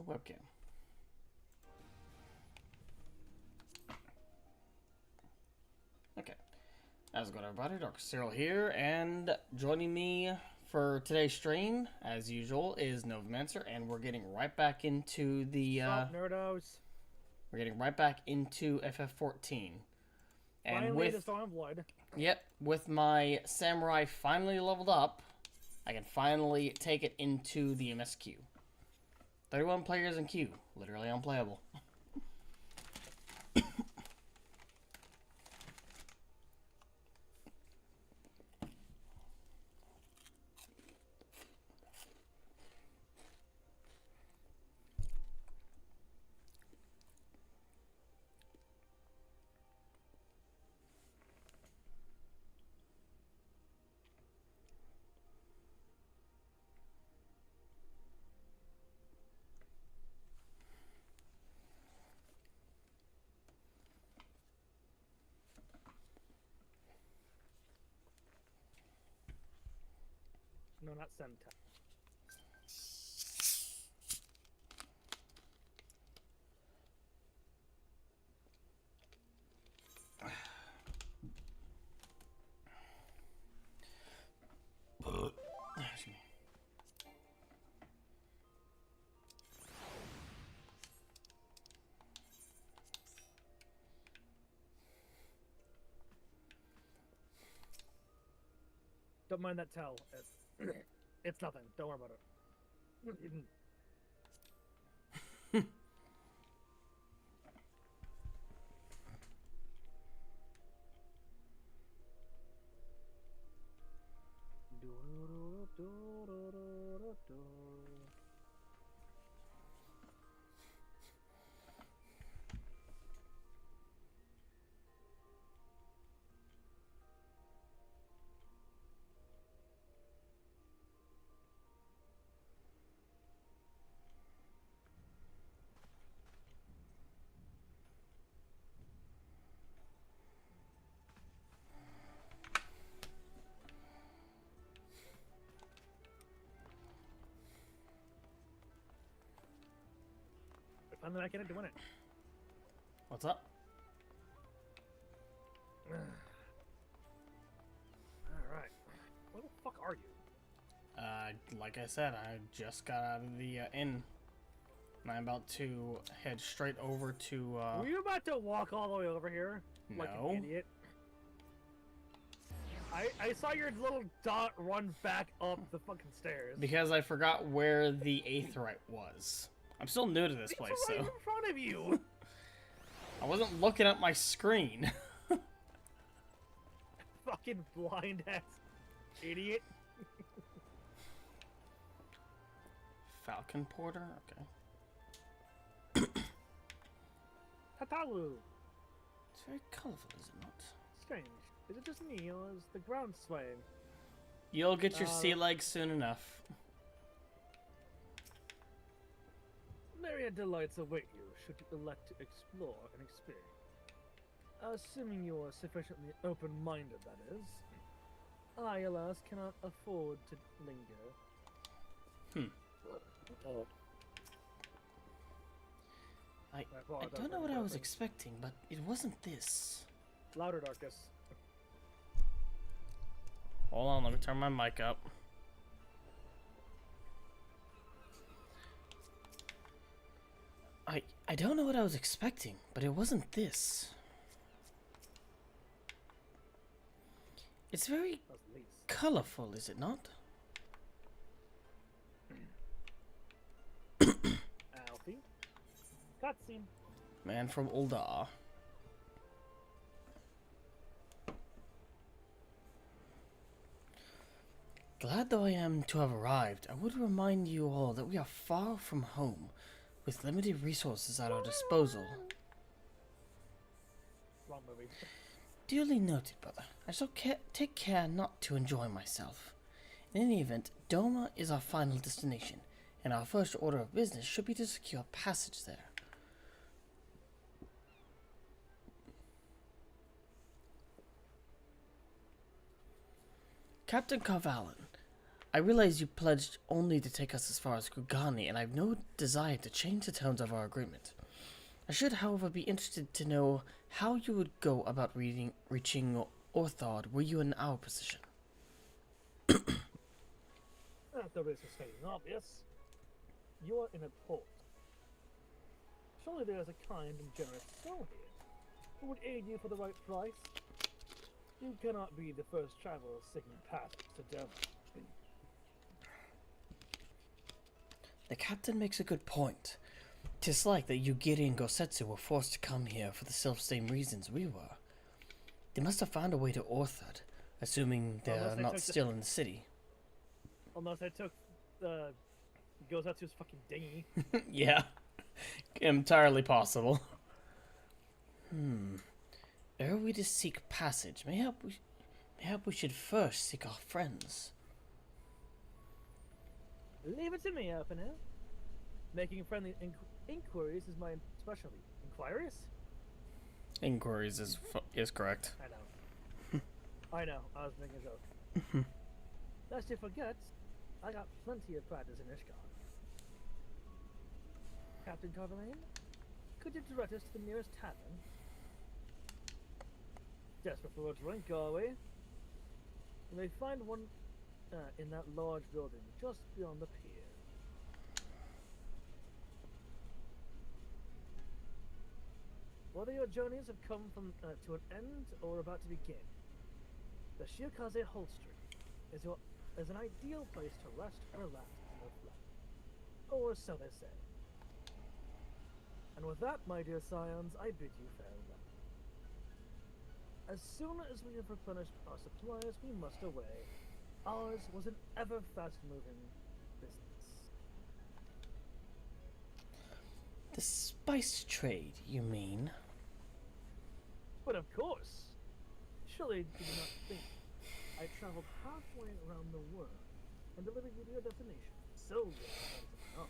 the webcam. Okay. How's it going, everybody? darkus-cyril here, and joining me for today's stream, as usual, is Novomancer, and we're getting right back into the nerdos. We're getting right back into FF14. And Finally, with the Stormblood. Yep, with my samurai finally leveled up, I can finally take it into the MSQ. 31 players in queue, literally unplayable. No, not Sentai. Don't mind that towel. It's nothing. Don't worry about it. Finally back into doing it. What's up? Alright. Where the fuck are you? Like I said, I just got out of the inn. And I'm about to head straight over to, Were you about to walk all the way over here? Like No. an idiot? I saw your little dot run back up the fucking stairs. Because I forgot where the Aetherite was. I'm still new to this It's place, right so in front of you. I wasn't looking at my screen. Fucking blind ass idiot. Falcon Porter? Okay. Tatalu. It's very colorful, is it not? Strange. Is it just me, or is the ground swaying? You'll get your sea legs soon enough. Myriad delights await you should you elect to explore and experience. Assuming you are sufficiently open-minded, that is. I, alas, cannot afford to linger. I don't know what I was expecting, but it wasn't this. Louder, Darkus. Hold on, let me turn my mic up. I don't know what I was expecting, but it wasn't this. It's very colorful, is it not? Alfie. Cutscene. Man from Uldar. Glad though I am to have arrived, I would remind you all that we are far from home, with limited resources at our disposal. Wrong movie. Duly noted, brother. I shall take care not to enjoy myself. In any event, Doma is our final destination, and our first order of business should be to secure passage there. Captain Carvalhan, I realize you pledged only to take us as far as Kugani, and I have no desire to change the terms of our agreement. I should, however, be interested to know how you would go about reaching Orthard were you in our position. The risk is stating obvious. You are in a port. Surely there is a kind and generous soul here who would aid you for the right price. You cannot be the first traveler seeking passage to Doma. The captain makes a good point. 'Tis like that Yugiri and Gosetsu were forced to come here for the self-same reasons we were. They must have found a way to Orthard, assuming they're not still in the city. Unless I took Gosetsu's fucking dinghy. Yeah, entirely possible. Ere we to seek passage, mayhap we should first seek our friends. Leave it to me, Alpino. Making friendly inquiries is my specialty. Inquiries? Inquiries is correct. I know. I know. I was making a joke. Lest you forget, I got plenty of practice in Ishgard. Captain Carvalhain, could you direct us to the nearest tavern? Desperate for a drink, are we? You may find one in that large building just beyond the pier. Whether your journeys have come to an end or about to begin, the Shiokaze Holstery is an ideal place to rest, relax, and reflect. Or so they say. And with that, my dear scions, I bid you farewell. As soon as we have replenished our supplies, we must away. Ours was an ever fast-moving business. The spice trade, you mean? But of course! Surely you do not think I traveled halfway around the world and delivered you to your destination. So good that is enough.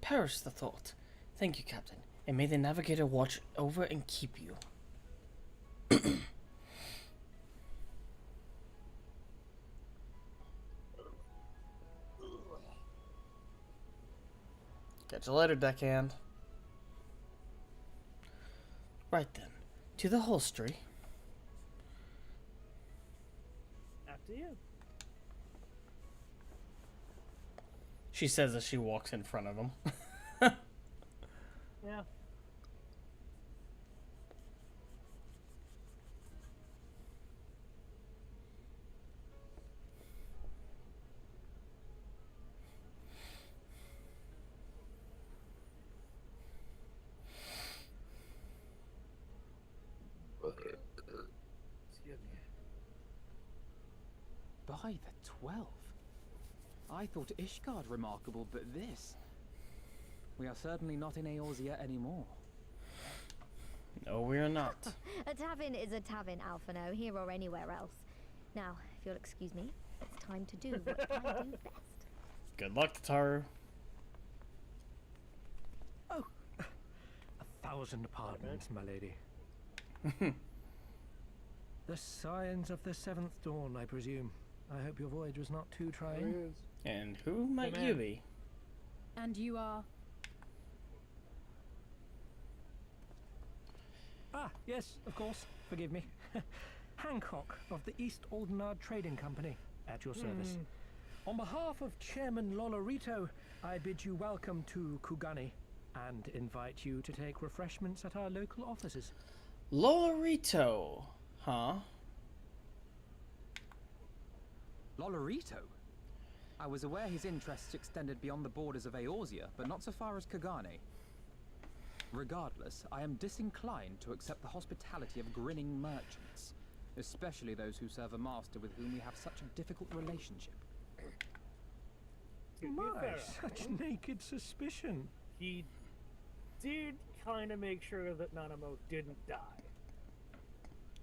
Perish the thought. Thank you, Captain, and may the Navigator watch over and keep you. Catch you later, deckhand. Right then, to the holstery. After you. She says as she walks in front of him. Yeah. Excuse me. By the 12. I thought Ishgard remarkable, but this... We are certainly not in Eorzea anymore. No, we're not. A tavern is a tavern, Alphino, here or anywhere else. Now, if you'll excuse me, it's time to do what I do best. Good luck, Tataru. Oh, 1,000 pardons, my lady. The signs of the 7th dawn, I presume. I hope your voyage was not too trying. And who might you be? And you are? Ah, yes, of course. Forgive me. Hancock of the East Aldenard Trading Company, at your service. On behalf of Chairman Lolorito, I bid you welcome to Kugani and invite you to take refreshments at our local offices. Lolorito, huh? Lolorito? I was aware his interests extended beyond the borders of Eorzea, but not so far as Kugani. Regardless, I am disinclined to accept the hospitality of grinning merchants, especially those who serve a master with whom we have such a difficult relationship. My, such naked suspicion. He did kind of make sure that Nanamo didn't die.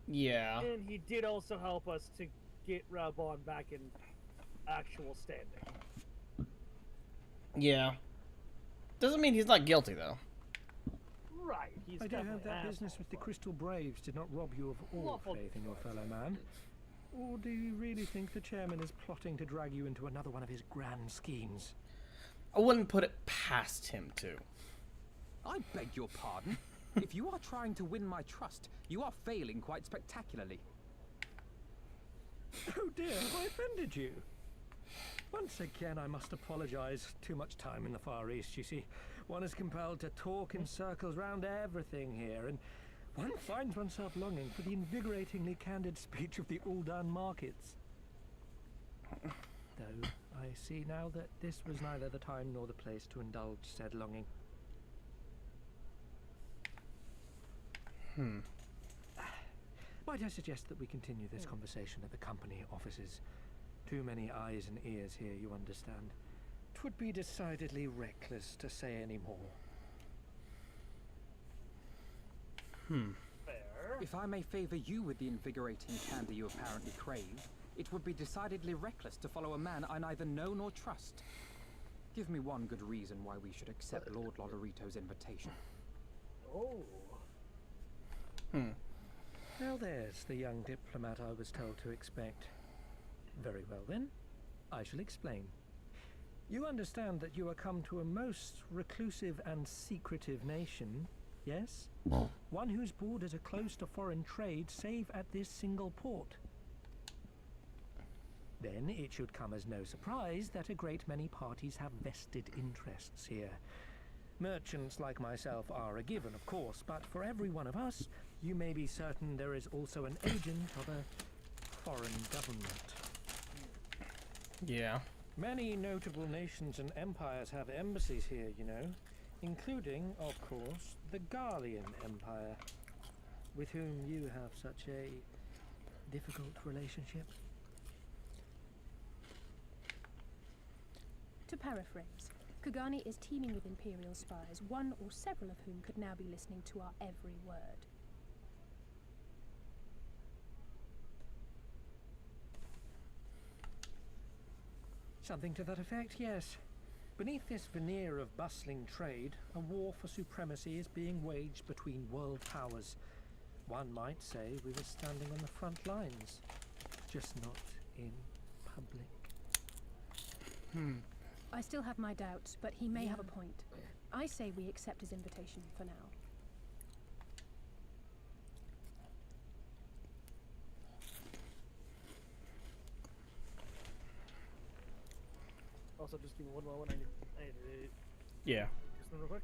Yeah. And he did also help us to get Raubon back in actual standing. Yeah. Doesn't mean he's not guilty, though. Right, he's I do definitely hope that an business asshole, with the but- Crystal Braves did not rob you of all Lawful faith in your choice. fellow man. Or do you really think the chairman is plotting to drag you into another one of his grand schemes? I wouldn't put it past him to. I beg your pardon. If you are trying to win my trust, you are failing quite spectacularly. Oh dear, have I offended you? Once again, I must apologize. Too much time in the Far East, you see. One is compelled to talk in circles round everything here, and one finds oneself longing for the invigoratingly candid speech of the Uldan markets. Though, I see now that this was neither the time nor the place to indulge said longing. Might I suggest that we continue this conversation at the company offices? Too many eyes and ears here, you understand. 'Twould be decidedly reckless to say any more. Fair. If I may favor you with the invigorating candy you apparently crave, it would be decidedly reckless to follow a man I neither know nor trust. Give me one good reason why we should accept Lord Lolorito's invitation. Oh. Now there's the young diplomat I was told to expect. Very well then, I shall explain. You understand that you are come to a most reclusive and secretive nation, yes? One whose borders are close to foreign trade, save at this single port. Then it should come as no surprise that a great many parties have vested interests here. Merchants like myself are a given, of course, but for every one of us, you may be certain there is also an agent of a foreign government. Yeah. Many notable nations and empires have embassies here, you know, including, of course, the Garlean Empire, with whom you have such a difficult relationship. To paraphrase, Kugani is teeming with Imperial spies, one or several of whom could now be listening to our every word. Something to that effect, yes. Beneath this veneer of bustling trade, a war for supremacy is being waged between world powers. One might say we were standing on the front lines, just not in public. I still have my doubts, but he may have a point. I say we accept his invitation for now. Also, just give me one moment. I need to Yeah. do something real quick.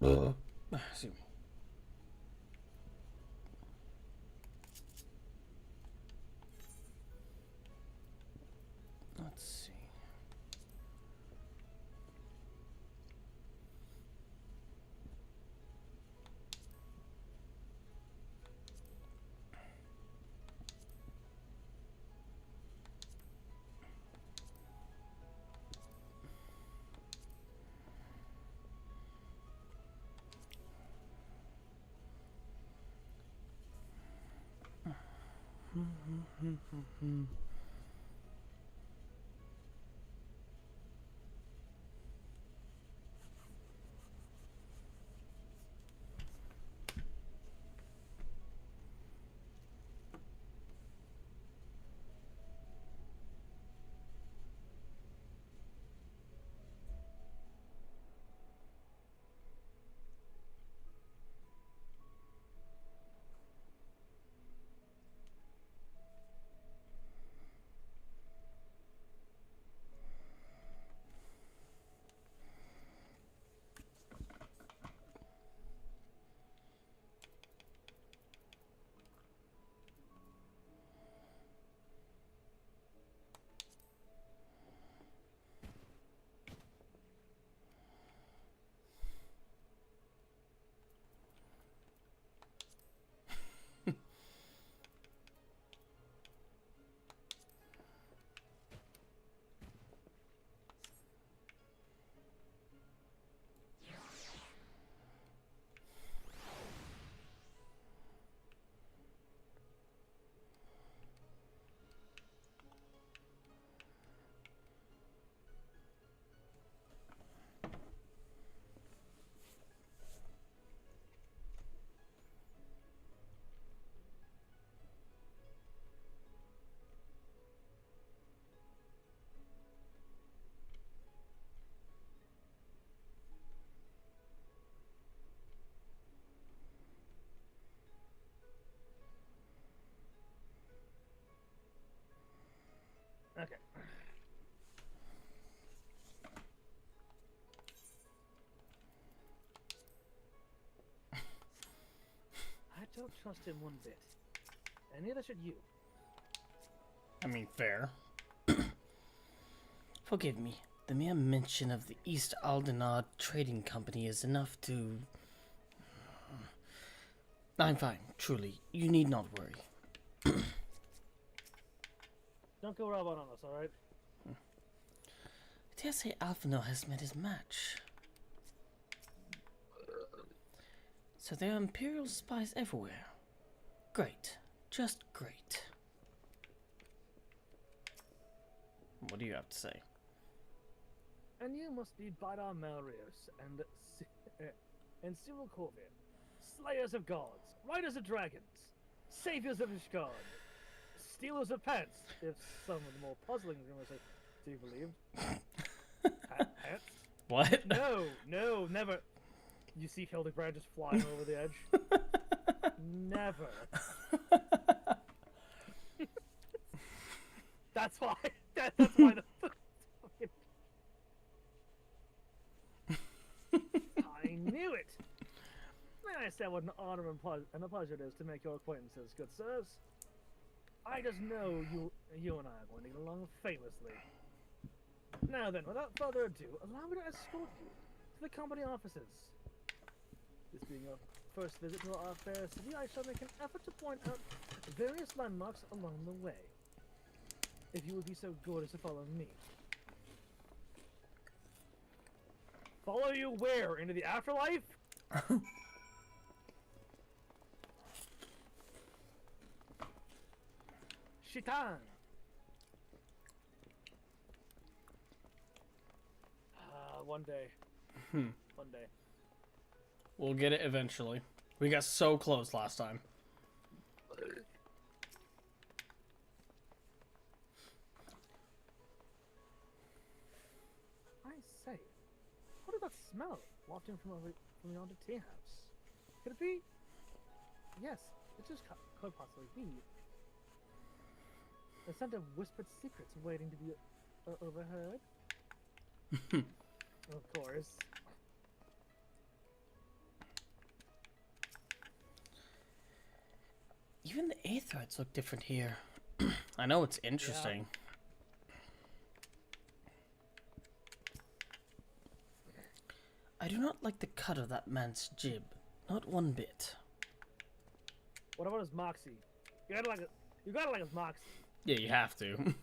Excuse me. Let's see. Okay. I don't trust him one bit. And neither should you. I mean, fair. Forgive me. The mere mention of the East Aldenard Trading Company is enough to... I'm fine, truly. You need not worry. Don't go robot on us, alright? I dare say Alphino has met his match. So there are Imperial spies everywhere. Great. Just great. What do you have to say? And you must be Badar Melrios and Cyril Corvin, slayers of gods, riders of dragons, saviors of Ishgard, stealers of pants, if some of the more puzzling rumors are to be believed. Pants? What? No, never. You see Hildebrand just flying over the edge? Never. That's why. That's why the. I knew it. May I say what an honor and a pleasure it is to make your acquaintances, good sirs. I just know you and I are going to get along famously. Now then, without further ado, allow me to escort you to the company offices. This being your first visit to our fair city, I shall make an effort to point out various landmarks along the way. If you would be so good as to follow me. Follow you where? Into the afterlife? Shitan! One day. One day. We'll get it eventually. We got so close last time. I say, what is that smell wafting from yonder tea house? Could it be? Yes, it just could possibly be. The scent of whispered secrets waiting to be overheard. Of course. Even the Aetherites look different here. I know it's interesting. I do not like the cut of that man's jib. Not one bit. What about his moxie? You gotta like his moxie. Yeah, you have to.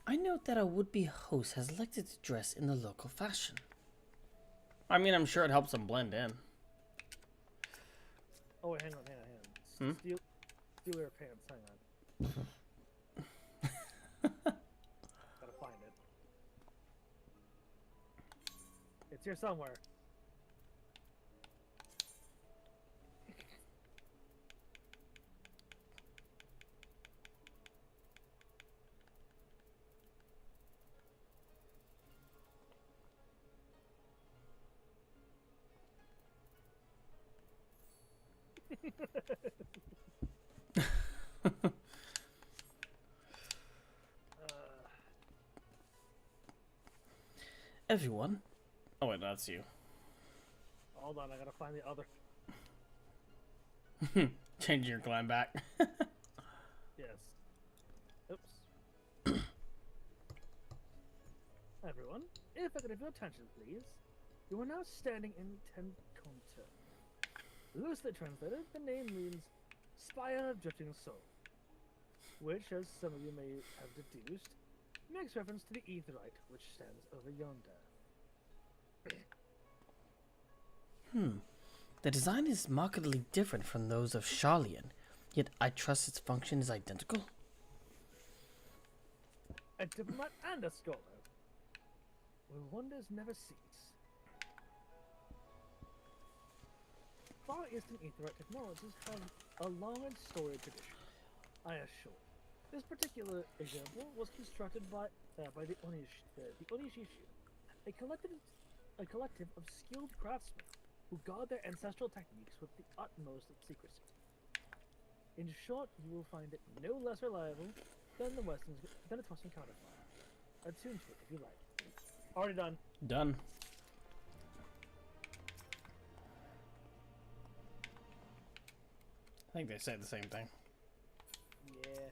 I note that our would-be host has elected to dress in the local fashion. I mean, I'm sure it helps him blend in. Oh wait, hang on. Steal your pants. Hang on. Gotta find it. It's here somewhere. Everyone. Oh wait, that's you. Hold on, I gotta find the other. Changing your clan back. Yes. Oops. Everyone, if I could have your attention, please. You are now standing in Tenconta. Loosely translated, the name means Spire of Drifting Soul, which, as some of you may have deduced, makes reference to the Aetherite, which stands over yonder. The design is markedly different from those of Charlian, yet I trust its function is identical. A diplomat and a scholar, where wonders never cease. Far Eastern Aetherite technologies have a long and storied tradition, I assure. This particular example was constructed by the Onishishu, a collective of skilled craftsmen who guard their ancestral techniques with the utmost of secrecy. In short, you will find it no less reliable than its Western counterpart. Attune to it if you like. Already done. Done. I think they say the same thing. Yeah.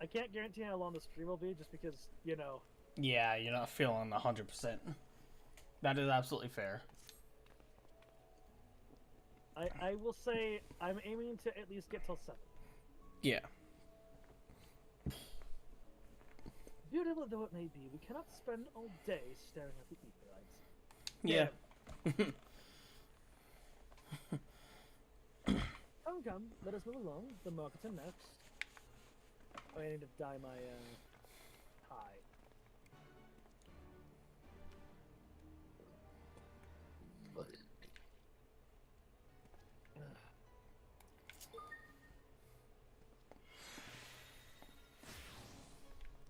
I can't guarantee how long the stream will be just because, you know. Yeah, you're not feeling 100%. That is absolutely fair. I will say I'm aiming to at least get till 7. Yeah. Beautiful though it may be, we cannot spend all day staring at the Aetherites. Yeah. Come, let us move along. The markets are next. Oh, I need to dye my tie.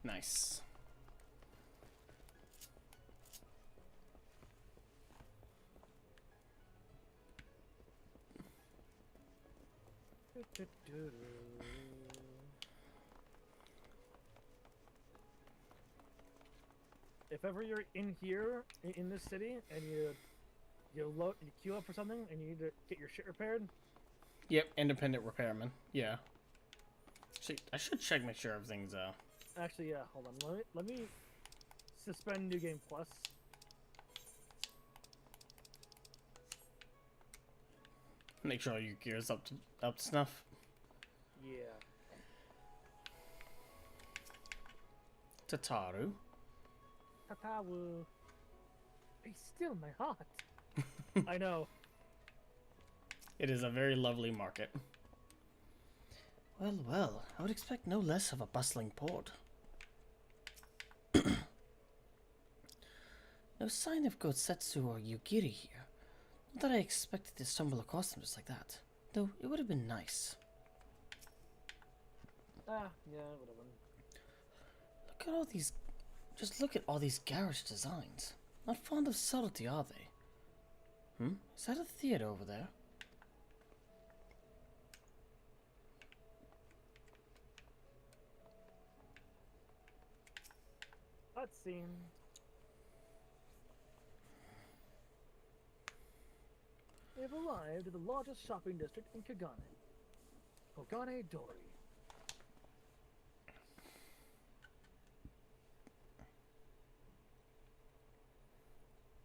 Nice. If ever you're in here, in this city, and you queue up for something, and you need to get your shit repaired. Yep, independent repairman. Yeah. I should check, make sure everything's Actually, yeah. Hold on. Let me suspend New Game Plus. Make sure your gear's up to snuff. Yeah. Tataru. Tatawu. Be still, my heart. I know. It is a very lovely market. Well, well, I would expect no less of a bustling port. No sign of Gotsetsu or Yugiri here. Not that I expected to stumble across them just like that. Though, it would have been nice. Ah, yeah, whatever. Look at all these... Just look at all these garish designs. Not fond of subtlety, are they? Is that a theater over there? Cutscene. We have arrived at the largest shopping district in Kagane. Kagane Dori.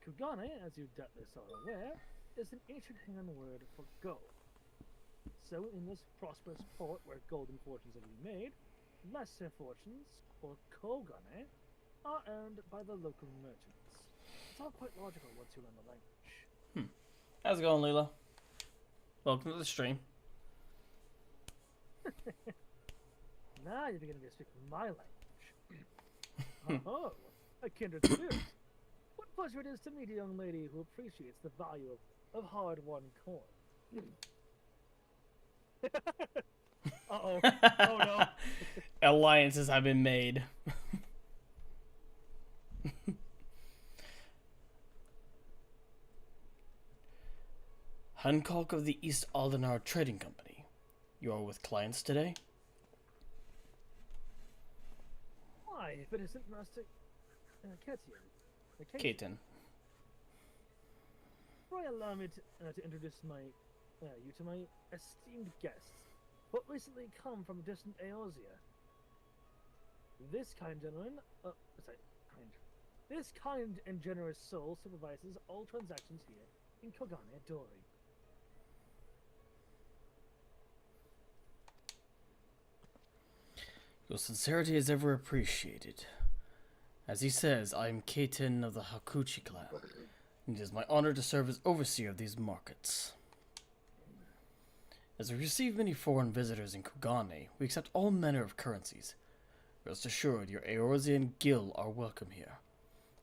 Kugane, as you doubtless are aware, is an ancient Han word for gold. So, in this prosperous port where golden fortunes are to be made, lesser fortunes, or kogane, are earned by the local merchants. It's all quite logical once you learn the language. How's it going, Leela? Welcome to the stream. Now you're beginning to speak my language. Oh, a kindred spirit. What pleasure it is to meet a young lady who appreciates the value of hard-won coin. Uh-oh. Oh no. Alliances have been made. Hancock of the East Aldenar Trading Company. You are with clients today? Why, if it isn't Master Kaiten. Pray allow me to introduce you to my esteemed guests, who recently come from distant Eorzea. This kind and generous soul supervises all transactions here in Kogane Dori. Your sincerity is ever appreciated. As he says, I am Kaiten of the Hakuchi clan, and it is my honor to serve as overseer of these markets. As we receive many foreign visitors in Kugane, we accept all manner of currencies. Rest assured, your Eorzean Gil are welcome here.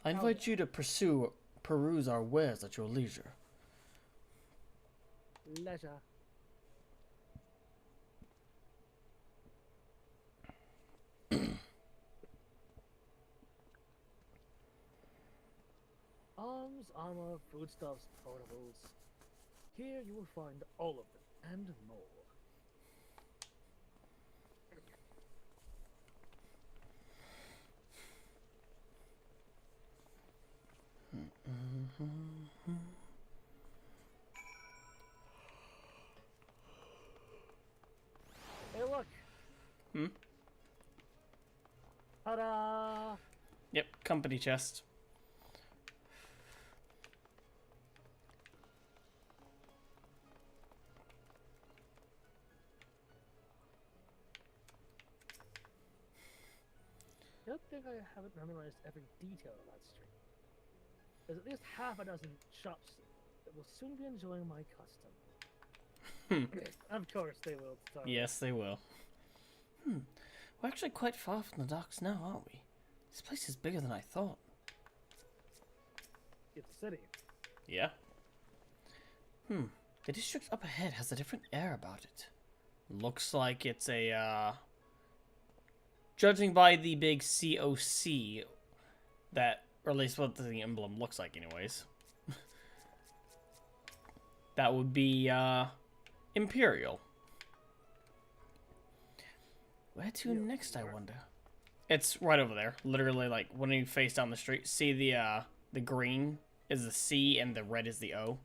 I invite you to peruse our wares at your leisure. Leisure. Arms, armor, foodstuffs, portables. Here you will find all of them and more. Hey, look! Ta-da! Yep, company chest. I don't think I haven't memorized every detail of that street. There's at least half a dozen shops that will soon be enjoying my custom. Of course they will. Yes, they will. We're actually quite far from the docks now, aren't we? This place is bigger than I thought. It's a city. Yeah. The district up ahead has a different air about it. Looks like it's a, judging by the big COC, that, or at least what the emblem looks like anyways. That would be, Imperial. Where to next, I wonder? It's right over there. Literally, like, when you face down the street, see the green is the C and the red is the O.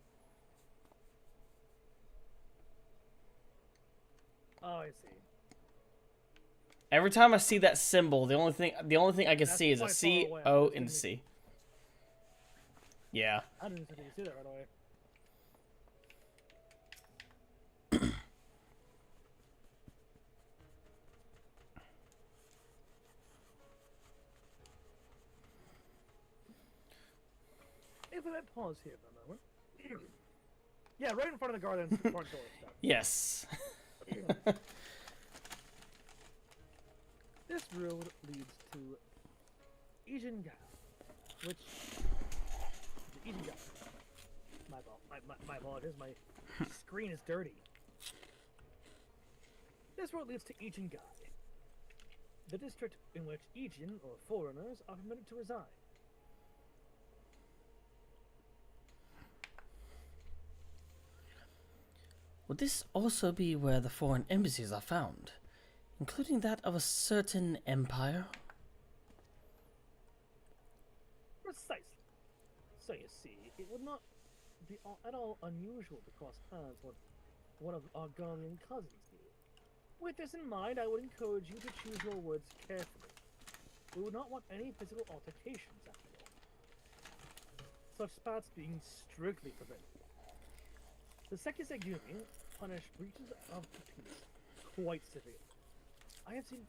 Oh, I see. Every time I see that symbol, the only thing I can see is a C, quite far away. O, and C. Yeah. I didn't think you could see that right away. If we might pause here for a moment. Yeah, right in front of the garden front door stuff. Yes. This road leads to Ijinga, which Ijinga. My apologies. My screen is dirty. This road leads to Ijinga, the district in which Ijin, or foreigners, are permitted to reside. Would this also be where the foreign embassies are found, including that of a certain empire? Precisely. So you see, it would not be at all unusual to cross paths with one of our Guardian cousins here. With this in mind, I would encourage you to choose your words carefully. We would not want any physical altercations after all. Such spats being strictly forbidden. The Sekisegumi punish breaches of the peace quite severely. I have seen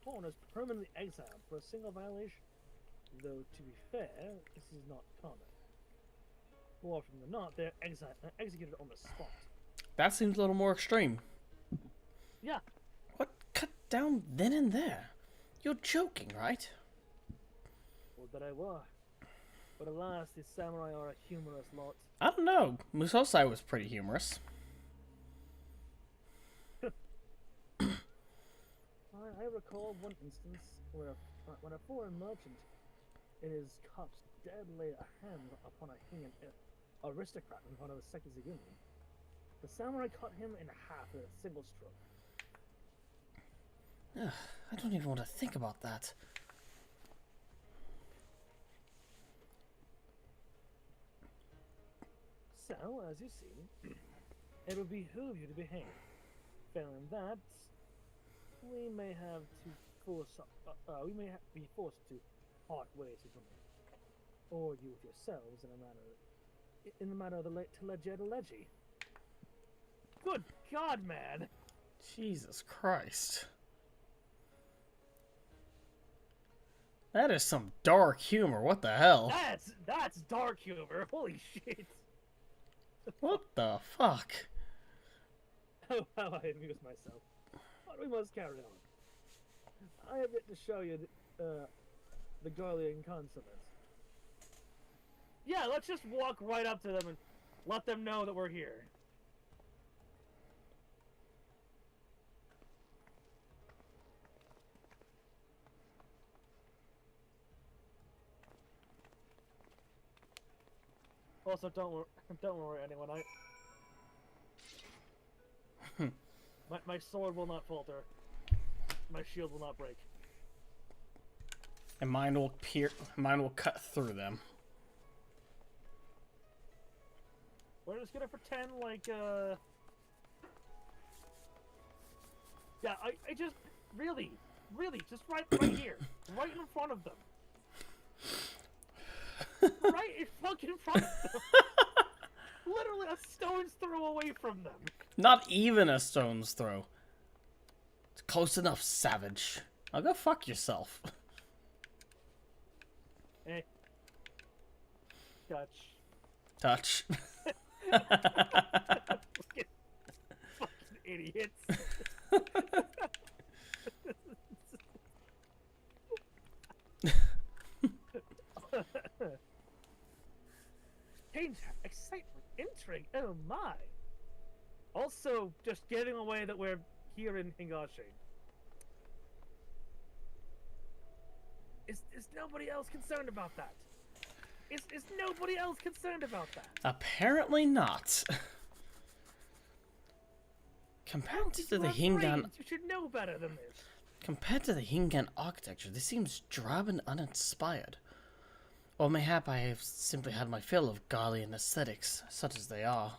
foreigners permanently exiled for a single violation, though to be fair, this is not common. More often than not, they're executed on the spot. That seems a little more extreme. Yeah. What? Cut down then and there? You're joking, right? Would that I were. But alas, these samurai are a humorous lot. I don't know. Musosai was pretty humorous. I recall one instance where when a foreign merchant in his cups dared lay a hand upon a Hingan aristocrat in front of the Sekizigumi. The samurai cut him in half with a single stroke. Ugh, I don't even want to think about that. So, as you see, it would behoove you to behave. Failing that, we may have to be forced to part ways with them, or you with yourselves in the matter of the Leggy. Good God, man! Jesus Christ. That is some dark humor. What the hell? That's dark humor. Holy shit! What the fuck? Oh, how I amuse myself. But we must carry on. I have yet to show you the Garlean consulate. Yeah, let's just walk right up to them and let them know that we're here. Also, don't worry, anyone. My sword will not falter. My shield will not break. And mine will cut through them. We're just gonna pretend like, yeah, I just, really, just right here. Right in front of them. Right in fucking front of them. Literally a stone's throw away from them. Not even a stone's throw. It's close enough, savage. I'll go fuck yourself. Eh. Touch. Touch. Fucking idiots. Danger, excitement, intrigue, oh my. Also, just giving away that we're here in Hingashi. Is nobody else concerned about that? Is nobody else concerned about that? Apparently not. Compared to the Hingan, You should know better than this. compared to the Hingan architecture, this seems drab and uninspired. Or mayhap I have simply had my fill of Garlean aesthetics, such as they are.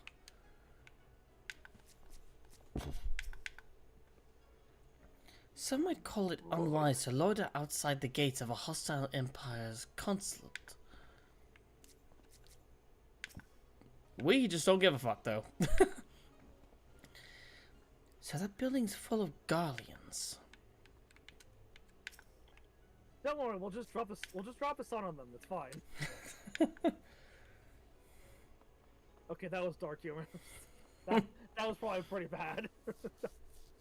Some might call it unwise to loiter outside the gates of a hostile empire's consulate. We just don't give a fuck, though. So that building's full of Garleans. Don't worry, we'll just drop the sun on them. It's fine. Okay, that was dark humor. that was probably pretty bad.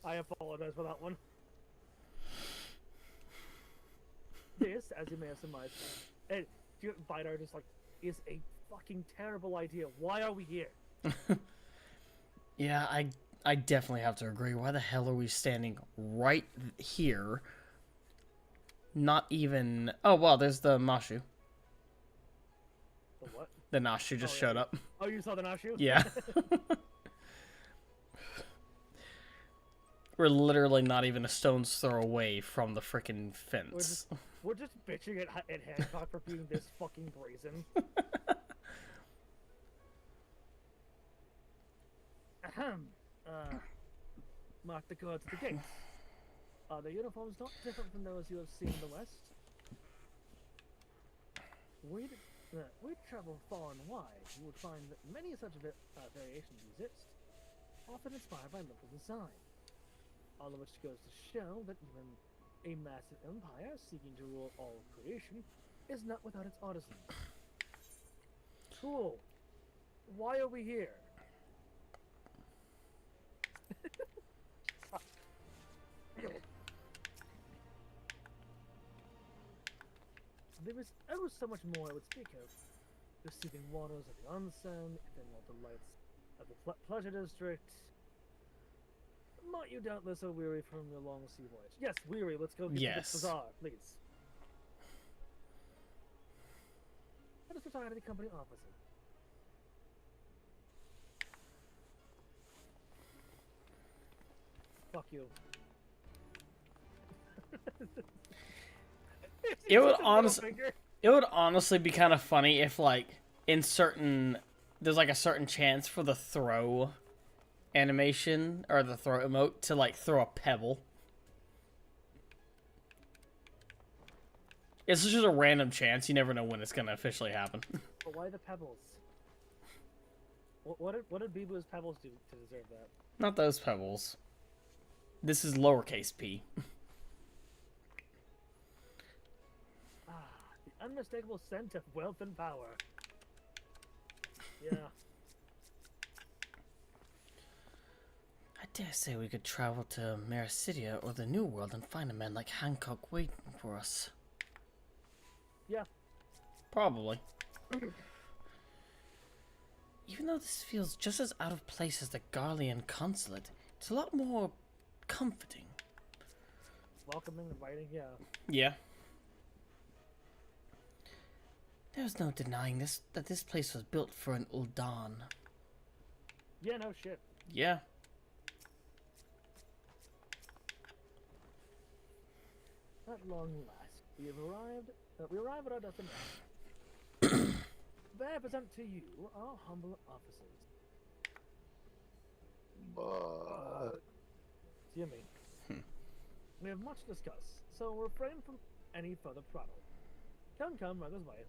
I apologize for that one. This, as you may have surmised, and Vidar just like is a fucking terrible idea. Why are we here? Yeah, I definitely have to agree. Why the hell are we standing right here? Not even... Oh, well, there's the Mashu. The what? The Nashu just showed up. Oh, you saw the Nashu? Yeah. We're literally not even a stone's throw away from the frickin' fence. We're just bitching at Hancock for being this fucking brazen. Ahem. Mark the guards at the gates. Are their uniforms not different from those you have seen in the West? We'd travel far and wide. You would find that many such variations exist, often inspired by local design. All of which goes to show that even a massive empire seeking to rule all creation is not without its artisans. Cool. Why are we here? There is so much more I would speak of. The soothing waters of the onsen, ephemeral delights of the pleasure district. Might you doubtless are weary from your long sea voyage? Yes, weary. Let's go get to this bazaar, please. Let us retire to the company officer. Fuck you. It would honestly be kind of funny if, like, in certain, there's like a certain chance for the throw animation or the throw emote to like throw a pebble. It's just a random chance. You never know when it's gonna officially happen. But why the pebbles? What did Bibu's pebbles do to deserve that? Not those pebbles. This is lowercase p. The unmistakable scent of wealth and power. Yeah. I dare say we could travel to Mericidia or the New World and find a man like Hancock waiting for us. Yeah. Probably. Even though this feels just as out of place as the Garlean consulate, it's a lot more comforting. Welcoming, inviting, yeah. Yeah. There's no denying that this place was built for an Uldan. Yeah, no shit. Yeah. At long last, we arrive at our destination. May I present to you our humble officers. Dear me. We have much to discuss, so refrain from any further prattle. Come, right this way.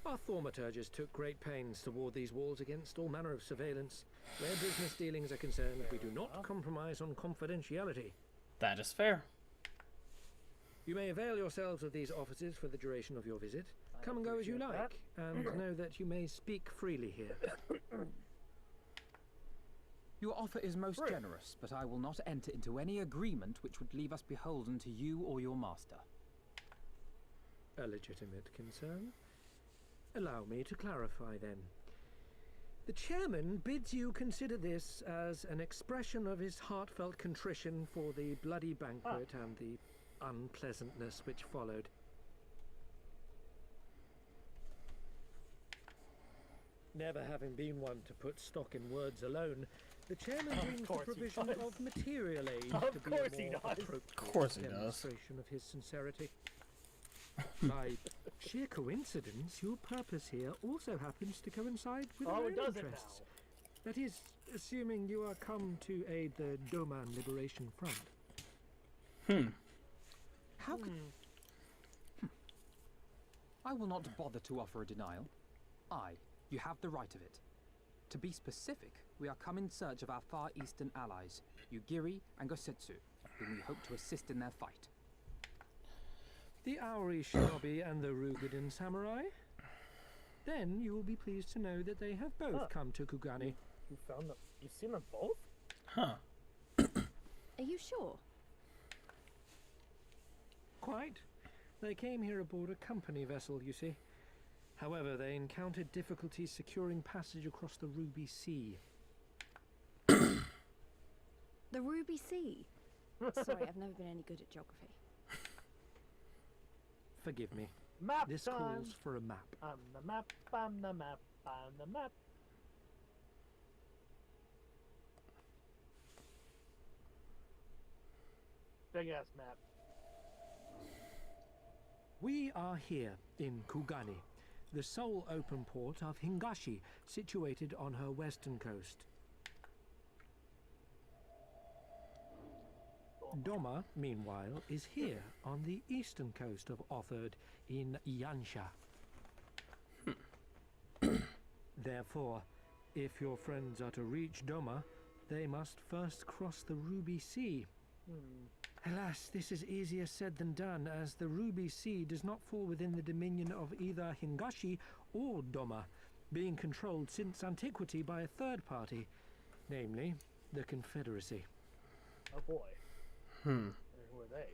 Our thaumaturges took great pains to ward these walls against all manner of surveillance. Where business dealings are concerned, we do not compromise on confidentiality. That is fair. You may avail yourselves of these offices for the duration of your visit. Come and go as you like, and know that you may speak freely here. Your offer is most generous, but I will not enter into any agreement which would leave us beholden to you or your master. A legitimate concern. Allow me to clarify then. The chairman bids you consider this as an expression of his heartfelt contrition for the bloody banquet and the unpleasantness which followed. Never having been one to put stock in words alone, the chairman deems the provision of material aid to be a more appropriate demonstration of his sincerity. By sheer coincidence, your purpose here also happens to coincide with our own interests. That is, assuming you are come to aid the Doman Liberation Front. How could... I will not bother to offer a denial. You have the right of it. To be specific, we are come in search of our Far Eastern allies, Yugiri and Gosetsu, whom we hope to assist in their fight. The Aori Shinobi and the Rugadan Samurai? Then you will be pleased to know that they have both come to Kugani. You found them? You've seen them both? Huh. Are you sure? Quite. They came here aboard a company vessel, you see. However, they encountered difficulties securing passage across the Ruby Sea. The Ruby Sea. Sorry, I've never been any good at geography. Forgive me. Map This time. calls for a map. I'm the map, I'm the map, I'm the map. Big ass map. We are here in Kugani, the sole open port of Hingashi, situated on her western coast. Doma, meanwhile, is here on the eastern coast of Otherd in Yansha. Therefore, if your friends are to reach Doma, they must first cross the Ruby Sea. Alas, this is easier said than done, as the Ruby Sea does not fall within the dominion of either Hingashi or Doma, being controlled since antiquity by a third party, namely the Confederacy. Oh boy. And who are they?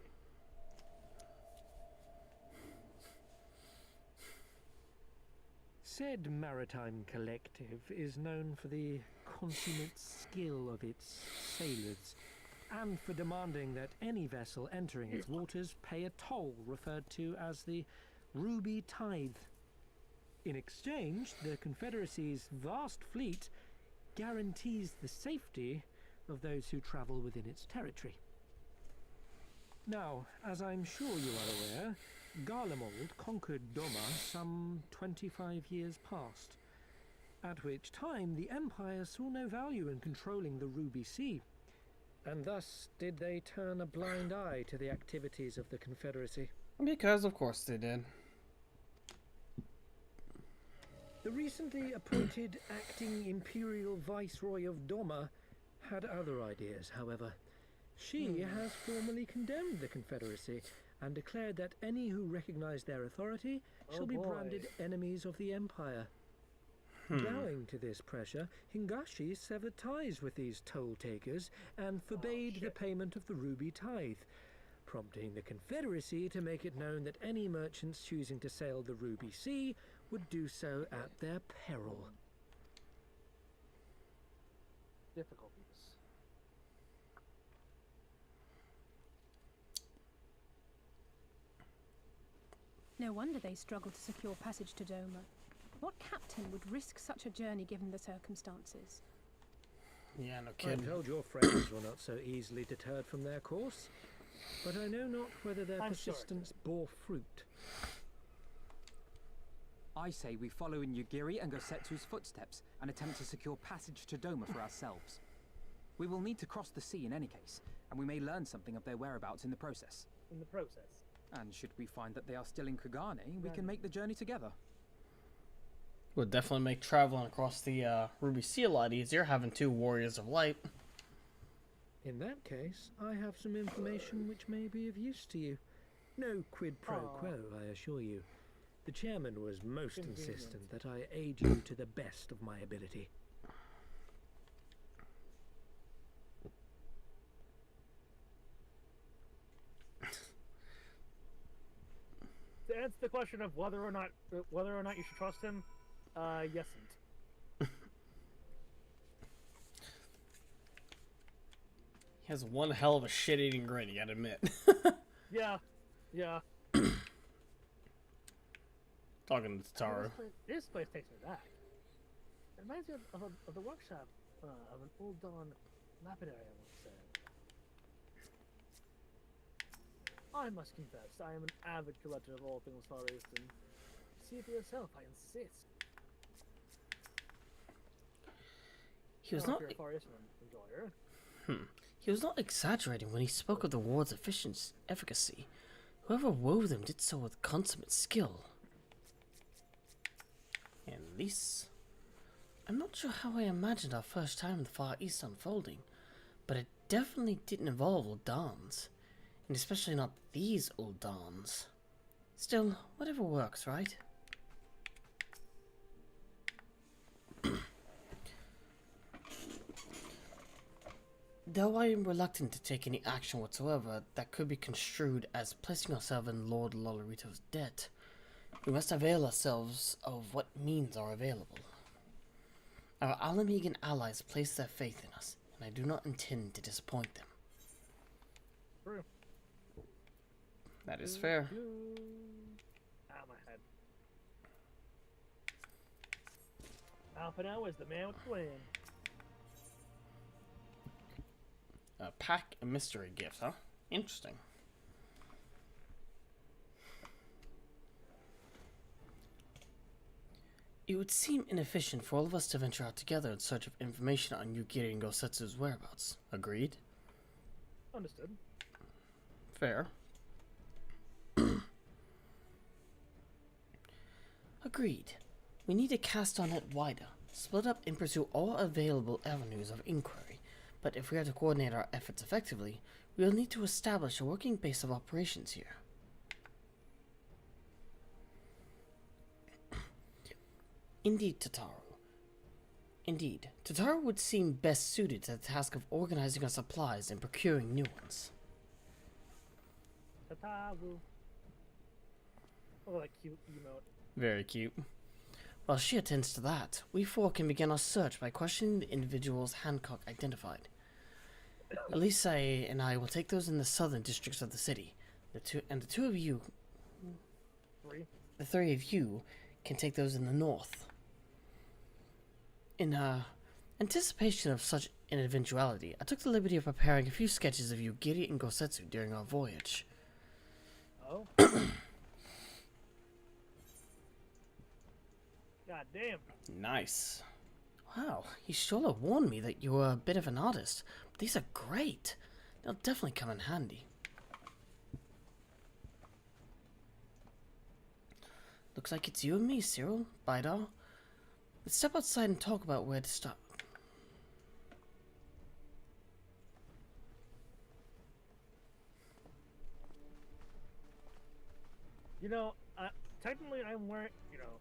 Said maritime collective is known for the consummate skill of its sailors, and for demanding that any vessel entering its waters pay a toll referred to as the Ruby Tithe. In exchange, the Confederacy's vast fleet guarantees the safety of those who travel within its territory. Now, as I'm sure you are aware, Garlemald conquered Doma some 25 years past, at which time the Empire saw no value in controlling the Ruby Sea, and thus did they turn a blind eye to the activities of the Confederacy. Because of course they did. The recently appointed acting Imperial Viceroy of Doma had other ideas, however. She has formally condemned the Confederacy and declared that any who recognize their authority shall be branded enemies of the Empire. Bowing to this pressure, Hingashi severed ties with these toll-takers and forbade the payment of the Ruby Tithe, prompting the Confederacy to make it known that any merchants choosing to sail the Ruby Sea would do so at their peril. Difficulties. No wonder they struggled to secure passage to Doma. What captain would risk such a journey given the circumstances? Yeah, no I'm kidding. told your friends were not so easily deterred from their course, but I know not whether their I'm sure. persistence bore fruit. I say we follow in Yugiri and go Setsu's footsteps and attempt to secure passage to Doma for ourselves. We will need to cross the sea in any case, and we may learn something of their whereabouts in the process. In the process. And should we find that they are still in Kugane, we can make the journey together. Would definitely make traveling across the Ruby Sea a lot easier, having two Warriors of Light. In that case, I have some information which may be of use to you. No quid pro quo, I assure you. The chairman was most insistent that I aid you to the best of my ability. To answer the question of whether or not you should trust him, yesn't. He has one hell of a shit-eating grin, you gotta admit. Yeah, yeah. Talking to Taro. This place takes me back. It reminds me of the workshop of an old Dawn lapidary, I would say. I must confess, I am an avid collector of all things Far Eastern. See for yourself, I insist. He was I don't not. know if you're a Far Eastern enjoyer. He was not exaggerating when he spoke of the ward's efficacy. Whoever wove them did so with consummate skill. And this... I'm not sure how I imagined our first time in the Far East unfolding, but it definitely didn't involve old Dons. And especially not these old Dons. Still, whatever works, right? Though I am reluctant to take any action whatsoever that could be construed as placing ourselves in Lord Lolorito's debt, We must avail ourselves of what means are available. Our Alamegan allies place their faith in us, and I do not intend to disappoint them. True. That is fair. Out my head. Alphino is the man with the plan. Pack a mystery gift, huh? Interesting. It would seem inefficient for all of us to venture out together in search of information on Yugiri and Gosetsu's whereabouts. Agreed? Understood. Fair. Agreed. We need to cast our net wider, split up and pursue all available avenues of inquiry. But if we are to coordinate our efforts effectively, we will need to establish a working base of operations here. Indeed, Tataru would seem best suited to the task of organizing our supplies and procuring new ones. Tataru. Oh, that cute emote. Very cute. While she attends to that, we four can begin our search by questioning the individuals Hancock identified. Elisa and I will take those in the southern districts of the city. The three of you can take those in the north. In anticipation of such an eventuality, I took the liberty of preparing a few sketches of Yugiri and Gosetsu during our voyage. Oh. God damn. Nice. Wow, you sure have warned me that you were a bit of an artist. But these are great. They'll definitely come in handy. Looks like it's you and me, Cyril, Bidar. Let's step outside and talk about where to start. You know, technically I'm wearing, you know,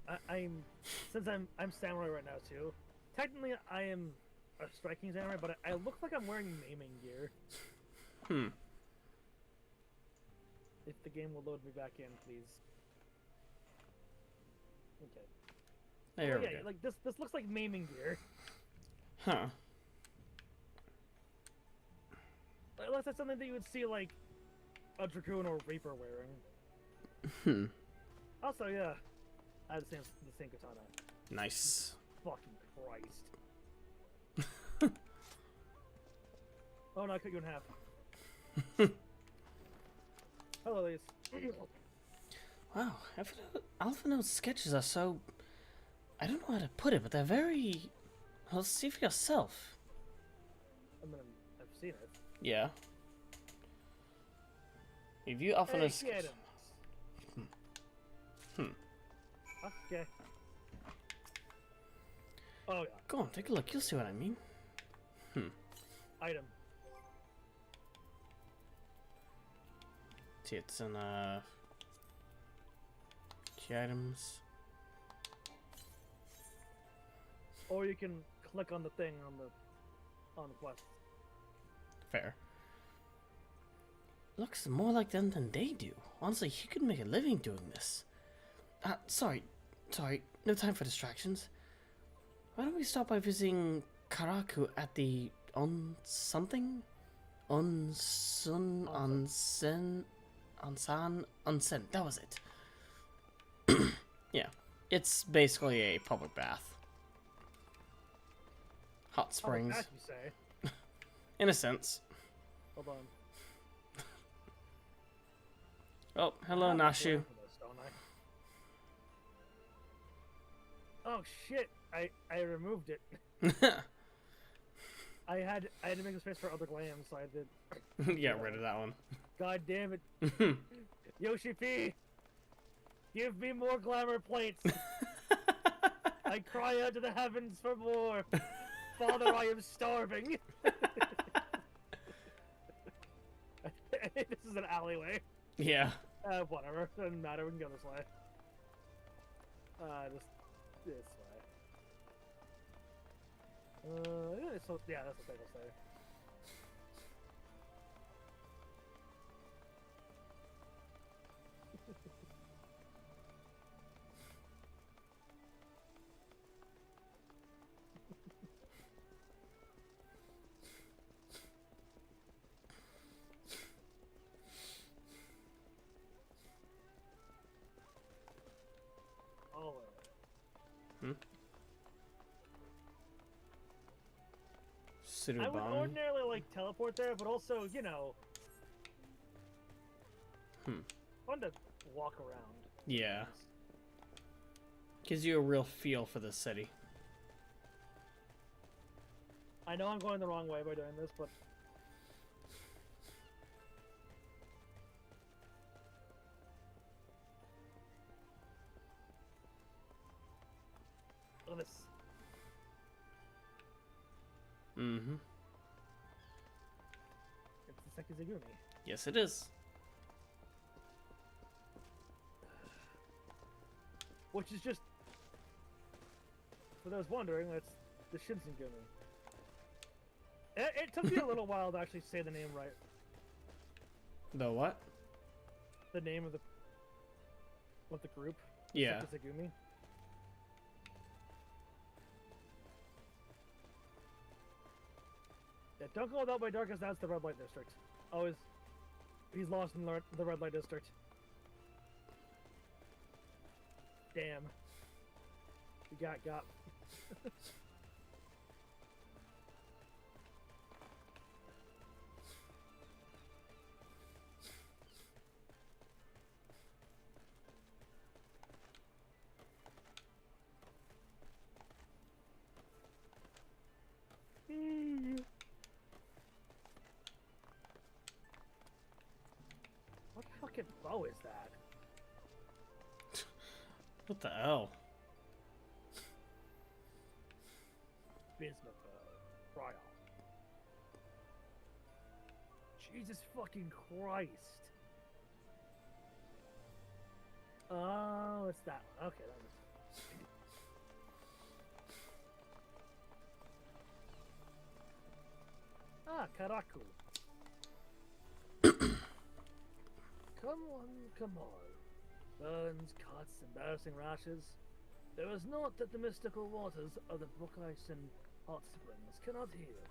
since I'm samurai right now too, technically I am a striking samurai, but I look like I'm wearing maiming gear. If the game will load me back in, please. Okay. There we yeah, go. like this looks like maiming gear. Huh. Unless that's something that you would see like a Dragoon or Reaper wearing. Also, yeah, I have the same katana. Nice. Fucking Christ. Oh no, I cut you in half. Hello, Elise. Wow, Alphino's sketches are so... I don't know how to put it, but they're very... Well, see for yourself. I mean, I've seen it. Yeah. Review Alphino's Hey, sketches. Okay. Oh yeah. Go on, take a look. You'll see what I mean. Item. See, it's in, key items. Or you can click on the thing on the quest. Fair. Looks more like them than they do. Honestly, you could make a living doing this. Sorry, no time for distractions. Why don't we stop by visiting Karaku at the onsen, that was it. Yeah, it's basically a public bath. Hot springs. Oh, that you say. In a sense. Hold on. Oh, hello, I have Nashu. a plan for this, don't I? Oh shit! I removed it. I had to make a space for other glams, so I did. Get rid of that one. God damn it! Yoshi P, give me more glamour plates. I cry out to the heavens for more. Father, I am starving. This is an alleyway. Yeah. Whatever. Doesn't matter. We can go this way. Just this way. Yeah, that's what they will say. Mm-hmm. I would Suruban. ordinarily like teleport there, but also, you know, fun to walk around. Yeah. Gives you a real feel for the city. I know I'm going the wrong way by doing this, but look at this. Mm-hmm. It's the Sekizagumi. Yes, it is. Which is just, for those wondering, that's the Shinsengumi. It took me a little while to actually say the name right. The what? The name of the group. Yeah. Sekizagumi. Yeah, don't go without my darkest. That's the red light district. Always, he's lost in the red light district. Damn. We got. What fucking bow is that? What the hell? Bismuth Cryo. Jesus fucking Christ. Oh, it's that one. Okay, that was... Ah, Karaku. Come on. Burns, cuts, embarrassing rashes. There is naught that the mystical waters of the Brookison hot springs cannot heal.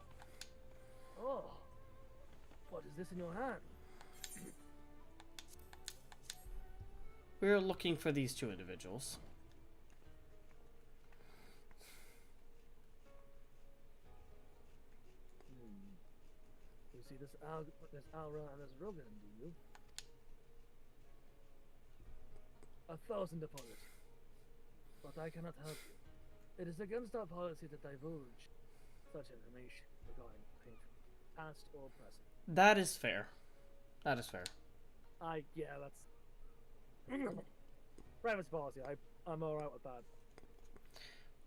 Oh, what is this in your hand? We're looking for these two individuals. You see this Alra and this Rogan, do you? 1,000 upon it. But I cannot help you. It is against our policy to divulge such information regarding patron, past or present. That is fair. That is fair. Yeah, that's privacy policy. I'm alright with that.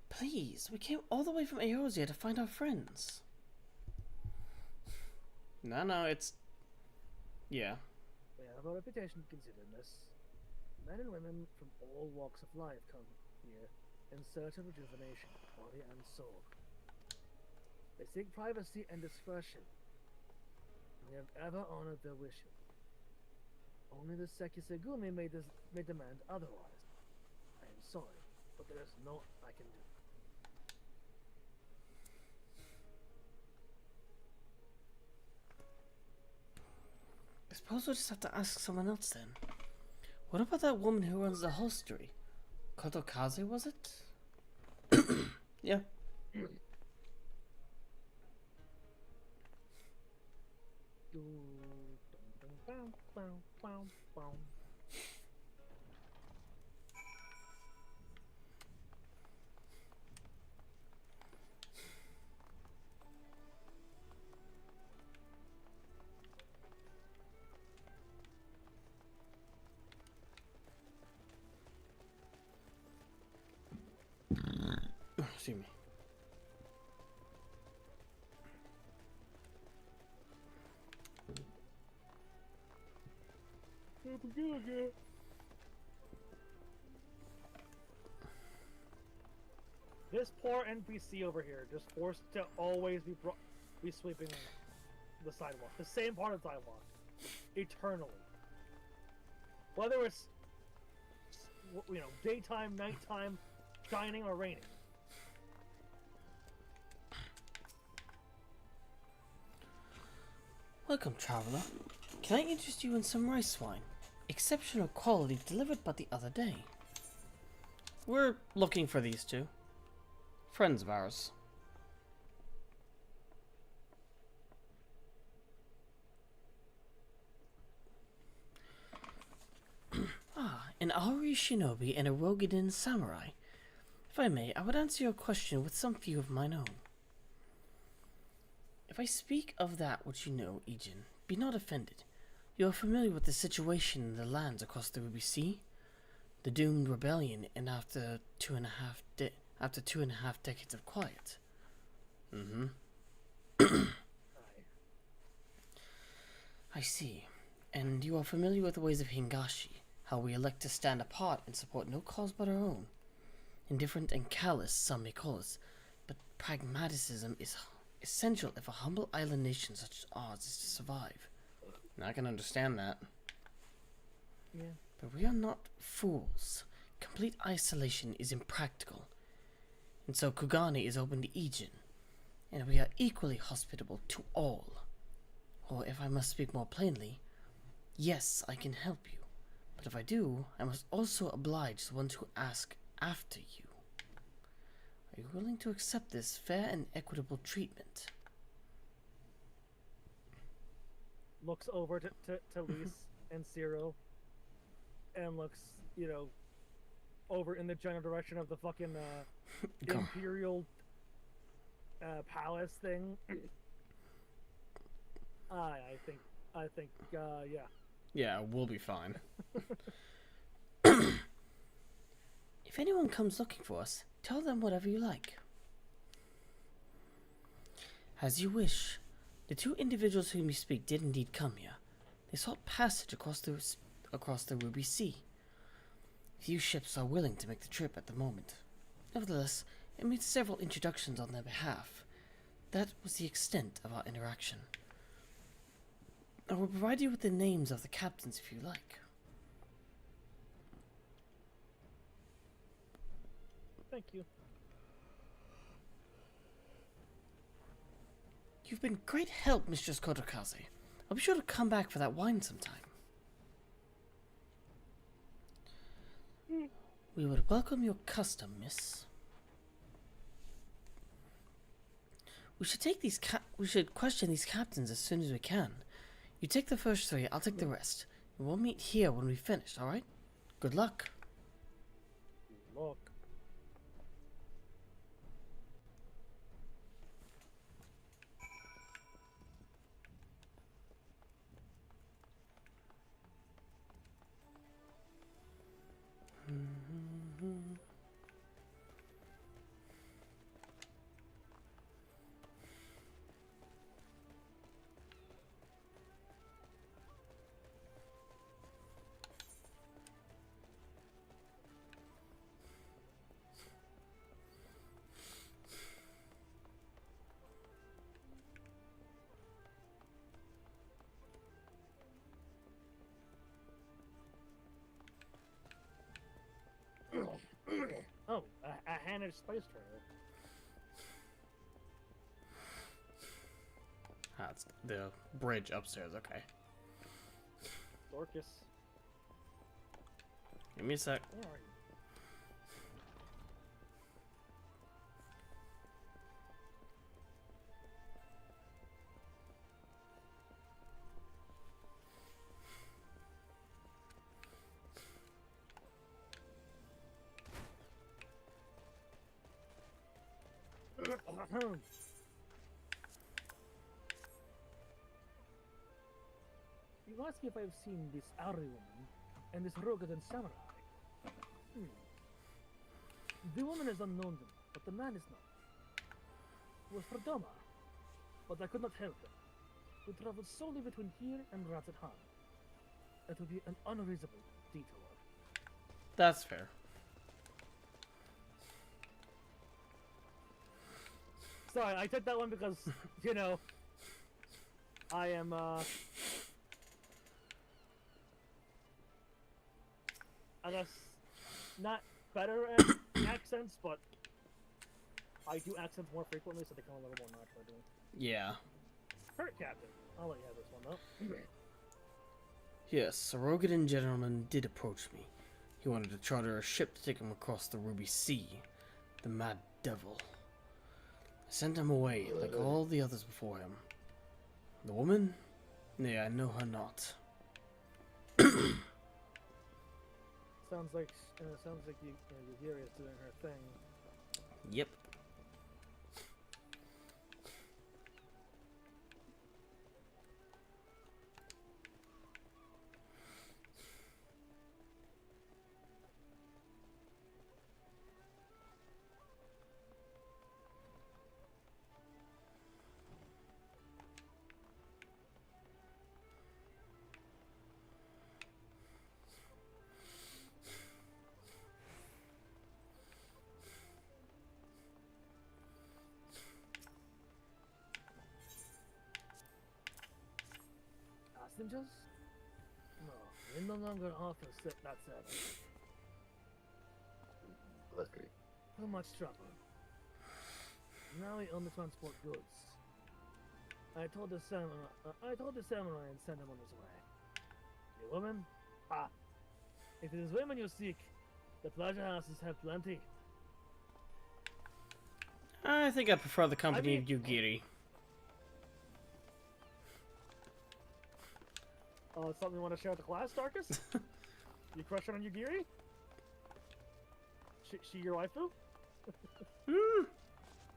Please, we came all the way from Eorzea to find our friends. No, it's... Yeah. We have a reputation to consider in this. Men and women from all walks of life come here in search of rejuvenation, body and soul. They seek privacy and discretion. We have ever honored their wishes. Only the Sekisegumi may demand otherwise. I am sorry, but there is naught I can do. I suppose we'll just have to ask someone else then. What about that woman who runs the hostelry? Kotokaze, was it? Yeah. Excuse me. This poor NPC over here, just forced to always be sweeping the sidewalk, the same part of the sidewalk, eternally. Whether it's, you know, daytime, nighttime, shining or raining. Welcome, traveler. Can I interest you in some rice wine? Exceptional quality, delivered but the other day. We're looking for these two. friends of ours. An Auri shinobi and a Rogadin samurai. If I may, I would answer your question with some view of mine own. If I speak of that which you know, Ijin, be not offended. You are familiar with the situation in the lands across the Ruby Sea? The doomed rebellion, and after two and a half decades of quiet. I see. And you are familiar with the ways of Hingashi, how we elect to stand apart and support no cause but our own. Indifferent and callous, some may call us, but pragmaticism is essential if a humble island nation such as ours is to survive. And I can understand that. Yeah. But we are not fools. Complete isolation is impractical. And so Kugane is open to Ijin, and we are equally hospitable to all. Or if I must speak more plainly, yes, I can help you. But if I do, I must also oblige the ones who ask after you. Are you willing to accept this fair and equitable treatment? Looks over to Lise and Cyril, and looks, you know, over in the general direction of the fucking Imperial palace thing. I think, yeah. Yeah, we'll be fine. If anyone comes looking for us, tell them whatever you like. As you wish. The two individuals whom you speak did indeed come here. They sought passage across the Ruby Sea. Few ships are willing to make the trip at the moment. Nevertheless, I made several introductions on their behalf. That was the extent of our interaction. I will provide you with the names of the captains if you like. Thank you. You've been great help, Mistress Kotokaze. I'll be sure to come back for that wine sometime. We would welcome your custom, miss. We should question these captains as soon as we can. You take the first three, I'll take the rest. And we'll meet here when we've finished, alright? Good luck. Look. Oh, a Hannah Spice Turtle. Ah, it's the bridge upstairs, okay. Dorcas. Give me a sec. Where are you? You ask me if I've seen this Ari woman and this Rogadin samurai. The woman is unknown to me, but the man is not. It was for Doma, but I could not help him. We traveled solely between here and Razathan. It would be an unreasonable detour. That's fair. Sorry, I took that one because, you know, I am, I guess, not better at accents, but I do accents more frequently, so they come a little more natural to me. Yeah. Hurt Captain. I'll let you have this one, though. Yes, a Rogadin gentleman did approach me. He wanted to charter a ship to take him across the Ruby Sea. The mad devil. Sent him away, like all the others before him. The woman? Yeah, I know her not. Sounds like Yugiri is doing her thing. Yep. Passengers? No, we no longer offer that service. Bluesky. Too much trouble. Now we only transport goods. I told the samurai and sent him on his way. You woman? Ah. If it is women you seek, the pleasure houses have plenty. I think I prefer the company of Yugiri. Something you want to share with the class, Darkus? You crushing on Yugiri? She your waifu?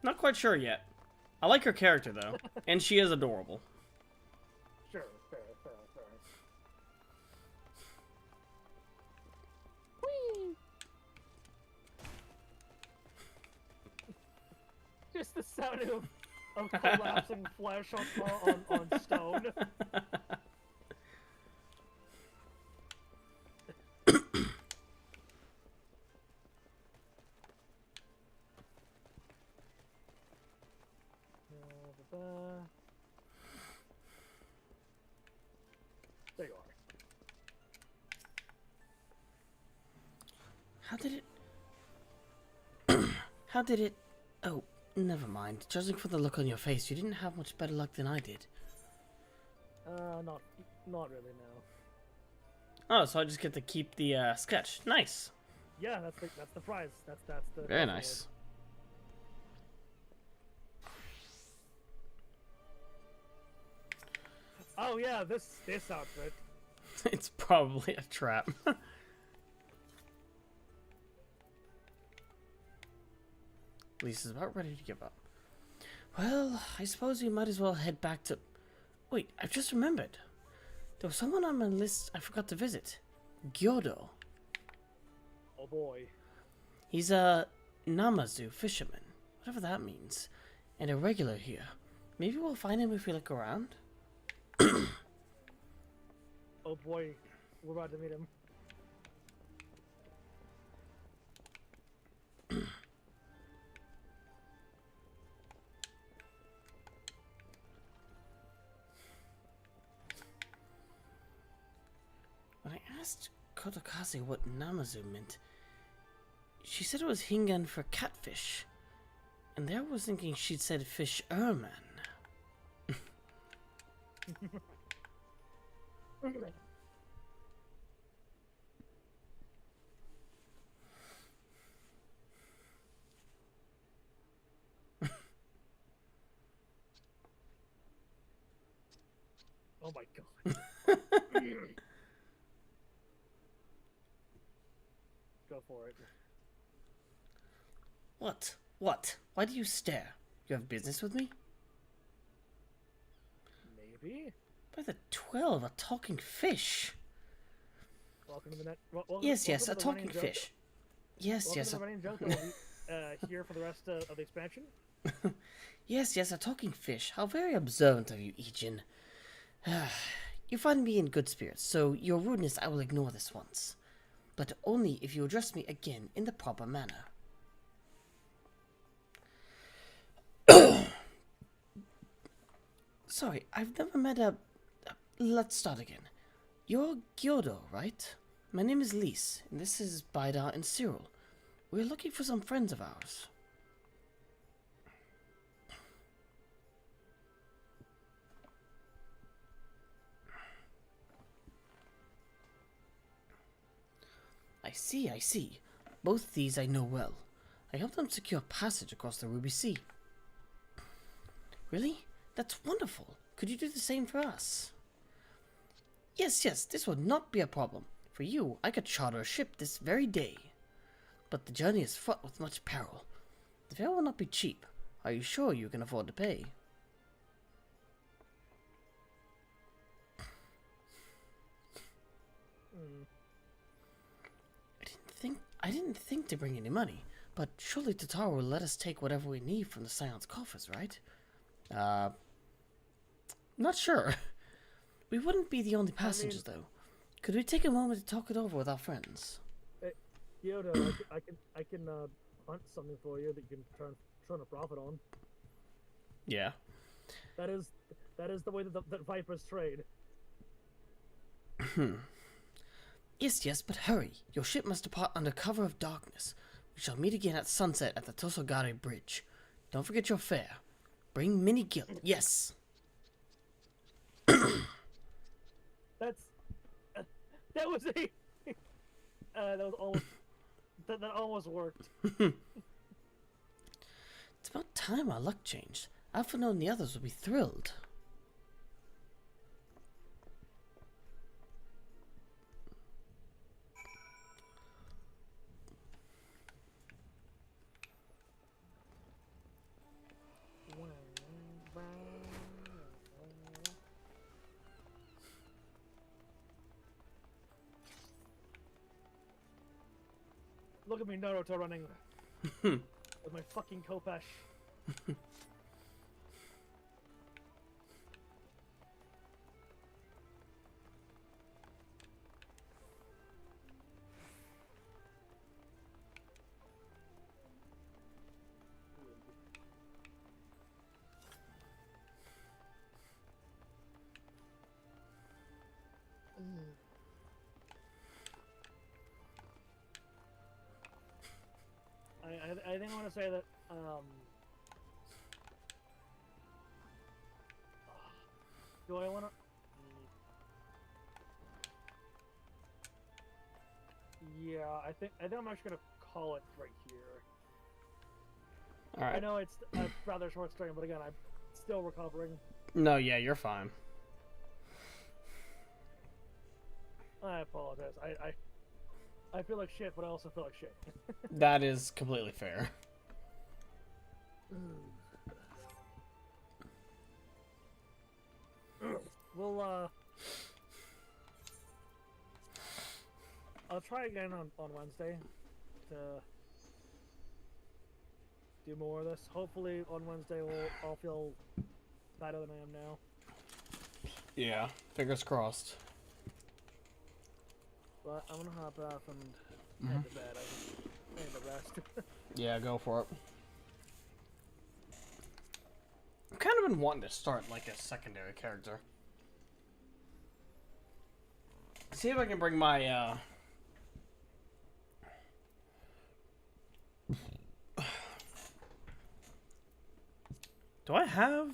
Not quite sure yet. I like her character though, and she is adorable. Sure, fair. Whee! Just the sound of collapsing flesh on stone. There you are. How did it... Oh, never mind. Judging from the look on your face, you didn't have much better luck than I did. Not really, no. Oh, so I just get to keep the sketch. Nice. Yeah, that's the prize. That's the Very nice. Oh yeah, this outfit. It's probably a trap. Lisa's about ready to give up. Well, I suppose we might as well head back to... Wait, I've just remembered. There was someone on my list I forgot to visit. Gyodo. Oh boy. He's a Namazu fisherman, whatever that means, and a regular here. Maybe we'll find him if we look around? Oh boy, we're about to meet him. When I asked Kotokaze what Namazu meant, she said it was Hingan for catfish. And there I was thinking she'd said fish erman. Oh my god. Go for it. What? What? Why do you stare? You have business with me? Maybe. By the 12, a talking fish. Welcome to the net. Yes, welcome a to the talking running joke. fish. Yes, Welcome yes. to the running joke that will be here for the rest of the expansion. Yes, a talking fish. How very observant of you, Ijin. You find me in good spirits, so your rudeness I will ignore this once. But only if you address me again in the proper manner. Sorry, I've never met a... Let's start again. You're Gyodo, right? My name is Lise, and this is Baida and Cyril. We're looking for some friends of ours. I see. Both these I know well. I helped them secure passage across the Ruby Sea. Really? That's wonderful. Could you do the same for us? Yes, this would not be a problem. For you, I could charter a ship this very day. But the journey is fraught with much peril. The fare will not be cheap. Are you sure you can afford to pay? I didn't think to bring any money, but surely Tataru will let us take whatever we need from the Scion's coffers, right? Not sure. We wouldn't be the only passengers, though. Could we take a moment to talk it over with our friends? Yoda, I can hunt something for you that you can turn a profit on. Yeah. That is the way that Vipers trade. Yes, but hurry. Your ship must depart under cover of darkness. We shall meet again at sunset at the Tosogare Bridge. Don't forget your fare. Bring mini guilt. Yes. That was a that was almost that almost worked. It's about time our luck changed. Alphino and the others will be thrilled. Look at me, Naruto running with my fucking Kopesh. I think I want to say that do I want to? Yeah, I think I'm actually gonna call it right here. All right. I know it's a rather short stream, but again, I'm still recovering. No, yeah, you're fine. I apologize. I feel like shit, but I also feel like shit. That is completely fair. We'll I'll try again on Wednesday to do more of this. Hopefully on Wednesday I'll feel better than I am now. Yeah, fingers crossed. But I'm gonna hop off and head to bed. I need to rest. Yeah, go for it. I've kind of been wanting to start like a secondary character. See if I can bring my do I have?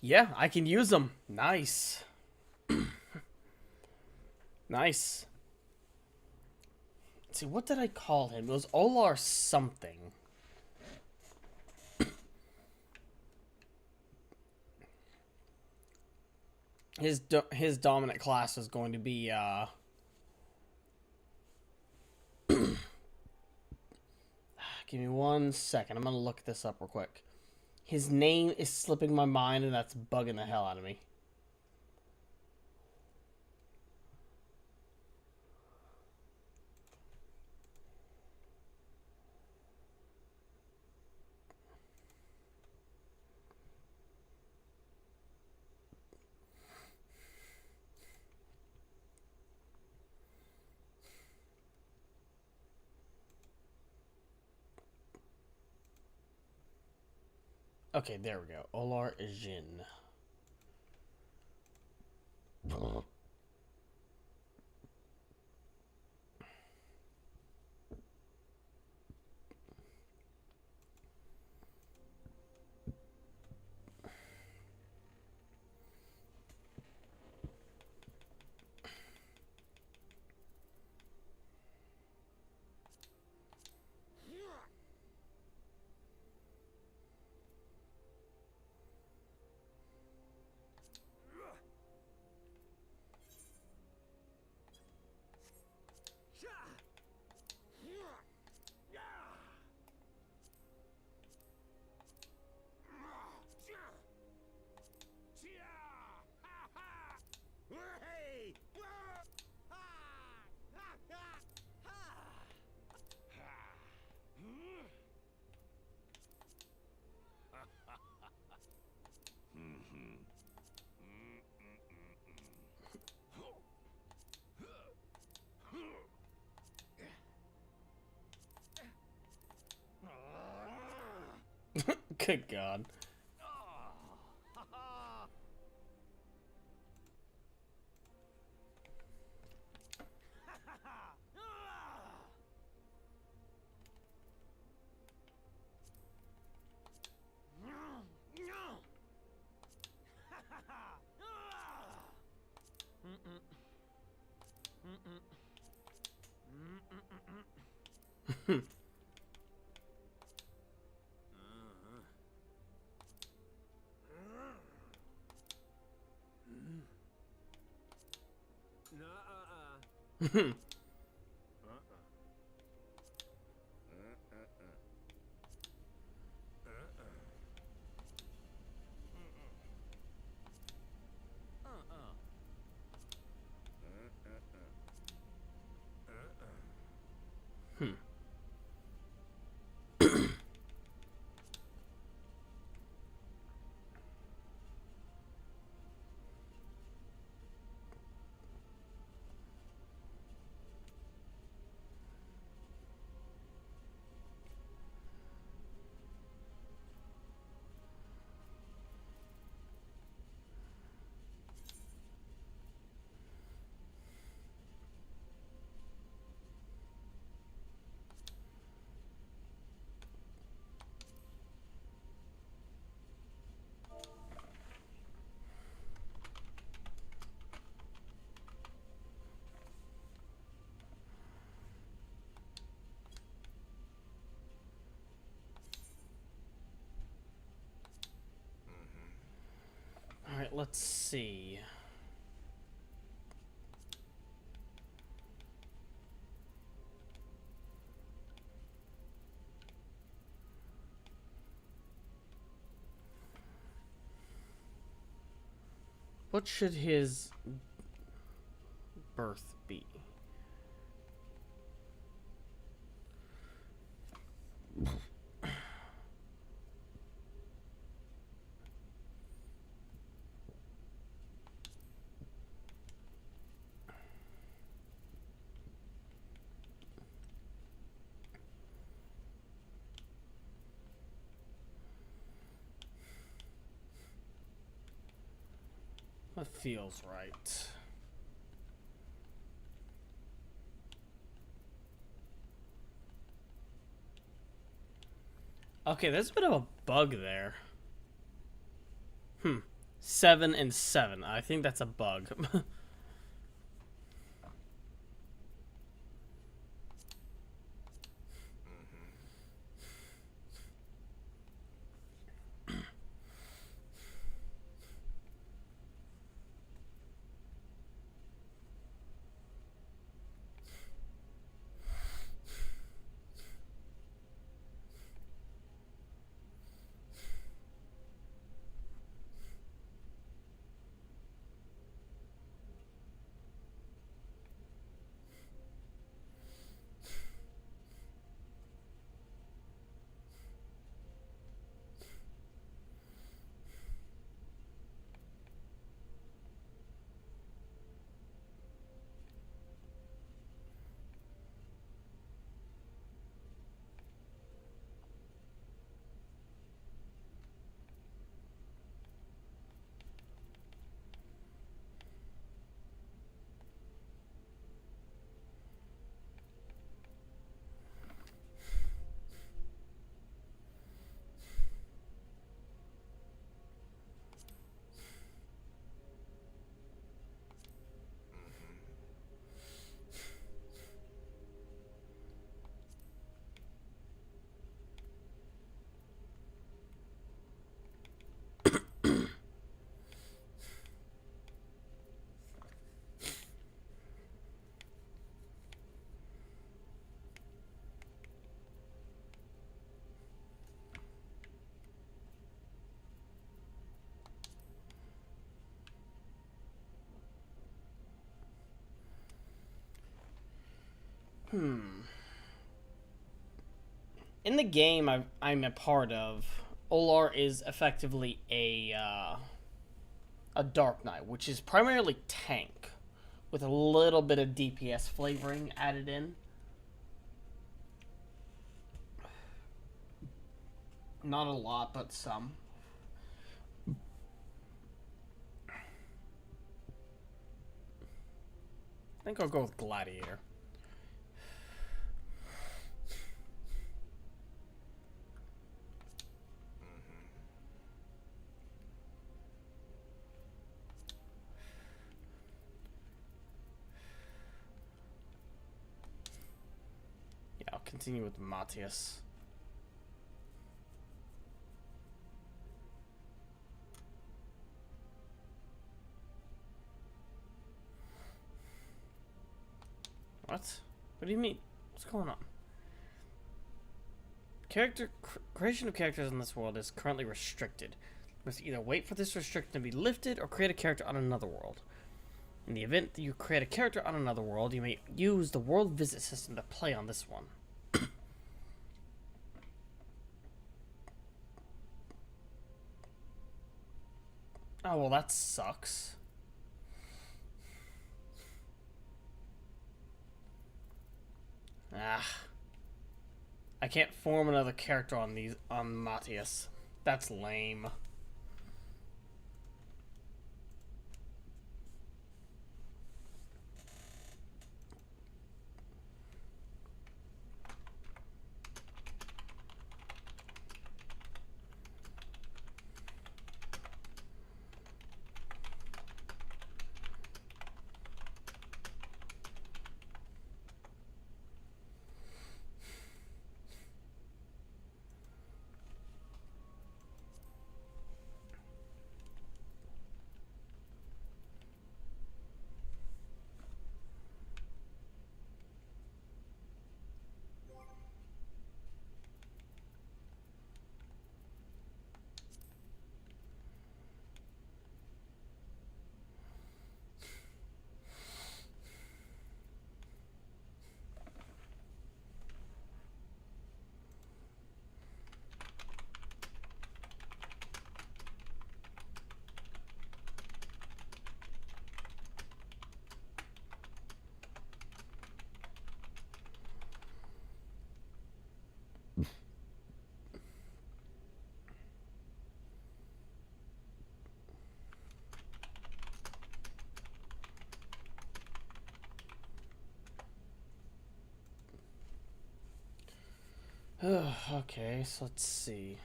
Yeah, I can use them. Nice. Nice. Let's see, what did I call him? It was Olar something. His dominant class is going to be give me 1 second. I'm gonna look this up real quick. His name is slipping my mind, and that's bugging the hell out of me. Okay, there we go. Olar Jin. Good God. Alright, let's see. What should his birth be? That feels right. Okay, there's a bit of a bug there. 7 and 7. I think that's a bug. In the game I'm a part of, Olar is effectively a Dark Knight, which is primarily tank, with a little bit of DPS flavoring added in. Not a lot, but some. I think I'll go with Gladiator. Yeah, I'll continue with Matthias. What? What do you mean? What's going on? Creation of characters in this world is currently restricted. You must either wait for this restriction to be lifted or create a character on another world. In the event that you create a character on another world, you may use the world visit system to play on this one. Oh, well, that sucks. Ah. I can't form another character on Matthias. That's lame. Okay, so let's see.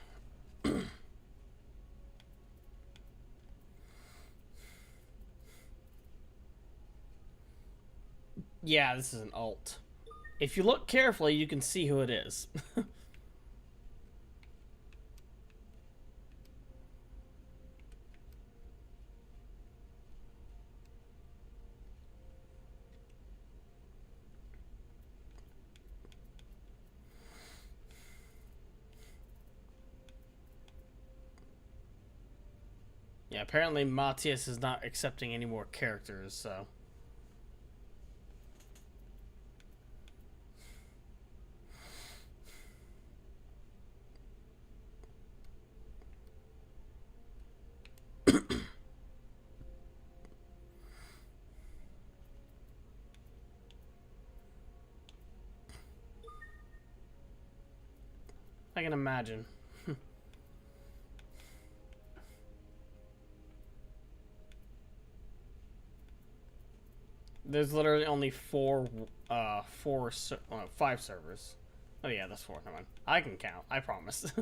Yeah, this is an alt. If you look carefully, you can see who it is. Yeah, apparently Matthias is not accepting any more characters, so... I can imagine. There's literally only five servers. Oh yeah, that's four. Never mind. I can count. I promise.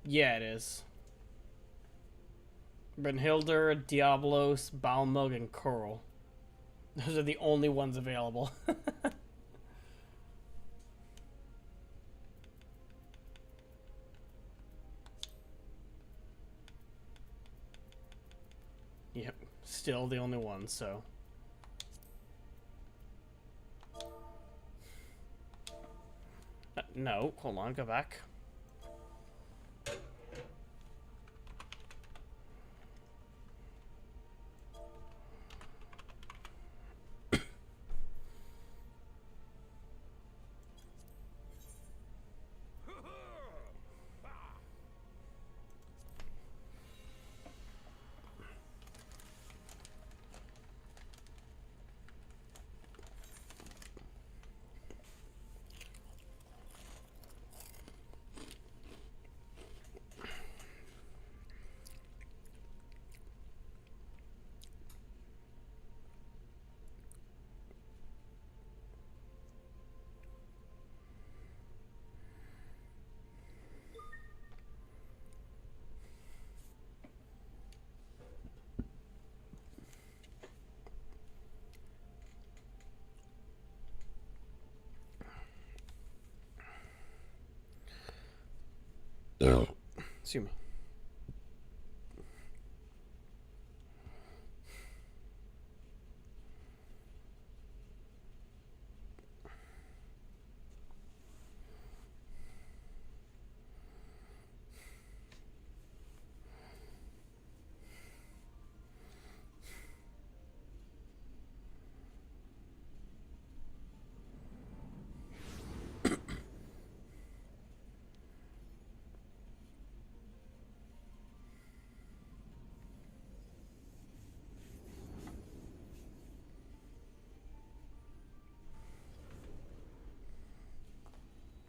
Yeah, it is. Brynhildr, Diablos, Balmug, and Curl. Those are the only ones available. still the only one, so... no, hold on, go back. Excuse me.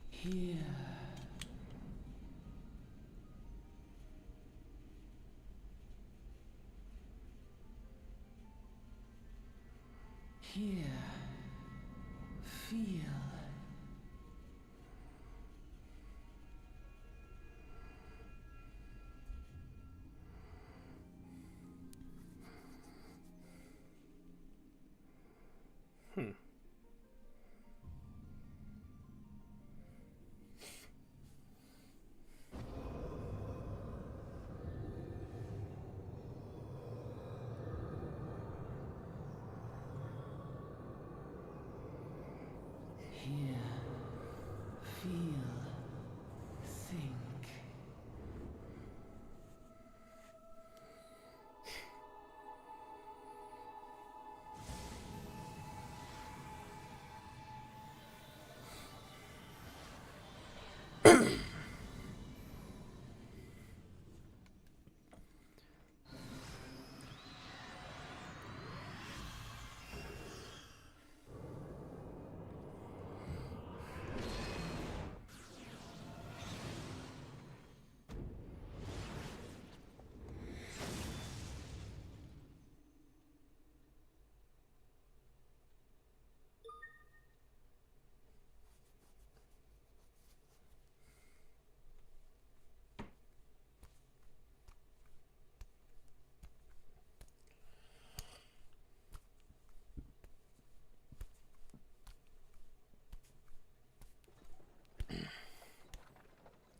Here. Here. Feel. Hear, feel, think.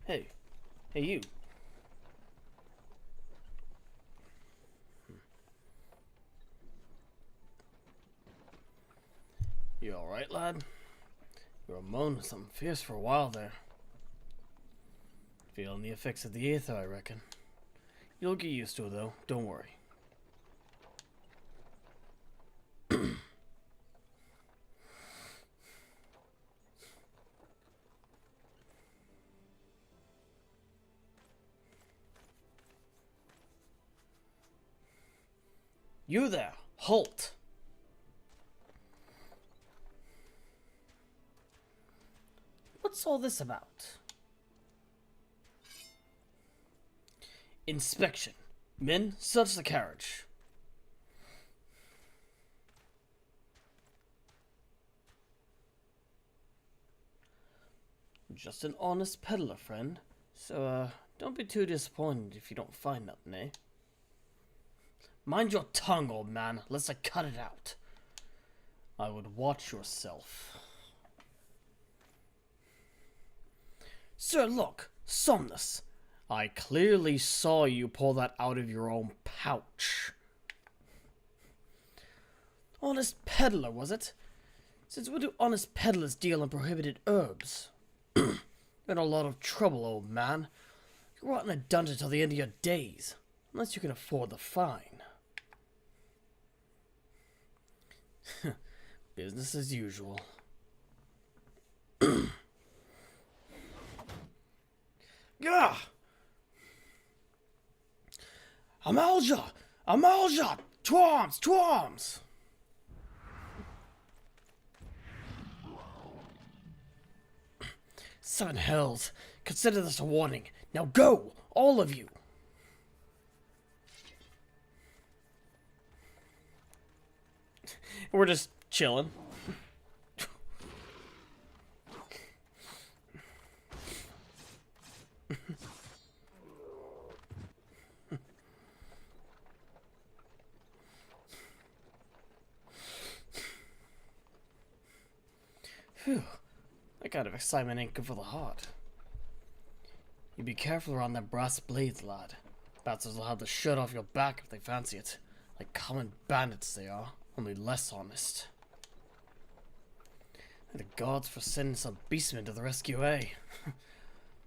Hey. Hey, you. You alright, lad? You were moaning something fierce for a while there. Feeling the effects of the ether, I reckon. You'll get used to it, though. Don't worry. You there! Halt! What's all this about? Inspection. Men, search the carriage. Just an honest peddler, friend. So, don't be too disappointed if you don't find nothing, eh? Mind your tongue, old man, lest I cut it out. I would watch yourself. Sir, look, Somnus. I clearly saw you pull that out of your own pouch. Honest peddler, was it? Since when do honest peddlers deal in prohibited herbs? You're in a lot of trouble, old man. You'll rot in a dungeon till the end of your days, unless you can afford the fine. Business as usual. Gah! Amalja! Amalja! Twarms! Twarms! Seven hells. Consider this a warning. Now go! All of you! We're just chilling. Phew. That kind of excitement ain't good for the heart. You be careful around them brass blades, lad. Bastards will have the shirt off your back if they fancy it. Like common bandits they are, only less honest. Thank the gods for sending some beastmen to the rescue, eh?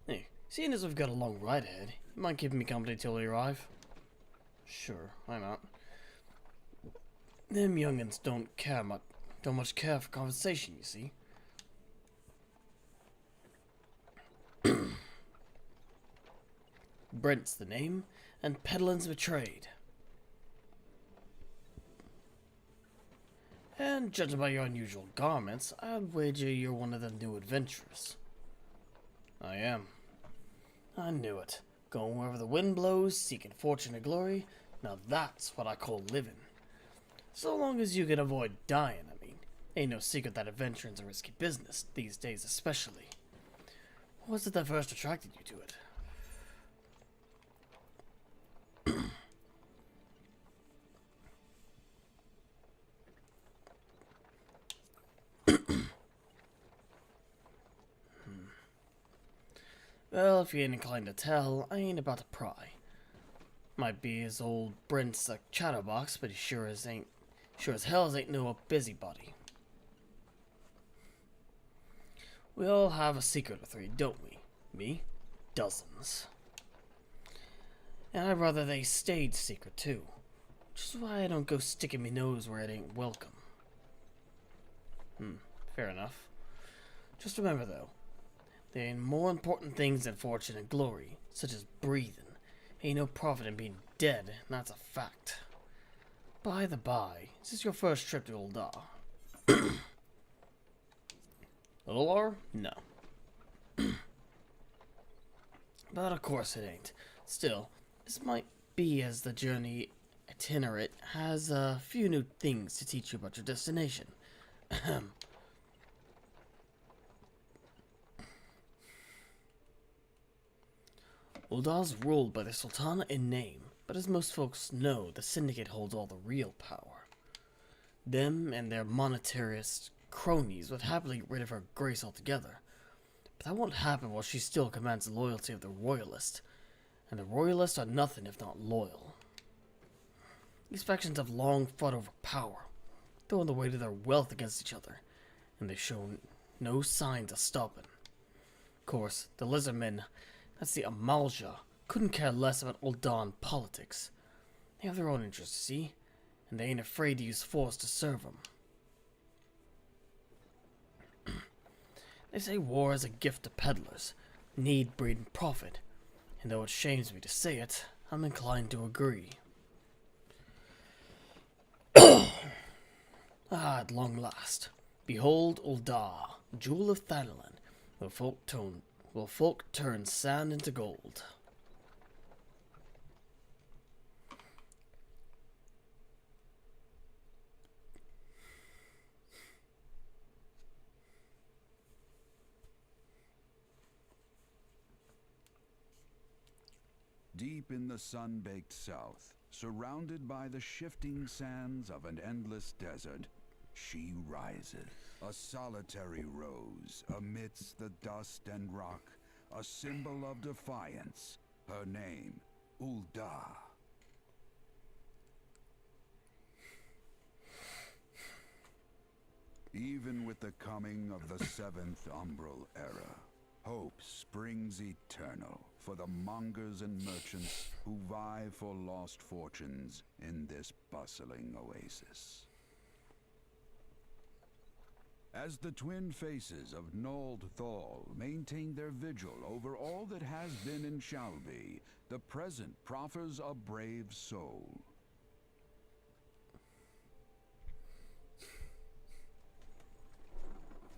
Hey, seeing as we've got a long ride ahead, you mind keeping me company till we arrive? Sure, why not? Them young'uns don't much care for conversation, you see. Brent's the name, and peddling's the trade. And judging by your unusual garments, I'd wager you're one of the new adventurers. I am. I knew it. Going wherever the wind blows, seeking fortune and glory, now that's what I call living. So long as you can avoid dying, I mean. Ain't no secret that adventuring's a risky business, these days especially. What was it that first attracted you to it? Well, if you ain't inclined to tell, I ain't about to pry. Might be his old Brent's a chatterbox, but he sure as hell ain't no busybody. We all have a secret or three, don't we? Me? Dozens. And I'd rather they stayed secret too. Which is why I don't go sticking me nose where it ain't welcome. Fair enough. Just remember though, there ain't more important things than fortune and glory, such as breathing. Ain't no profit in being dead, and that's a fact. By the by, is this your first trip to Uldar? Uldar? No. But of course it ain't. Still, this might be as the journey itinerant has a few new things to teach you about your destination. Uldar's ruled by the Sultana in name, but as most folks know, the Syndicate holds all the real power. Them and their monetarist cronies would happily get rid of her grace altogether, but that won't happen while she still commands the loyalty of the Royalist, and the Royalists are nothing if not loyal. These factions have long fought over power, throwing the weight of their wealth against each other, and they've shown no signs of stopping. Of course, the Lizardmen, that's the Amalja, couldn't care less about Uldan politics. They have their own interests, see? And they ain't afraid to use force to serve them. They say war is a gift to peddlers, need breeding profit, and though it shames me to say it, I'm inclined to agree. At long last, behold Uldar, jewel of Thanalan, will folk turn sand into gold. Deep in the sun-baked south, surrounded by the shifting sands of an endless desert, she rises, a solitary rose amidst the dust and rock, a symbol of defiance. Her name, Uldar. Even with the coming of the seventh umbral era, hope springs eternal for the mongers and merchants who vie for lost fortunes in this bustling oasis. As the twin faces of Nold Thal maintain their vigil over all that has been and shall be, the present proffers a brave soul.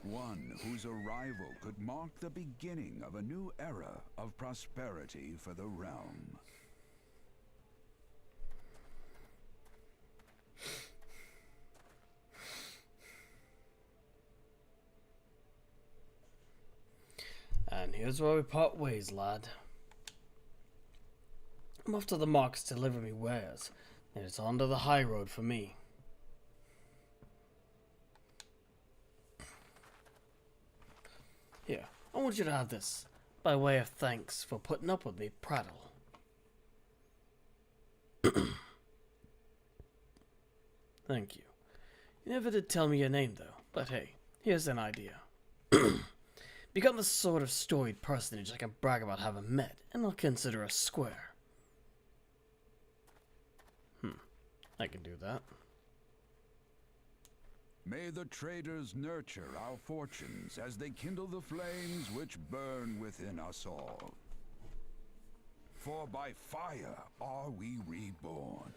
One whose arrival could mark the beginning of a new era of prosperity for the realm. And here's where we part ways, lad. I'm off to the markets to deliver me wares, and it's on to the high road for me. Here, I want you to have this, by way of thanks for putting up with me prattle. Thank you. You never did tell me your name, though, but hey, here's an idea. Become the sort of storied personage I can brag about having met, and I'll consider us square. I can do that. May the traders nurture our fortunes as they kindle the flames which burn within us all. For by fire are we reborn.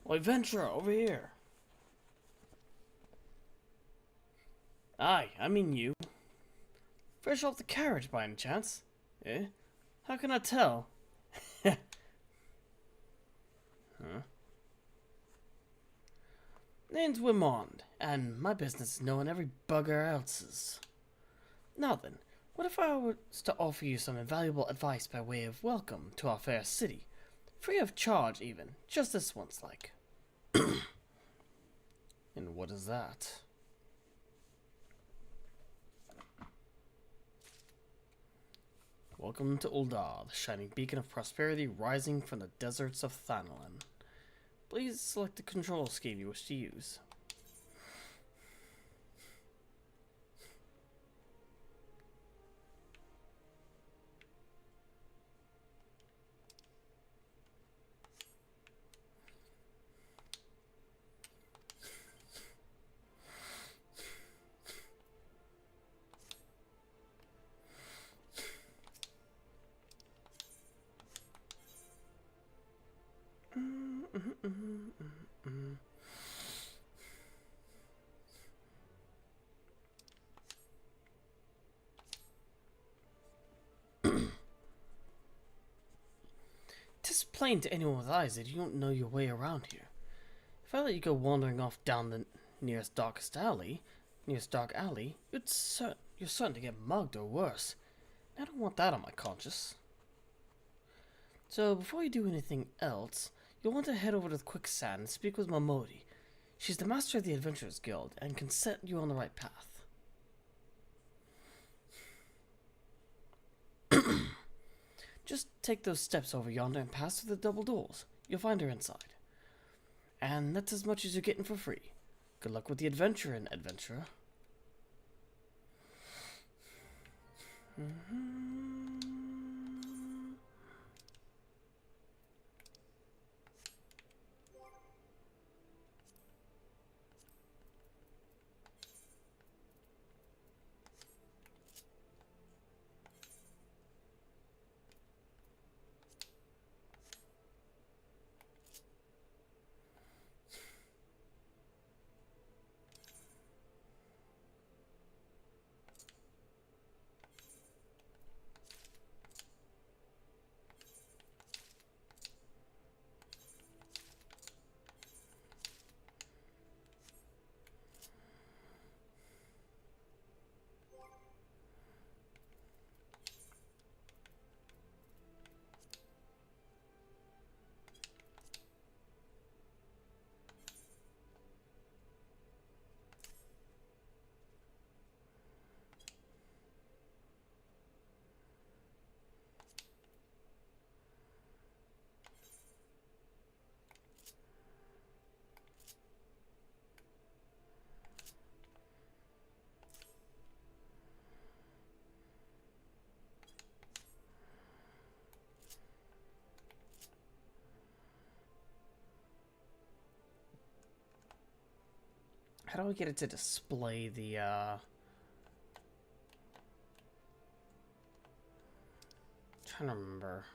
Why, Ventura, over here. Aye, I mean you. Fresh off the carriage by any chance? Eh? How can I tell? Huh? Name's Wimond, and my business is knowing every bugger else's. Now then, what if I was to offer you some invaluable advice by way of welcome to our fair city? Free of charge, even. Just this once, like. And what is that? Welcome to Uldar, the shining beacon of prosperity rising from the deserts of Thanalan. Please select the control scheme you wish to use. Tis plain to anyone with eyes that you don't know your way around here. If I let you go wandering off down the nearest dark alley, you're certain to get mugged or worse. I don't want that on my conscience. So before you do anything else, you'll want to head over to the Quicksand and speak with Momodi. She's the master of the Adventurers Guild and can set you on the right path. Just take those steps over yonder and pass through the double doors. You'll find her inside. And that's as much as you're getting for free. Good luck with the adventure and adventurer. How do I get it to display the, trying to remember.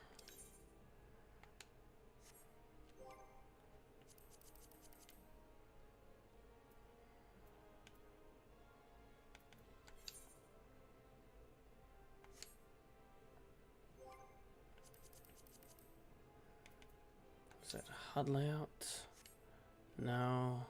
Is that HUD layout? No.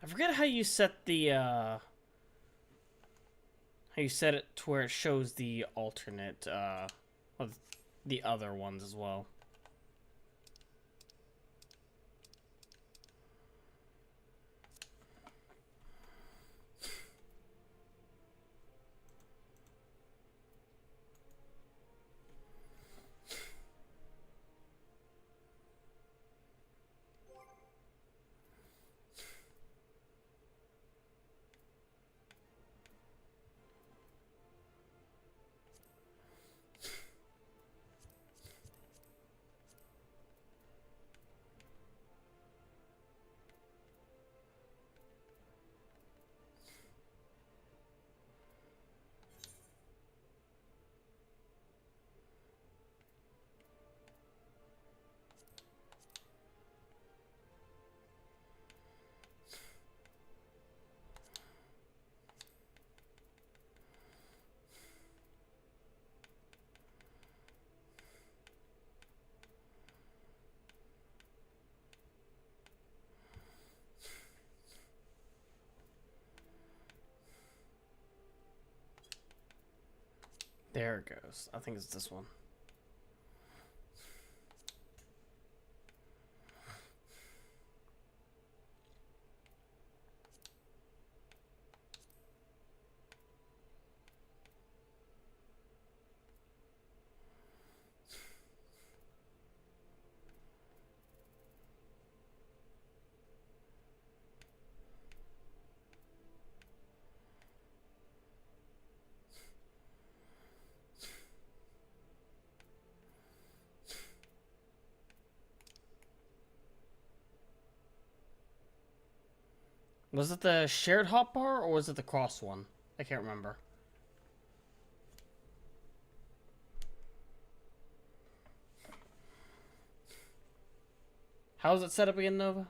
I forget how you set the, how you set it to where it shows the alternate, well, the other ones as well. There it goes. I think it's this one. Was it the shared hotbar or was it the cross one? I can't remember. How is it set up again, Nova?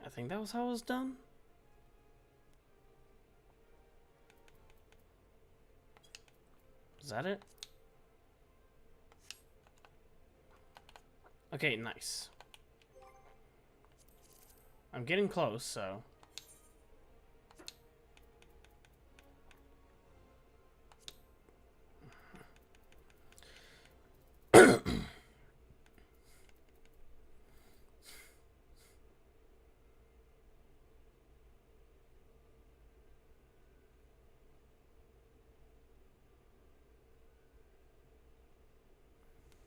I think that was how it was done. Is that it? Okay, nice. I'm getting close, so...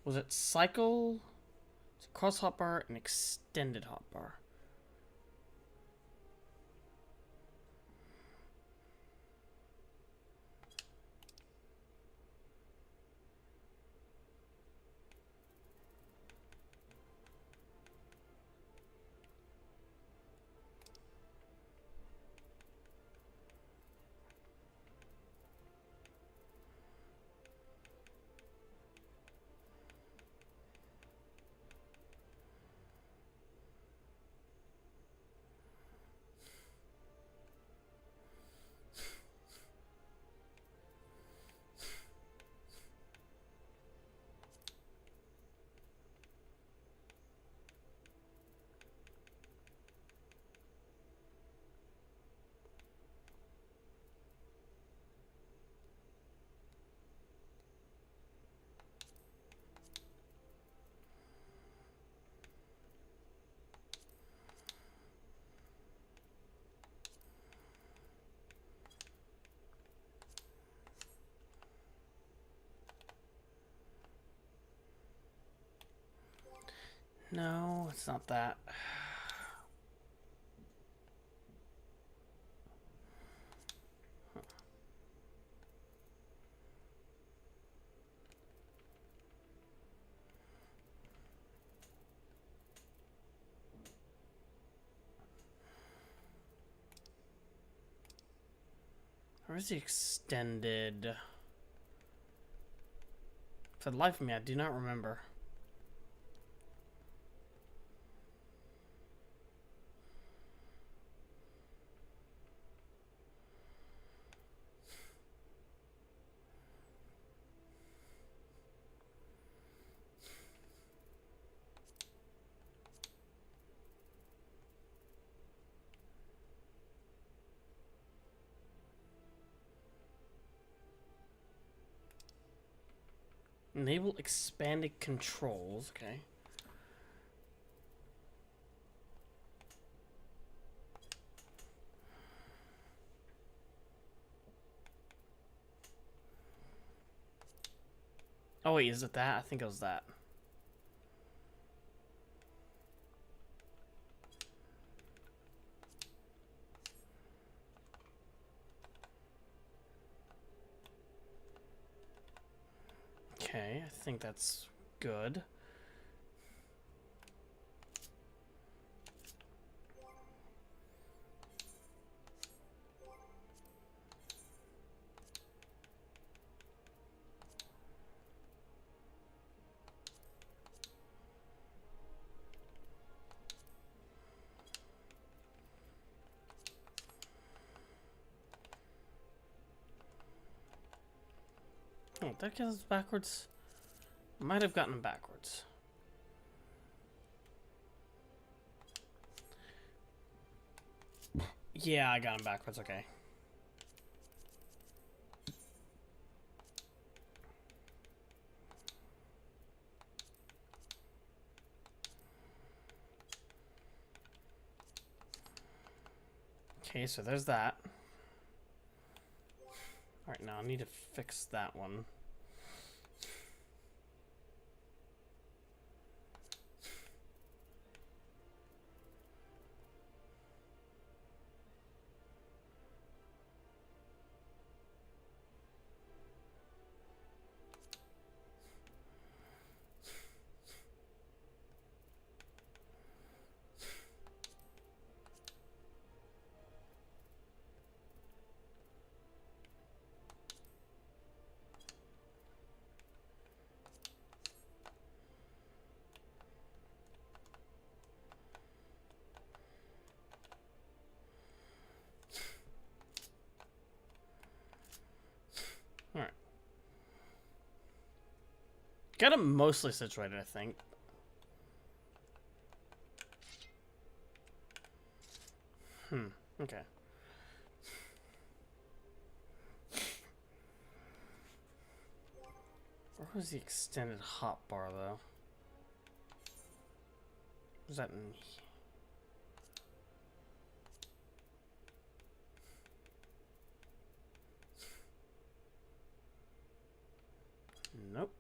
Was it cycle, cross hotbar, and extended hotbar? No, it's not that. Where's the extended? For the life of me, I do not remember. Enable expanded controls, okay. Oh wait, is it that? I think it was that. Okay, I think that's good. Oh, that gets us backwards. Might have gotten them backwards. Yeah, I got them backwards, okay. Okay, so there's that. Alright, now I need to fix that one. Got him mostly situated, I think. Okay. Where was the extended hotbar, though? Was that in... Nope.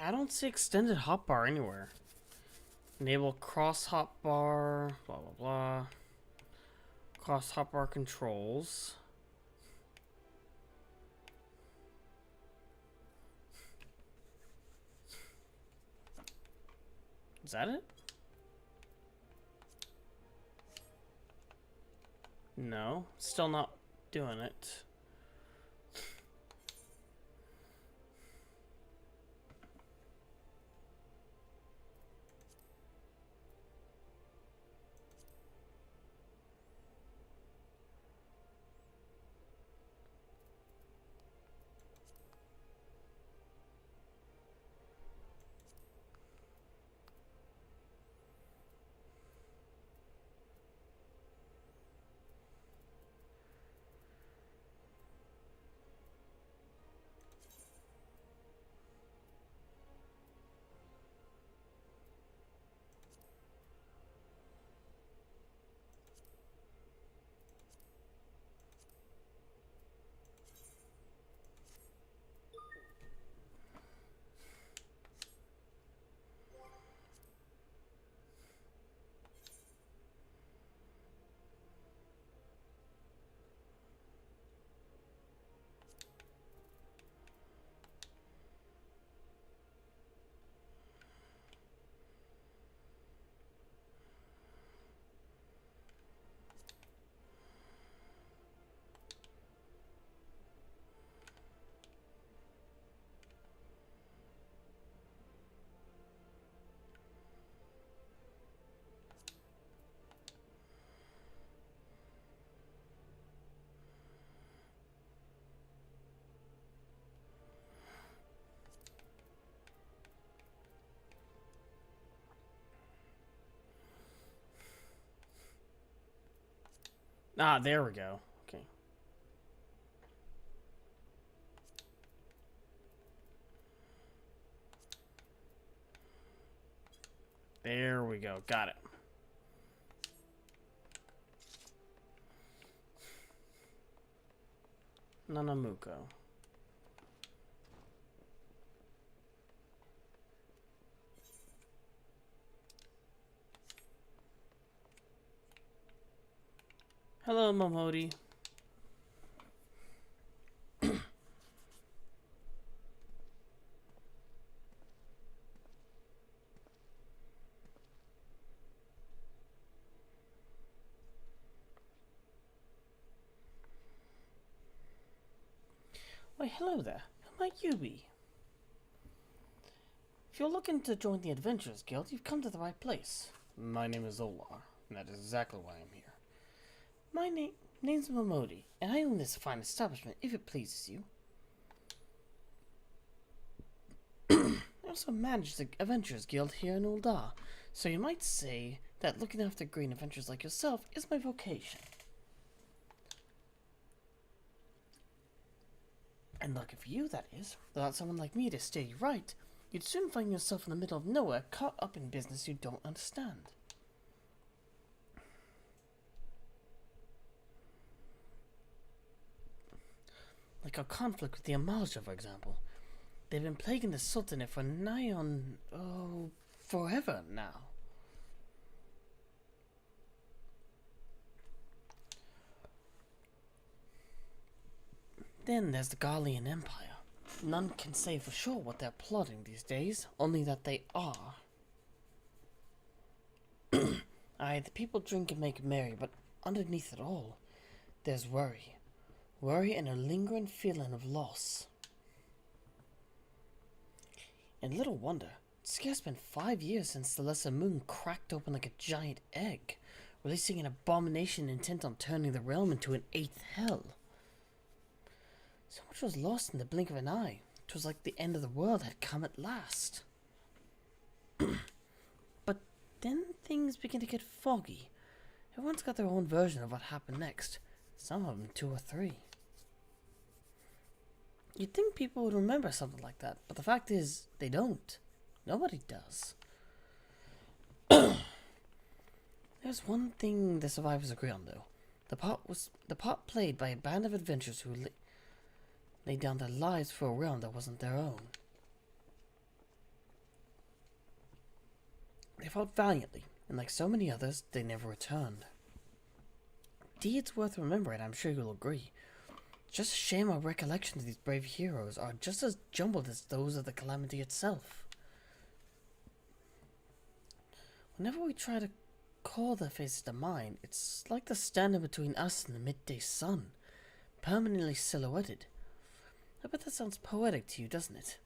I don't see extended hotbar anywhere. Enable cross hotbar, blah blah blah. Cross hotbar controls. Is that it? No, still not doing it. Ah, there we go. Okay. There we go. Got it. Nanamuko. Hello, Momodi. Why, hello there. Who might you be? If you're looking to join the Adventurers Guild, you've come to the right place. My name is Olar, and that is exactly why I'm here. My name's Momodi, and I own this fine establishment, if it pleases you. I also manage the Adventurers Guild here in Uldar, so you might say that looking after green adventurers like yourself is my vocation. And lucky for you, that is. Without someone like me to steer you right, you'd soon find yourself in the middle of nowhere, caught up in business you don't understand. Like our conflict with the Amalja, for example. They've been plaguing the Sultanate for nigh on, forever now. Then there's the Garlean Empire. None can say for sure what they're plotting these days, only that they are. Aye, the people drink and make merry, but underneath it all, there's worry. Worry and a lingering feeling of loss. And little wonder, it's scarce been 5 years since the Lesser Moon cracked open like a giant egg, releasing an abomination intent on turning the realm into an 8th hell. So much was lost in the blink of an eye. 'Twas like the end of the world had come at last. But then things begin to get foggy. Everyone's got their own version of what happened next. Some of them 2 or 3. You'd think people would remember something like that, but the fact is, they don't. Nobody does. There's one thing the survivors agree on, though. The part played by a band of adventurers who laid down their lives for a realm that wasn't their own. They fought valiantly, and like so many others, they never returned. Deeds worth remembering, I'm sure you'll agree. Just a shame our recollections of these brave heroes are just as jumbled as those of the calamity itself. Whenever we try to call their faces to mind, it's like they're standing between us and the midday sun, permanently silhouetted. I bet that sounds poetic to you, doesn't it?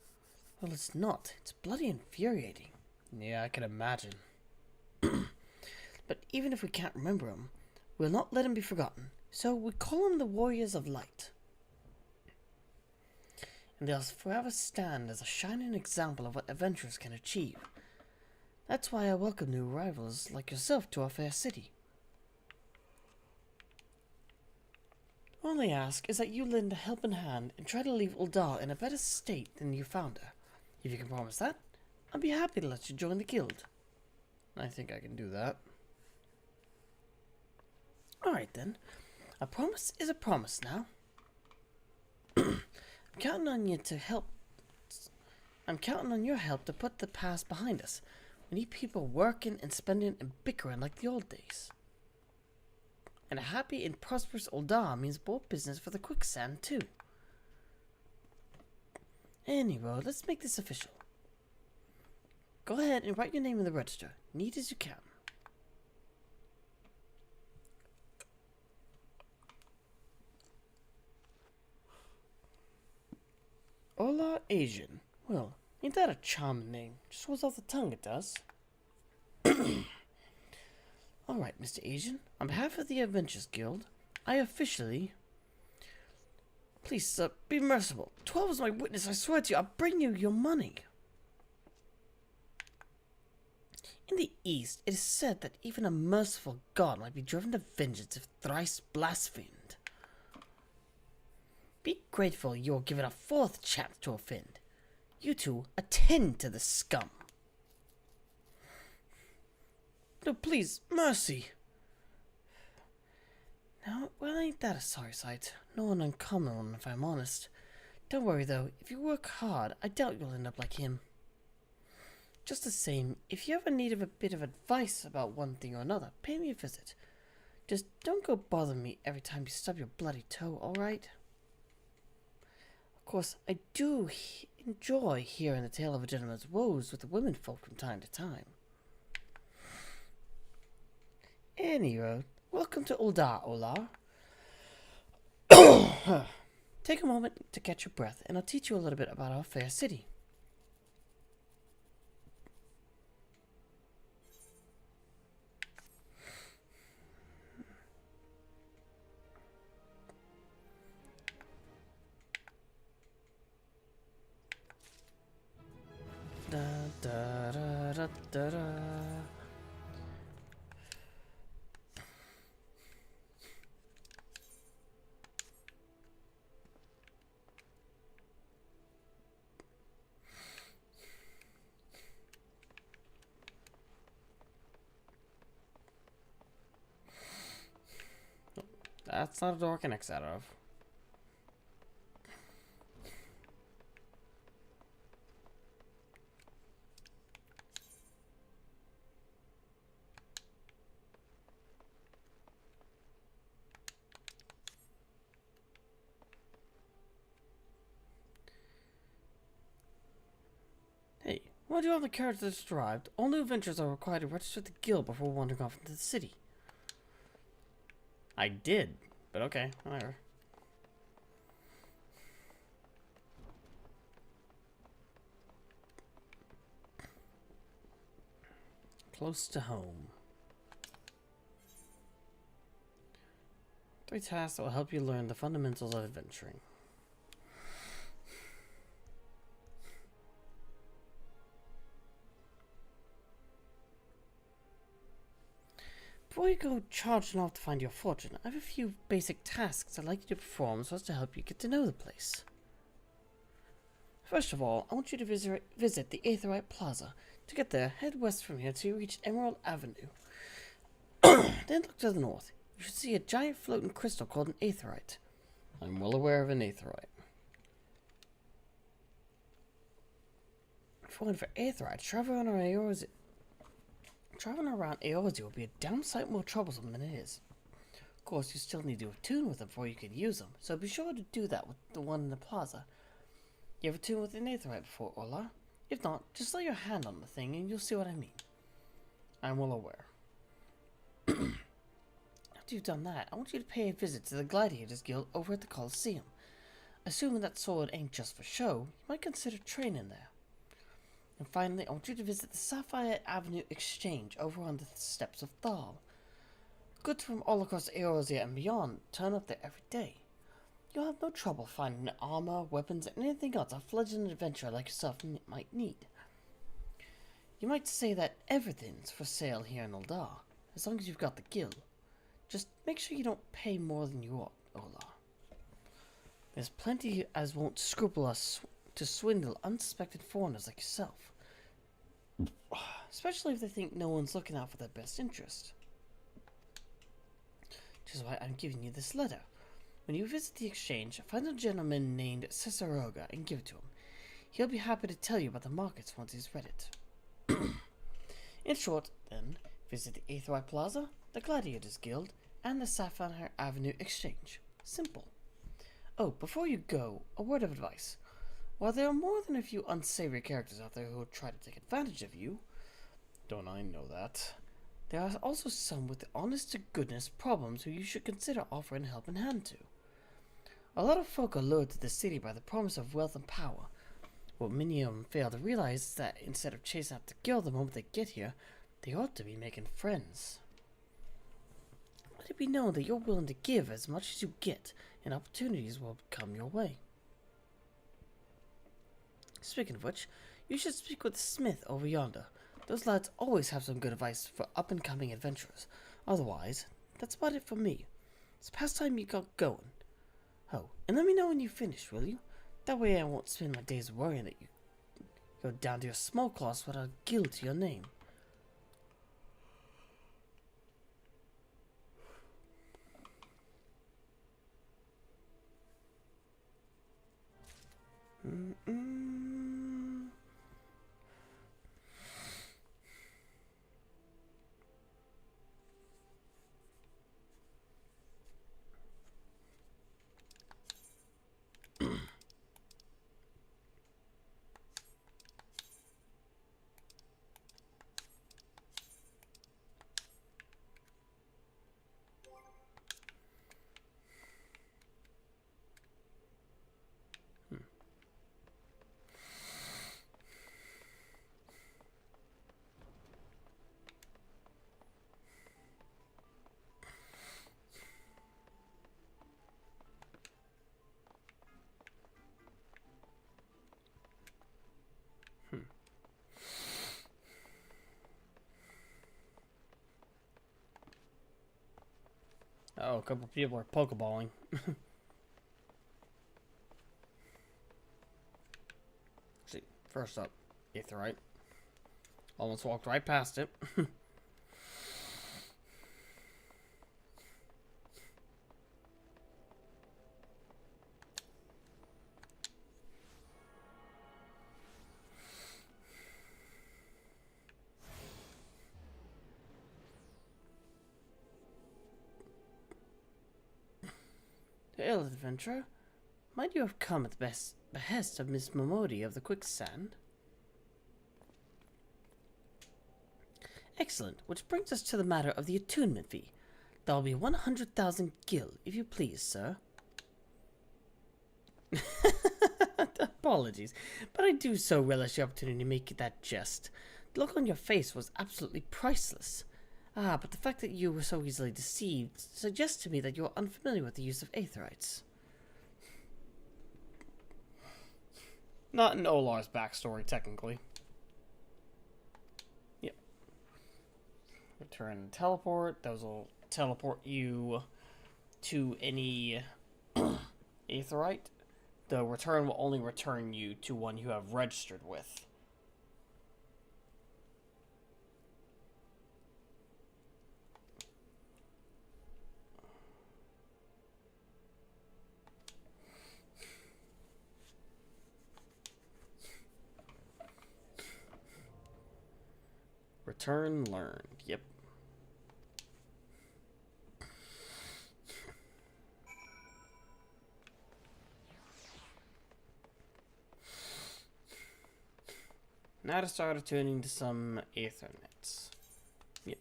Well, it's not. It's bloody infuriating. Yeah, I can imagine. But even if we can't remember them, we'll not let them be forgotten. So we call them the Warriors of Light. And they'll forever stand as a shining example of what adventurers can achieve. That's why I welcome new arrivals like yourself to our fair city. All I ask is that you lend a helping hand and try to leave Uldar in a better state than you found her. If you can promise that, I'll be happy to let you join the guild. I think I can do that. Alright then. A promise is a promise now. I'm counting on you to help. I'm counting on your help to put the past behind us. We need people working and spending and bickering like the old days. And a happy and prosperous Uldar means more business for the quicksand too. Anyway, let's make this official. Go ahead and write your name in the register, neat as you can. Ola Asian. Well, ain't that a charming name? Just rolls off the tongue, it does. Alright, Mr. Asian. On behalf of the Adventurers Guild, I officially... Please, sir, be merciful. 12 is my witness, I swear to you, I'll bring you your money. In the East, it is said that even a merciful god might be driven to vengeance if thrice blasphemed. Be grateful you are given a fourth chance to offend. You two, attend to the scum. No, please, mercy. Now, well, ain't that a sorry sight? No an uncommon one, if I'm honest. Don't worry, though. If you work hard, I doubt you'll end up like him. Just the same, if you ever need a bit of advice about one thing or another, pay me a visit. Just don't go bothering me every time you stub your bloody toe, alright? Of course, I do enjoy hearing the tale of a gentleman's woes with the women folk from time to time. Anyway, welcome to Uldar, Olar. Take a moment to catch your breath, and I'll teach you a little bit about our fair city. Da, da, da, da, da, da. That's not a door I can exit out of. Hey, once you have the characters derived, all new adventurers are required to register the guild before wandering off into the city. I did, but okay, whatever. Close to home. 3 tasks that will help you learn the fundamentals of adventuring. Before you go charging off to find your fortune, I have a few basic tasks I'd like you to perform so as to help you get to know the place. First of all, I want you to visit the Aetherite Plaza. To get there, head west from here till you reach Emerald Avenue. Then look to the north. You should see a giant floating crystal called an Aetherite. I'm well aware of an Aetherite. If you're going for Aetherites, traveling around Eorzea will be a damn sight more troublesome than it is. Of course, you still need to attune with them before you can use them, so be sure to do that with the one in the plaza. You ever tuned with an Aetherite before, Ola? If not, just lay your hand on the thing and you'll see what I mean. I'm well aware. After you've done that, I want you to pay a visit to the Gladiators Guild over at the Colosseum. Assuming that sword ain't just for show, you might consider training there. And finally, I want you to visit the Sapphire Avenue Exchange over on the steps of Thal. Goods from all across Eorzea and beyond turn up there every day. You'll have no trouble finding armor, weapons, and anything else a fledgling adventurer like yourself might need. You might say that everything's for sale here in Uldar, as long as you've got the guild. Just make sure you don't pay more than you ought, Ola. There's plenty as won't scruple us to swindle unsuspected foreigners like yourself. Especially if they think no one's looking out for their best interest. Which is why I'm giving you this letter. When you visit the exchange, find a gentleman named Ciceroga and give it to him. He'll be happy to tell you about the markets once he's read it. In short, then, visit the Aetherite Plaza, the Gladiators Guild, and the Sapphire Avenue Exchange. Simple. Oh, before you go, a word of advice. While there are more than a few unsavory characters out there who will try to take advantage of you, don't I know that, there are also some with the honest-to-goodness problems who you should consider offering a helping hand to. A lot of folk are lured to the city by the promise of wealth and power. What many of them fail to realize is that instead of chasing after the guild the moment they get here, they ought to be making friends. Let it be known that you're willing to give as much as you get, and opportunities will come your way. Speaking of which, you should speak with the smith over yonder. Those lads always have some good advice for up-and-coming adventurers. Otherwise, that's about it for me. It's past time you got going. Oh, and let me know when you finish, will you? That way I won't spend my days worrying that you go down to your small class without a guild to your name. Oh, a couple people are pokeballing. See, first up, Aetheryte. Almost walked right past it. Hail, adventurer. Might you have come at the behest of Miss Momodi of the Quicksand? Excellent, which brings us to the matter of the attunement fee. That'll be 100,000 gil, if you please, sir. Apologies, but I do so relish the opportunity to make that jest. The look on your face was absolutely priceless. Ah, but the fact that you were so easily deceived suggests to me that you are unfamiliar with the use of aetherites. Not in Olar's backstory, technically. Yep. Return and teleport. Those will teleport you to any aetherite. The return will only return you to one you have registered with. Return learned. Yep. Now to start attuning to some Aethernets. Yep.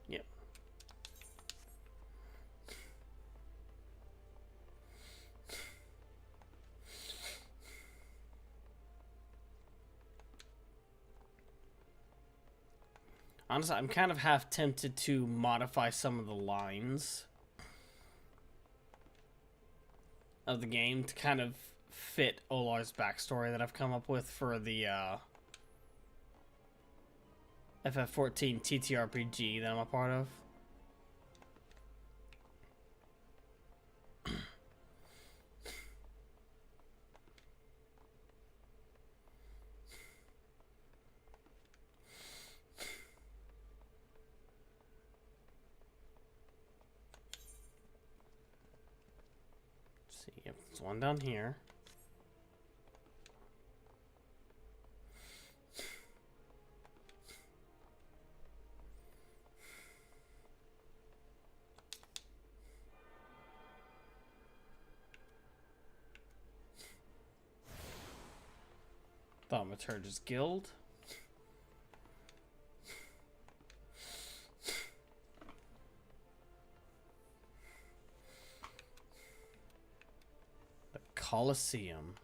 Yep. Honestly, I'm kind of half tempted to modify some of the lines of the game to kind of fit Olar's backstory that I've come up with for the FF14 TTRPG that I'm a part of. See, yep, there's one down here. Thaumaturge's Guild. The Colosseum.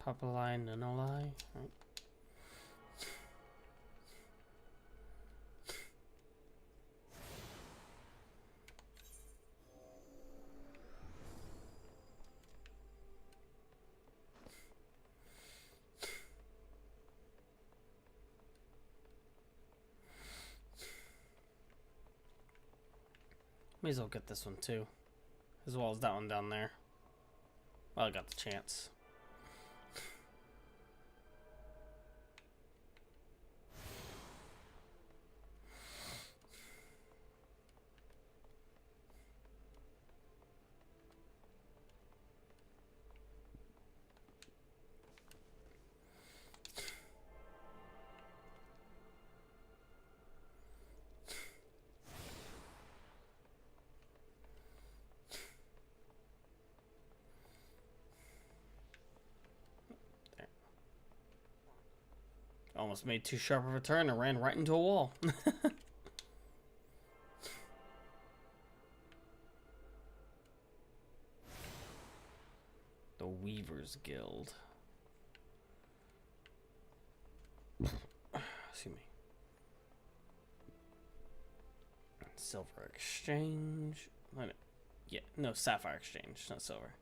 Papali, Nanoli, right? May as well get this one too, as well as that one down there. Well, I got the chance. Almost made too sharp of a turn and ran right into a wall. The Weaver's Guild. Excuse me. Silver Exchange. Yeah, no, Sapphire Exchange, not silver.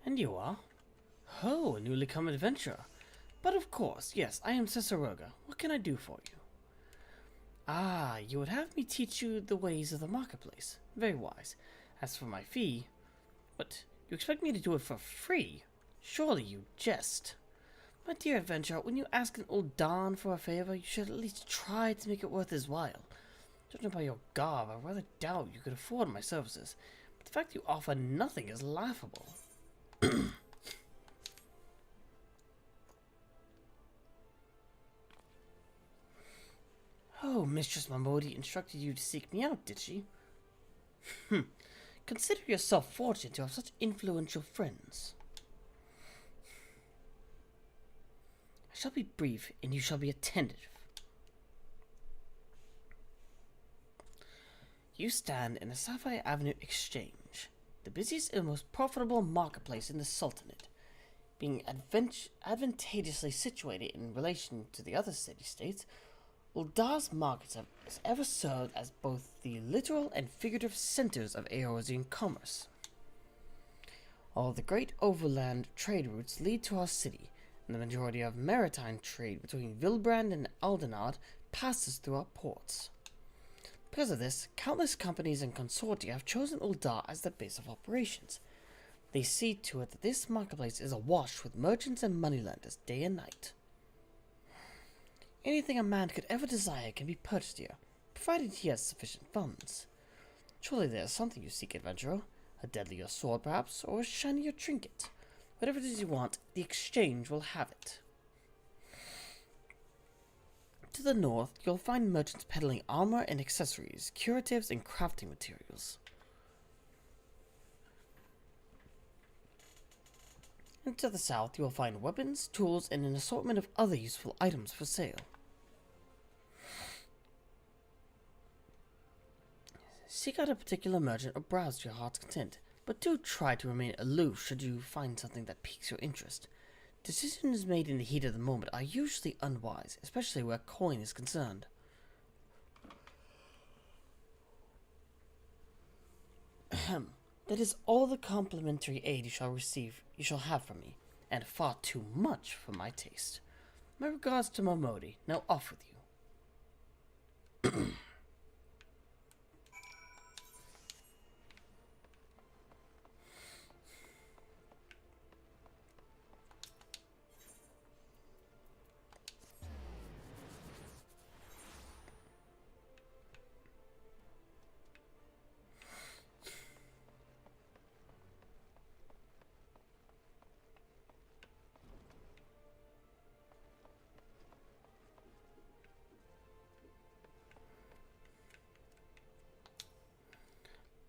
And you are? Oh, a newly come adventurer. But of course, yes, I am Ciceroga. What can I do for you? Ah, you would have me teach you the ways of the marketplace. Very wise. As for my fee... But you expect me to do it for free? Surely you jest. My dear adventurer, when you ask an old Don for a favor, you should at least try to make it worth his while. Judging by your garb, I rather doubt you could afford my services. But the fact you offer nothing is laughable. Oh, Mistress Mamodi instructed you to seek me out, did she? Consider yourself fortunate to have such influential friends. I shall be brief, and you shall be attentive. You stand in the Sapphire Avenue Exchange, the busiest and most profitable marketplace in the Sultanate, being advantageously situated in relation to the other city-states. Uldar's markets have ever served as both the literal and figurative centers of Eorzean commerce. All the great overland trade routes lead to our city, and the majority of maritime trade between Vilbrand and Aldenard passes through our ports. Because of this, countless companies and consortia have chosen Uldar as the base of operations. They see to it that this marketplace is awash with merchants and moneylenders day and night. Anything a man could ever desire can be purchased here, provided he has sufficient funds. Surely there is something you seek, adventurer. A deadlier sword, perhaps, or a shinier trinket. Whatever it is you want, the exchange will have it. To the north, you'll find merchants peddling armor and accessories, curatives, and crafting materials. And to the south, you will find weapons, tools, and an assortment of other useful items for sale. Seek out a particular merchant or browse to your heart's content, but do try to remain aloof should you find something that piques your interest. Decisions made in the heat of the moment are usually unwise, especially where coin is concerned. Ahem. That is all the complimentary aid you shall have from me, and far too much for my taste. My regards to Momodi. Now off with you.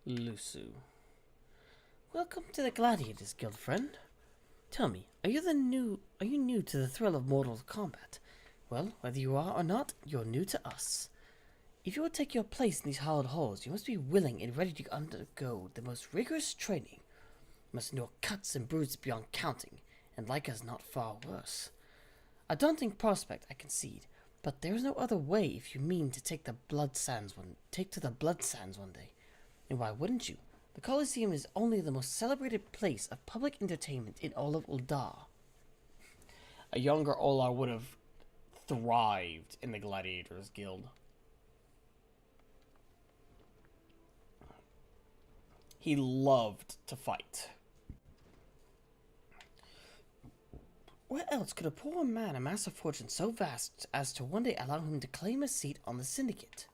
Lusu. Welcome to the Gladiators Guild, friend. Tell me, are you new to the thrill of mortal combat? Well, whether you are or not, you're new to us. If you would take your place in these hallowed halls, you must be willing and ready to undergo the most rigorous training. You must endure cuts and bruises beyond counting, and like us not far worse. A daunting prospect, I concede, but there is no other way if you mean to take to the blood sands one day. And why wouldn't you? The Colosseum is only the most celebrated place of public entertainment in all of Uldar. A younger Olar would have thrived in the Gladiators Guild. He loved to fight. Where else could a poor man amass a fortune so vast as to one day allow him to claim a seat on the syndicate?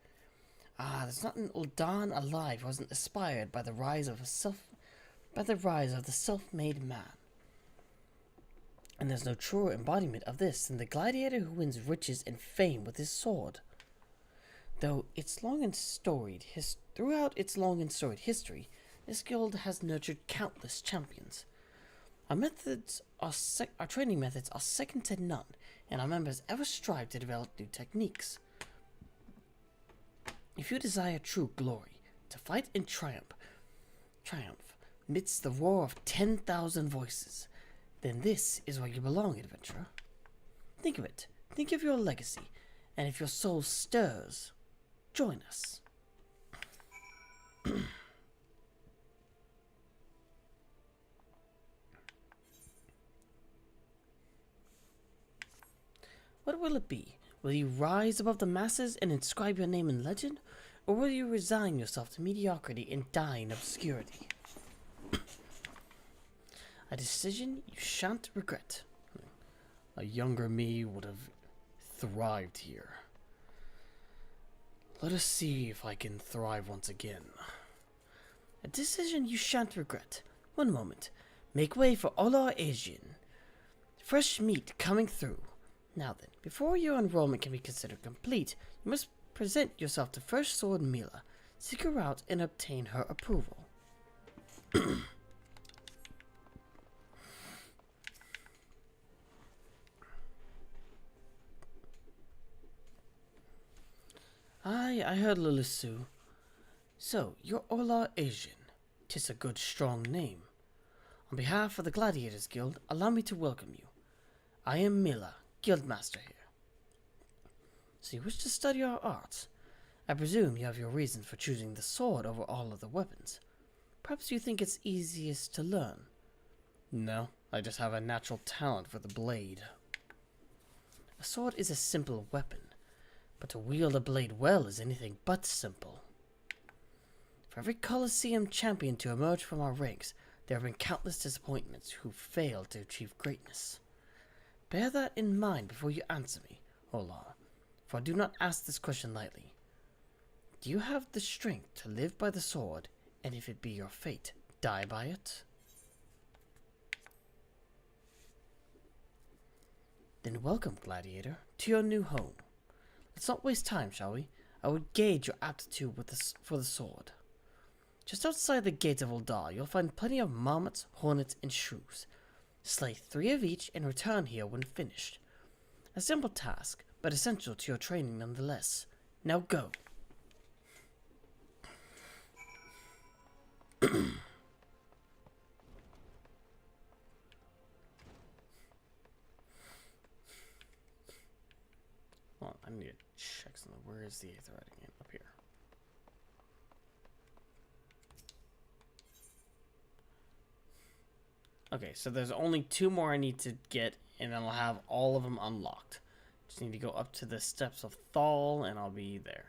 Ah, there's not an Uldan alive who wasn't inspired by the rise of the self-made man. And there's no truer embodiment of this than the gladiator who wins riches and fame with his sword. Throughout its long and storied history, this guild has nurtured countless champions. Our training methods are second to none, and our members ever strive to develop new techniques. If you desire true glory, to fight in triumph amidst the roar of 10,000 voices, then this is where you belong, adventurer. Think of it. Think of your legacy, and if your soul stirs, join us. What will it be? Will you rise above the masses and inscribe your name in legend, or will you resign yourself to mediocrity and die in obscurity? A decision you shan't regret. A younger me would have thrived here. Let us see if I can thrive once again. A decision you shan't regret. One moment. Make way for Olar Asian. Fresh meat coming through. Now then, before your enrollment can be considered complete, you must present yourself to First Sword Mila, seek her out, and obtain her approval. I heard Lilisu. So, you're Olar Asian. 'Tis a good, strong name. On behalf of the Gladiators Guild, allow me to welcome you. I am Mila, Guildmaster here. So you wish to study our arts? I presume you have your reasons for choosing the sword over all other weapons. Perhaps you think it's easiest to learn. No, I just have a natural talent for the blade. A sword is a simple weapon, but to wield a blade well is anything but simple. For every Colosseum champion to emerge from our ranks, there have been countless disappointments who failed to achieve greatness. Bear that in mind before you answer me, Olar, for I do not ask this question lightly. Do you have the strength to live by the sword, and if it be your fate, die by it? Then welcome, Gladiator, to your new home. Let's not waste time, shall we? I would gauge your aptitude for the sword. Just outside the gates of Uldar, you'll find plenty of marmots, hornets, and shrews. Slay 3 of each and return here when finished. A simple task, but essential to your training nonetheless. Now go. Well, I need to check something. Where is the 8th writing in? Up here. Okay, so there's only 2 more I need to get, and then I'll have all of them unlocked. Just need to go up to the steps of Thal, and I'll be there.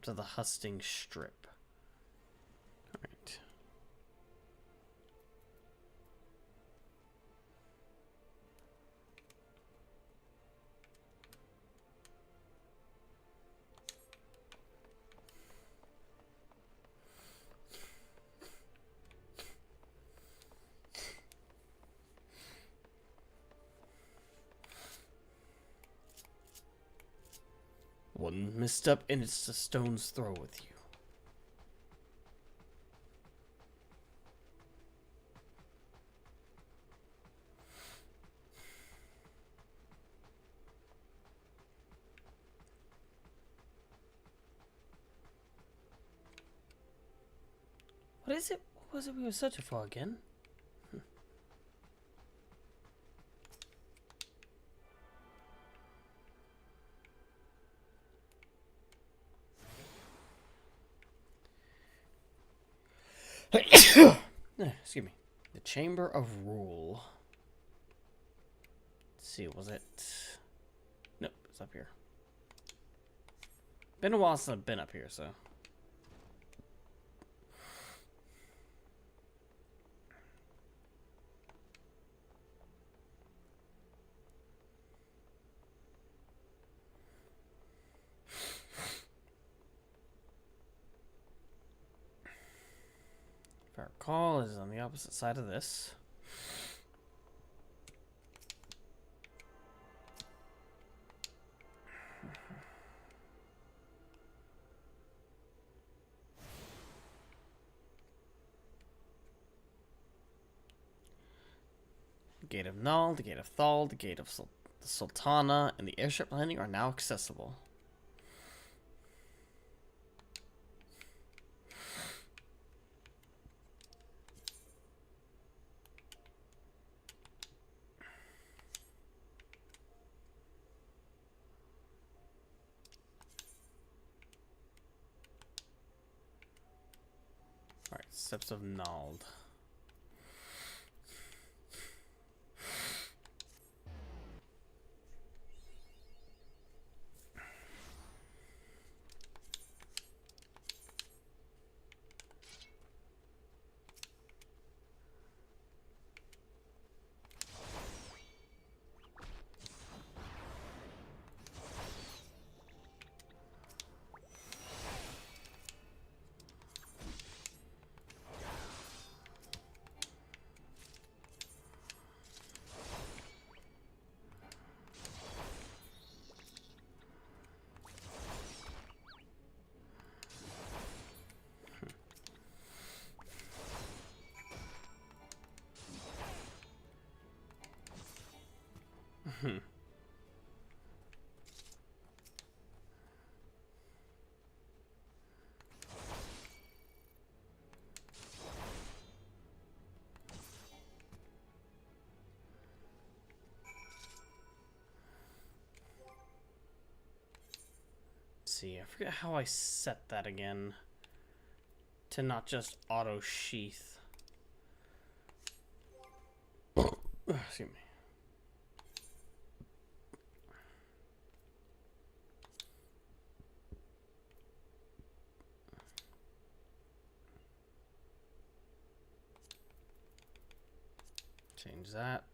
Up to the husting strip. Alright. One misstep and it's a stone's throw with you. What is it? What was it we were searching for again? Excuse me. The Chamber of Rule. Let's see, was it? Nope, it's up here. Been a while since I've been up here, so. If I recall, is on the opposite side of this. The Gate of Null, the Gate of Thal, the Gate of the Sultana, and the airship landing are now accessible. Alright, Steps of Nald. See, I forget how I set that again to not just auto sheath. Excuse me. Change that.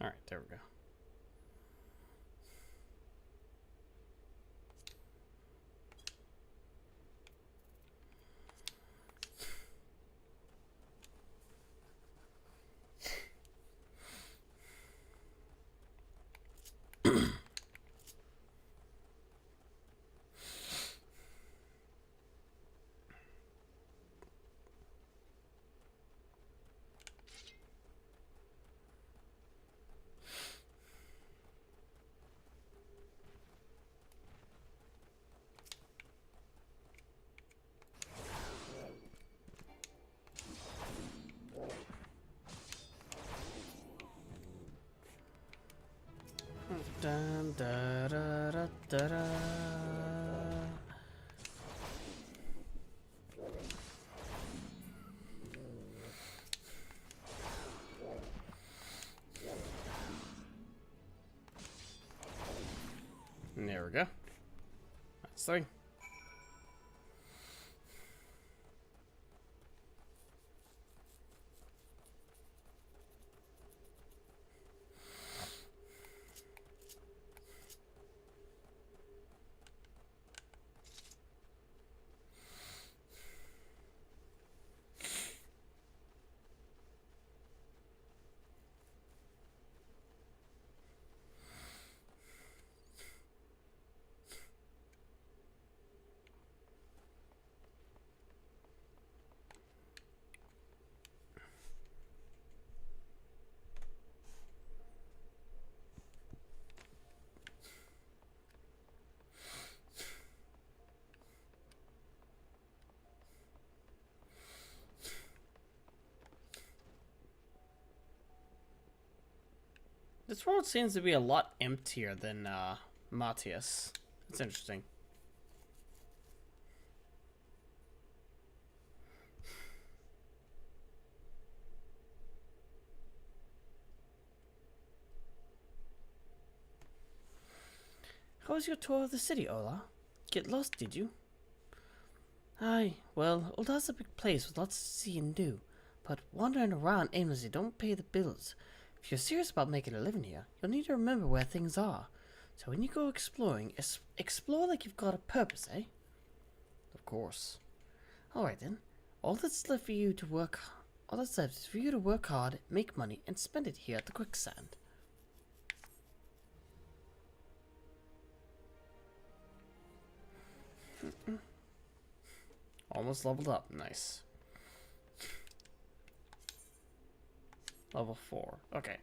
All right, there we go. Da-da. And there we go. That's 3. This world seems to be a lot emptier than Matthias. It's interesting. How was your tour of the city, Ola? Get lost, did you? Aye, well, Ola's a big place with lots to see and do, but wandering around aimlessly don't pay the bills. If you're serious about making a living here, you'll need to remember where things are. So when you go exploring, explore like you've got a purpose, eh? Of course. Alright then. All that's left is for you to work hard, make money, and spend it here at the quicksand. Almost leveled up. Nice. Level 4. Okay.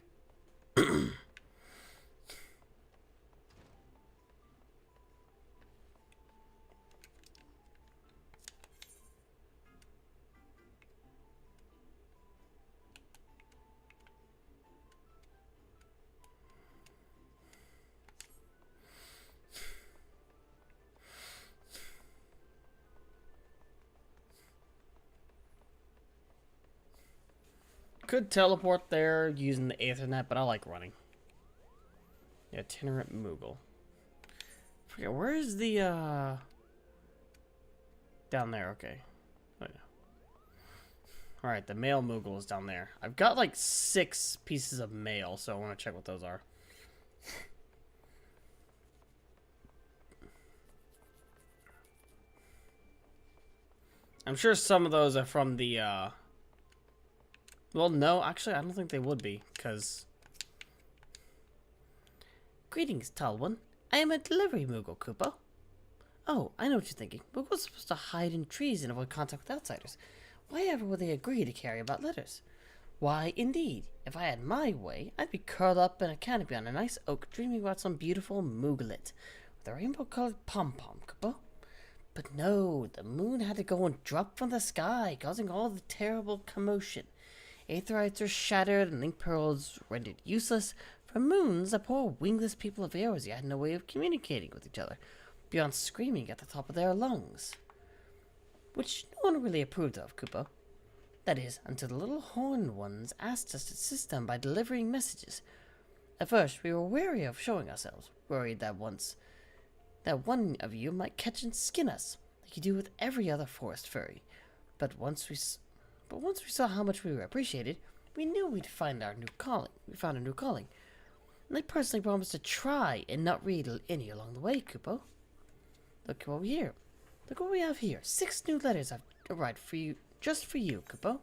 Could teleport there using the Ethernet, but I like running. Itinerant Moogle. Forget, where is the, down there, okay. Oh, yeah. Alright, the male Moogle is down there. I've got like 6 pieces of mail, so I want to check what those are. I'm sure some of those are from the, well, no, actually, I don't think they would be, because... Greetings, tall one. I am a delivery Moogle, Koopa. Oh, I know what you're thinking. Moogles are supposed to hide in trees and avoid contact with outsiders. Why ever would they agree to carry about letters? Why, indeed, if I had my way, I'd be curled up in a canopy on a nice oak dreaming about some beautiful Mooglet with a rainbow-colored pom-pom, Koopa. But no, the moon had to go and drop from the sky, causing all the terrible commotion. Aetherites are shattered and Imperials rendered useless. For moons, the poor wingless people of Eorzea had no way of communicating with each other, beyond screaming at the top of their lungs. Which no one really approved of, Koopa. That is, until the little horned ones asked us to assist them by delivering messages. At first, we were wary of showing ourselves, worried that one of you might catch and skin us, like you do with every other forest furry. But once we saw how much we were appreciated, we knew we'd find our new calling. We found a new calling. And I personally promised to try and not read any along the way, Koopa. Look what we have here. 6 new letters I've arrived for you, just for you, Koopa.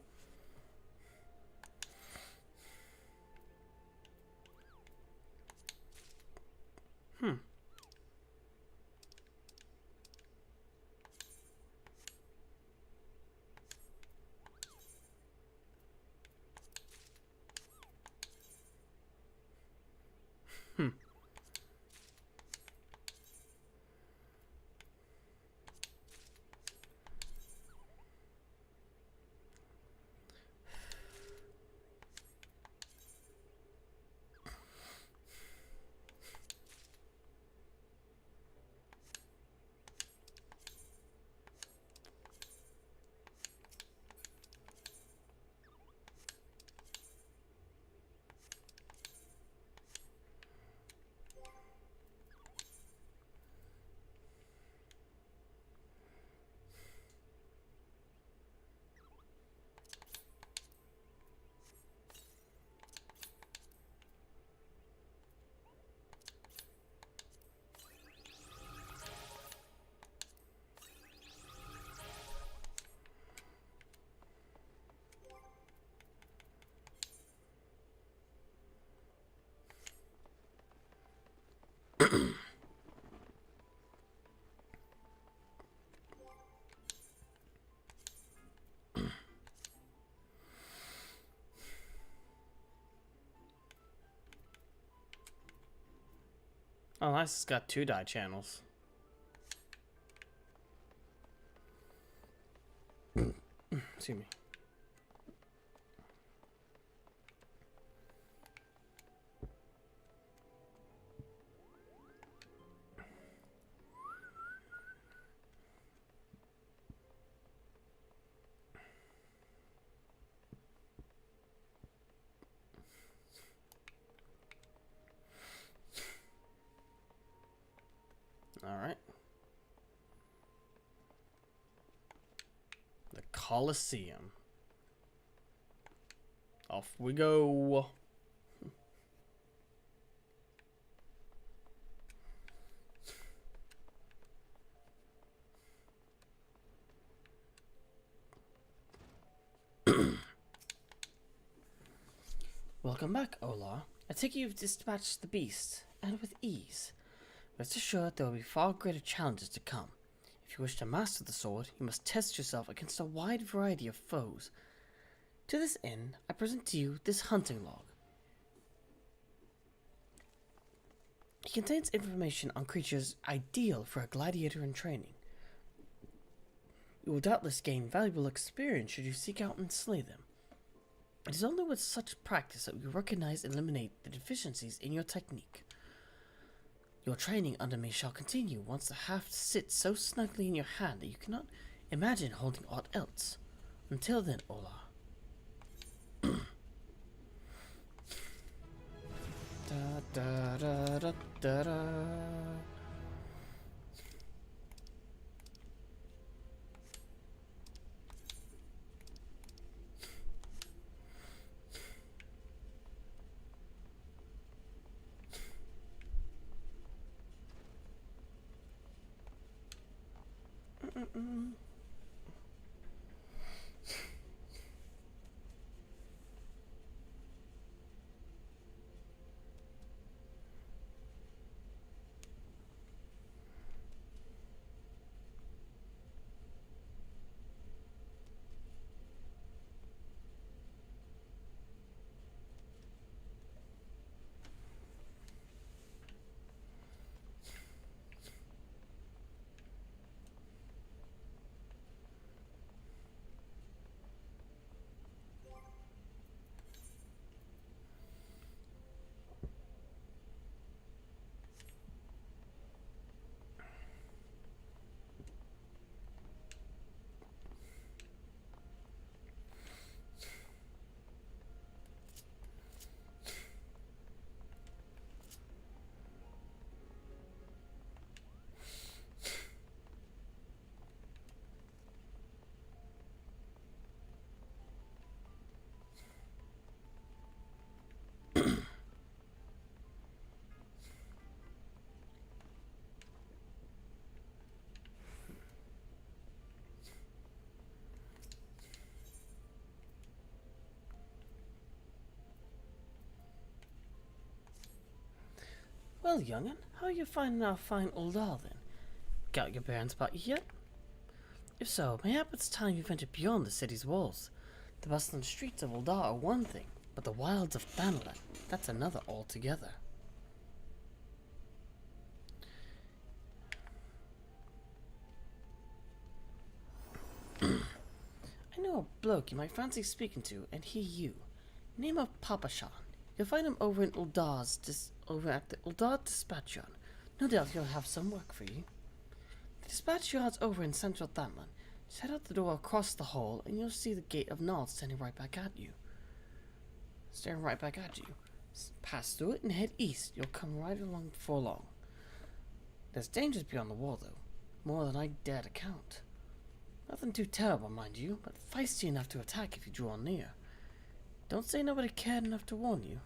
Oh, nice. It's got 2 die channels. Excuse me. All right. The Colosseum. Off we go. Welcome back, Ola. I take it you've dispatched the beast, and with ease. Rest assured there will be far greater challenges to come. If you wish to master the sword, you must test yourself against a wide variety of foes. To this end, I present to you this hunting log. It contains information on creatures ideal for a gladiator in training. You will doubtless gain valuable experience should you seek out and slay them. It is only with such practice that you recognize and eliminate the deficiencies in your technique. Your training under me shall continue once the haft sits so snugly in your hand that you cannot imagine holding aught else. Until then, Ola. Da da da da da da. Well, young'un, how are you finding our fine Uldar then? Got your bearings about you yet? If so, mayhap it's time you venture beyond the city's walls. The bustling streets of Uldar are one thing, but the wilds of Thanalan, that's another altogether. I know a bloke you might fancy speaking to, and he you. Name of Papashan. You'll find him over in over at the Uldar Dispatch Yard. No doubt he'll have some work for you. The dispatch yard's over in central Thanalan. Just head out the door across the hall, and you'll see the gate of Nod standing right back at you. Staring right back at you. Pass through it and head east. You'll come right along before long. There's dangers beyond the wall, though. More than I dare to count. Nothing too terrible, mind you, but feisty enough to attack if you draw near. Don't say nobody cared enough to warn you.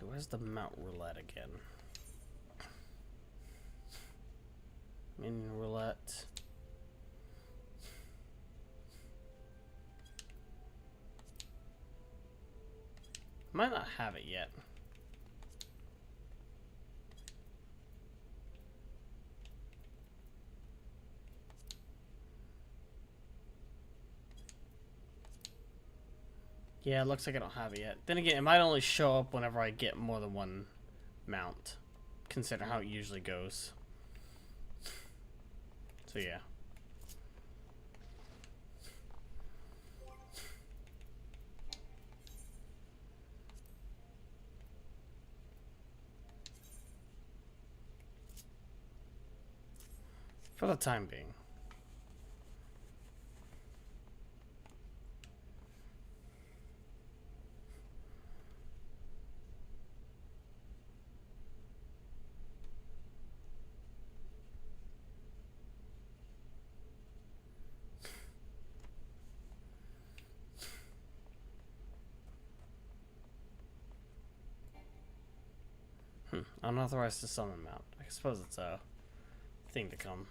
to. Where's the Mount Roulette again? Minion Roulette. Might not have it yet. Yeah, it looks like I don't have it yet. Then again, it might only show up whenever I get more than one mount. Consider how it usually goes. So yeah. For the time being. Unauthorized to summon mount. I suppose it's a thing to come.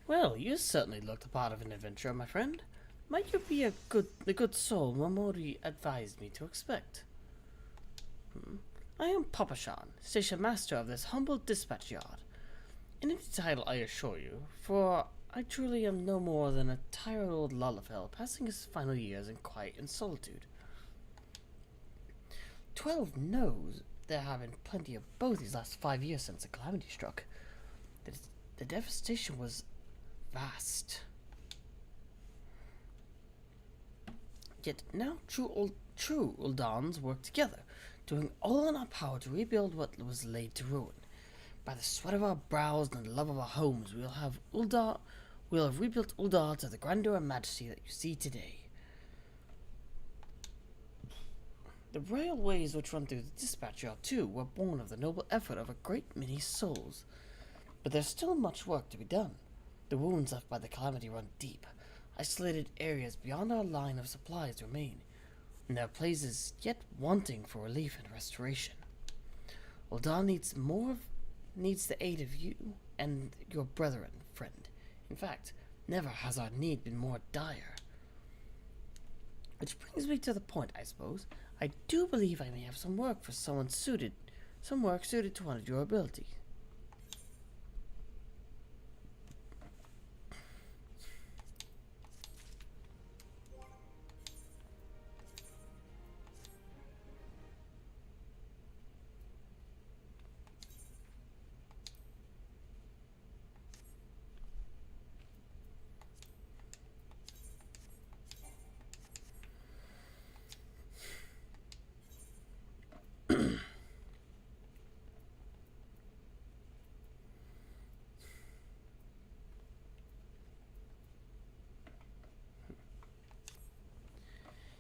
Well, you certainly look the part of an adventurer, my friend. Might you be the good soul Momori advised me to expect? I am Papashan, station master of this humble dispatch yard. An empty title, I assure you, for I truly am no more than a tired old Lullafell passing his final years in quiet and solitude. 12 knows there have been plenty of both these last 5 years since the calamity struck. The devastation was vast. Yet now true Uldans work together, doing all in our power to rebuild what was laid to ruin. By the sweat of our brows and the love of our homes, we'll have rebuilt Uldar to the grandeur and majesty that you see today. The railways which run through the dispatch yard, too, were born of the noble effort of a great many souls. But there's still much work to be done. The wounds left by the calamity run deep. Isolated areas beyond our line of supplies remain, and there are places yet wanting for relief and restoration. Ul'dah needs the aid of you and your brethren, friend. In fact, never has our need been more dire. Which brings me to the point, I suppose. I do believe I may have some work suited to one of your abilities.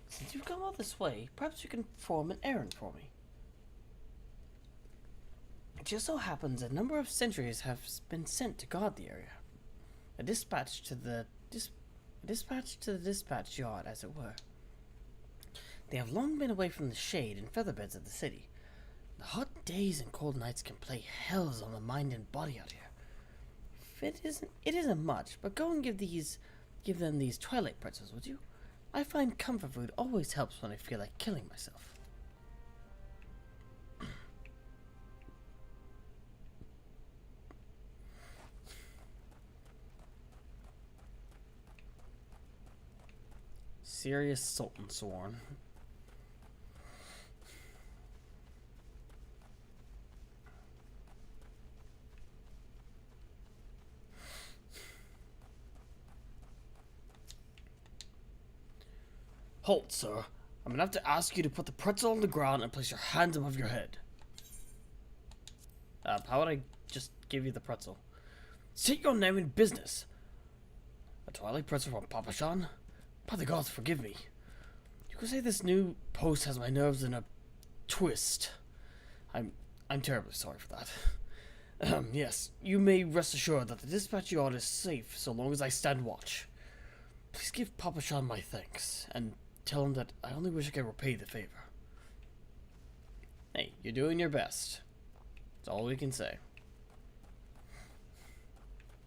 Since you've come all this way, perhaps you can perform an errand for me. It just so happens a number of sentries have been sent to guard the area. A dispatch to the dispatch yard, as it were. They have long been away from the shade and featherbeds of the city. The hot days and cold nights can play hells on the mind and body out here. It isn't much, but go and give them these twilight pretzels, would you? I find comfort food always helps when I feel like killing myself. Serious Sultan Sworn. Halt, sir. I'm gonna have to ask you to put the pretzel on the ground and place your hands above your head. How would I just give you the pretzel? State your name and business. A twilight pretzel from Papa Shan? By the gods, forgive me. You could say this new post has my nerves in a twist. I'm terribly sorry for that. Yes, you may rest assured that the dispatch yard is safe so long as I stand watch. Please give Papa Shan my thanks, and tell him that I only wish I could repay the favor. Hey, you're doing your best. That's all we can say.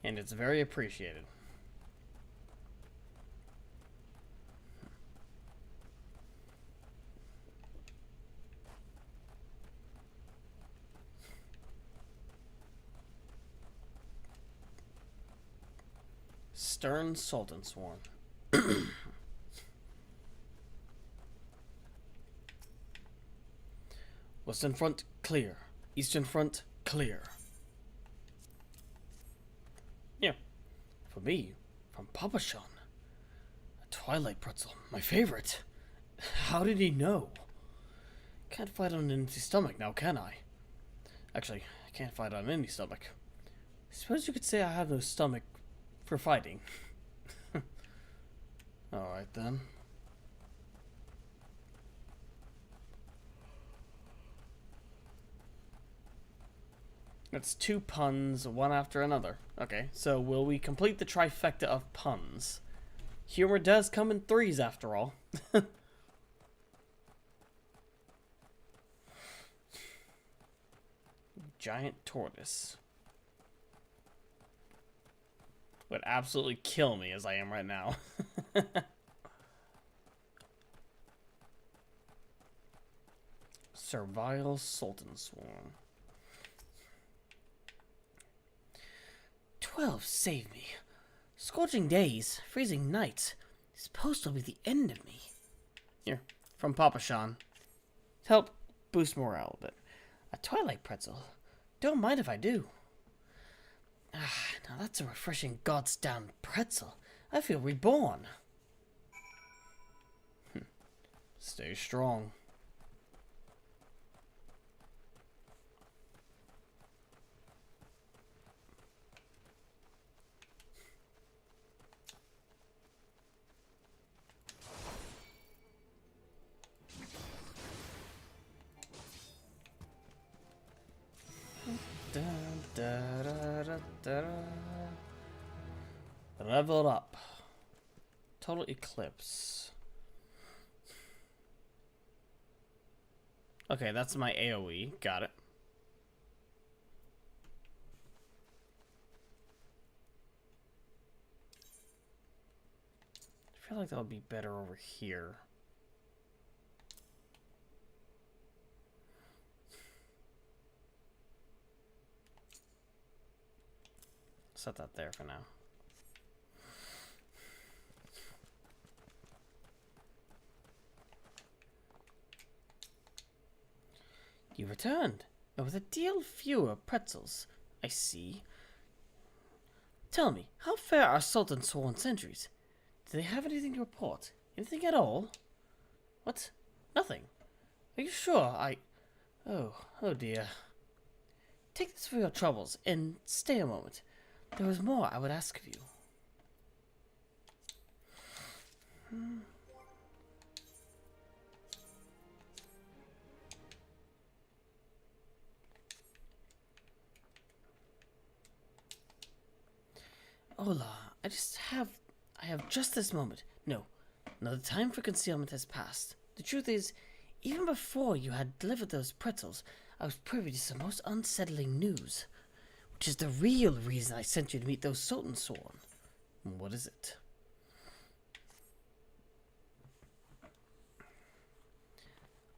And it's very appreciated. Stern Sultan Sworn. Western front, clear. Eastern front, clear. Yeah. For me, from Papa Shan. A twilight pretzel, my favorite. How did he know? Can't fight on an empty stomach now, can I? Actually, I can't fight on any stomach. I suppose you could say I have no stomach for fighting. Alright then. That's 2 puns, one after another. Okay, so will we complete the trifecta of puns? Humor does come in 3s after all. Giant tortoise. Would absolutely kill me as I am right now. Servile Sultan Sworn. 12 save me. Scorching days, freezing nights. This post will be the end of me. Here, from Papa Shan. To help boost morale a bit. A twilight pretzel. Don't mind if I do. Ah, now that's a refreshing goddamn pretzel. I feel reborn. Stay strong. Leveled up. Total Eclipse. Okay, that's my AoE. Got it. I feel like that would be better over here. Set that there for now. You returned, but with a deal fewer pretzels. I see. Tell me, how fair are Sultan Sworn sentries? Do they have anything to report? Anything at all? What? Nothing? Are you sure? Oh dear. Take this for your troubles, and stay a moment. There was more I would ask of you. Ola, I have just this moment. No, the time for concealment has passed. The truth is, even before you had delivered those pretzels, I was privy to some most unsettling news. Which is the real reason I sent you to meet those Sultan Sworn. What is it?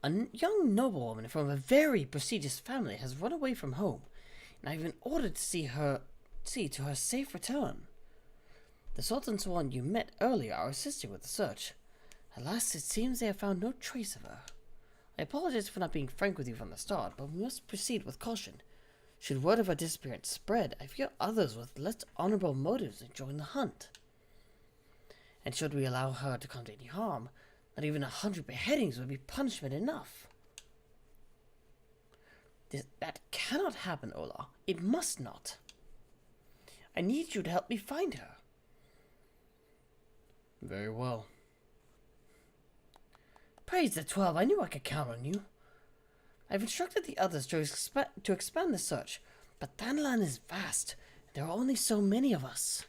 A young noblewoman from a very prestigious family has run away from home, and I've been ordered to see to her safe return. The Sultan Sworn you met earlier are assisting with the search. Alas, it seems they have found no trace of her. I apologize for not being frank with you from the start, but we must proceed with caution. Should word of her disappearance spread, I fear others with less honorable motives will join the hunt. And should we allow her to come to any harm, not even 100 beheadings would be punishment enough. That cannot happen, Ola. It must not. I need you to help me find her. Very well. Praise the 12, I knew I could count on you. I've instructed the others to expand the search, but Thanalan is vast, and there are only so many of us.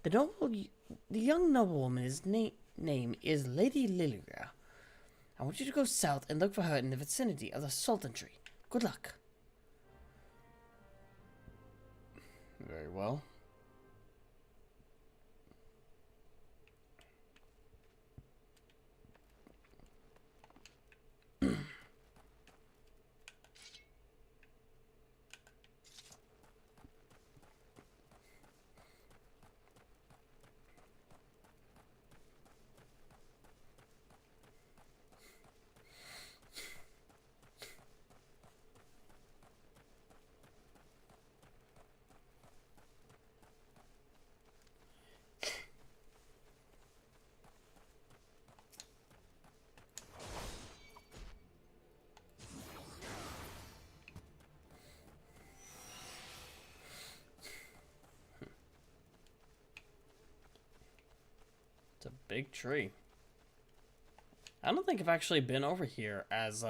The young noblewoman's name is Lady Lilia. I want you to go south and look for her in the vicinity of the Sultanry. Good luck. Very well. It's a big tree. I don't think I've actually been over here as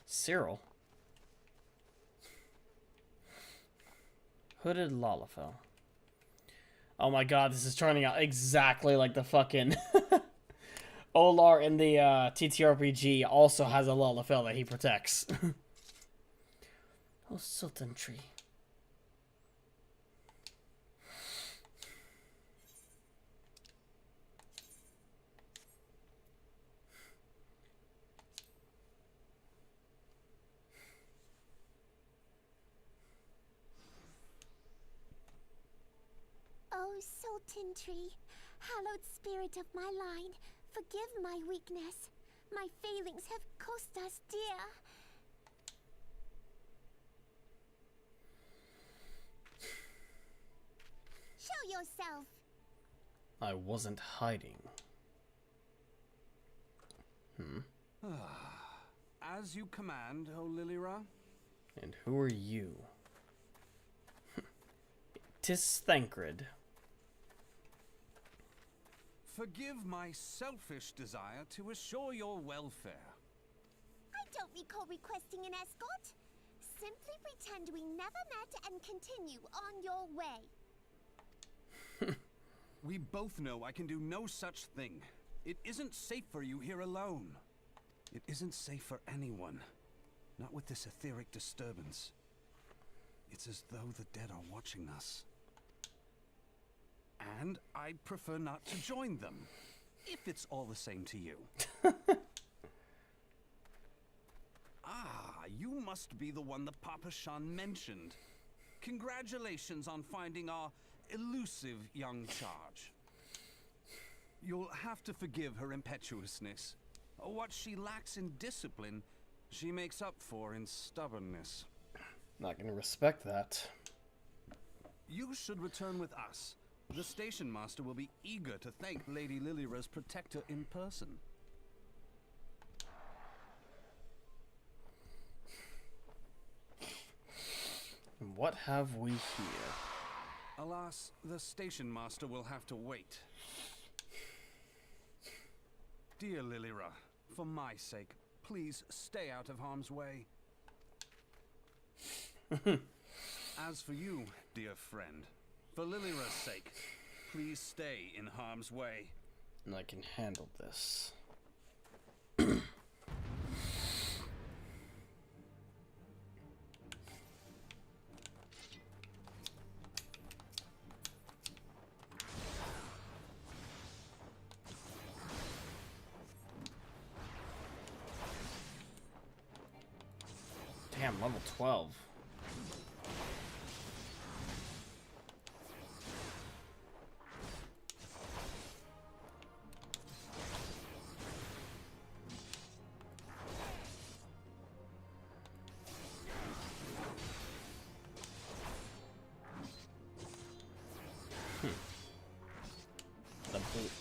Cyril. Hooded Lalafell. Oh my god, this is turning out exactly like the fucking Olar in the TTRPG also has a Lalafell that he protects. Oh, Sultan Tree. Oh, Sultan Tree, hallowed spirit of my line, forgive my weakness. My failings have cost us dear. Show yourself. I wasn't hiding. As you command, O Lilira. And who are you? 'Tis Thancred. Forgive my selfish desire to assure your welfare. I don't recall requesting an escort. Simply pretend we never met and continue on your way. We both know I can do no such thing. It isn't safe for you here alone. It isn't safe for anyone. Not with this etheric disturbance. It's as though the dead are watching us. And I'd prefer not to join them, if it's all the same to you. Ah, you must be the one the Papa Shan mentioned. Congratulations on finding our elusive young charge. You'll have to forgive her impetuousness. What she lacks in discipline, she makes up for in stubbornness. Not gonna respect that. You should return with us. The station master will be eager to thank Lady Lilira's protector in person. And what have we here? Alas, the station master will have to wait. Dear Lilira, for my sake, please stay out of harm's way. As for you, dear friend, for Lilira's sake, please stay in harm's way. And I can handle this. Damn, level 12.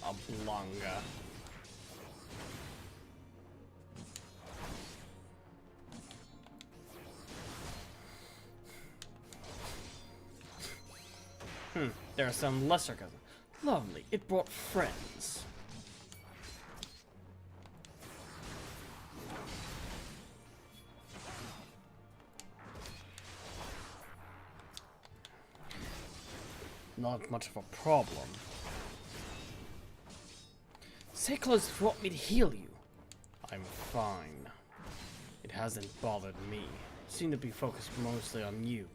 Oblonga. There are some lesser cousins. Lovely. It brought friends. Not much of a problem. Cyclones brought me to heal you. I'm fine. It hasn't bothered me. Seem to be focused mostly on you.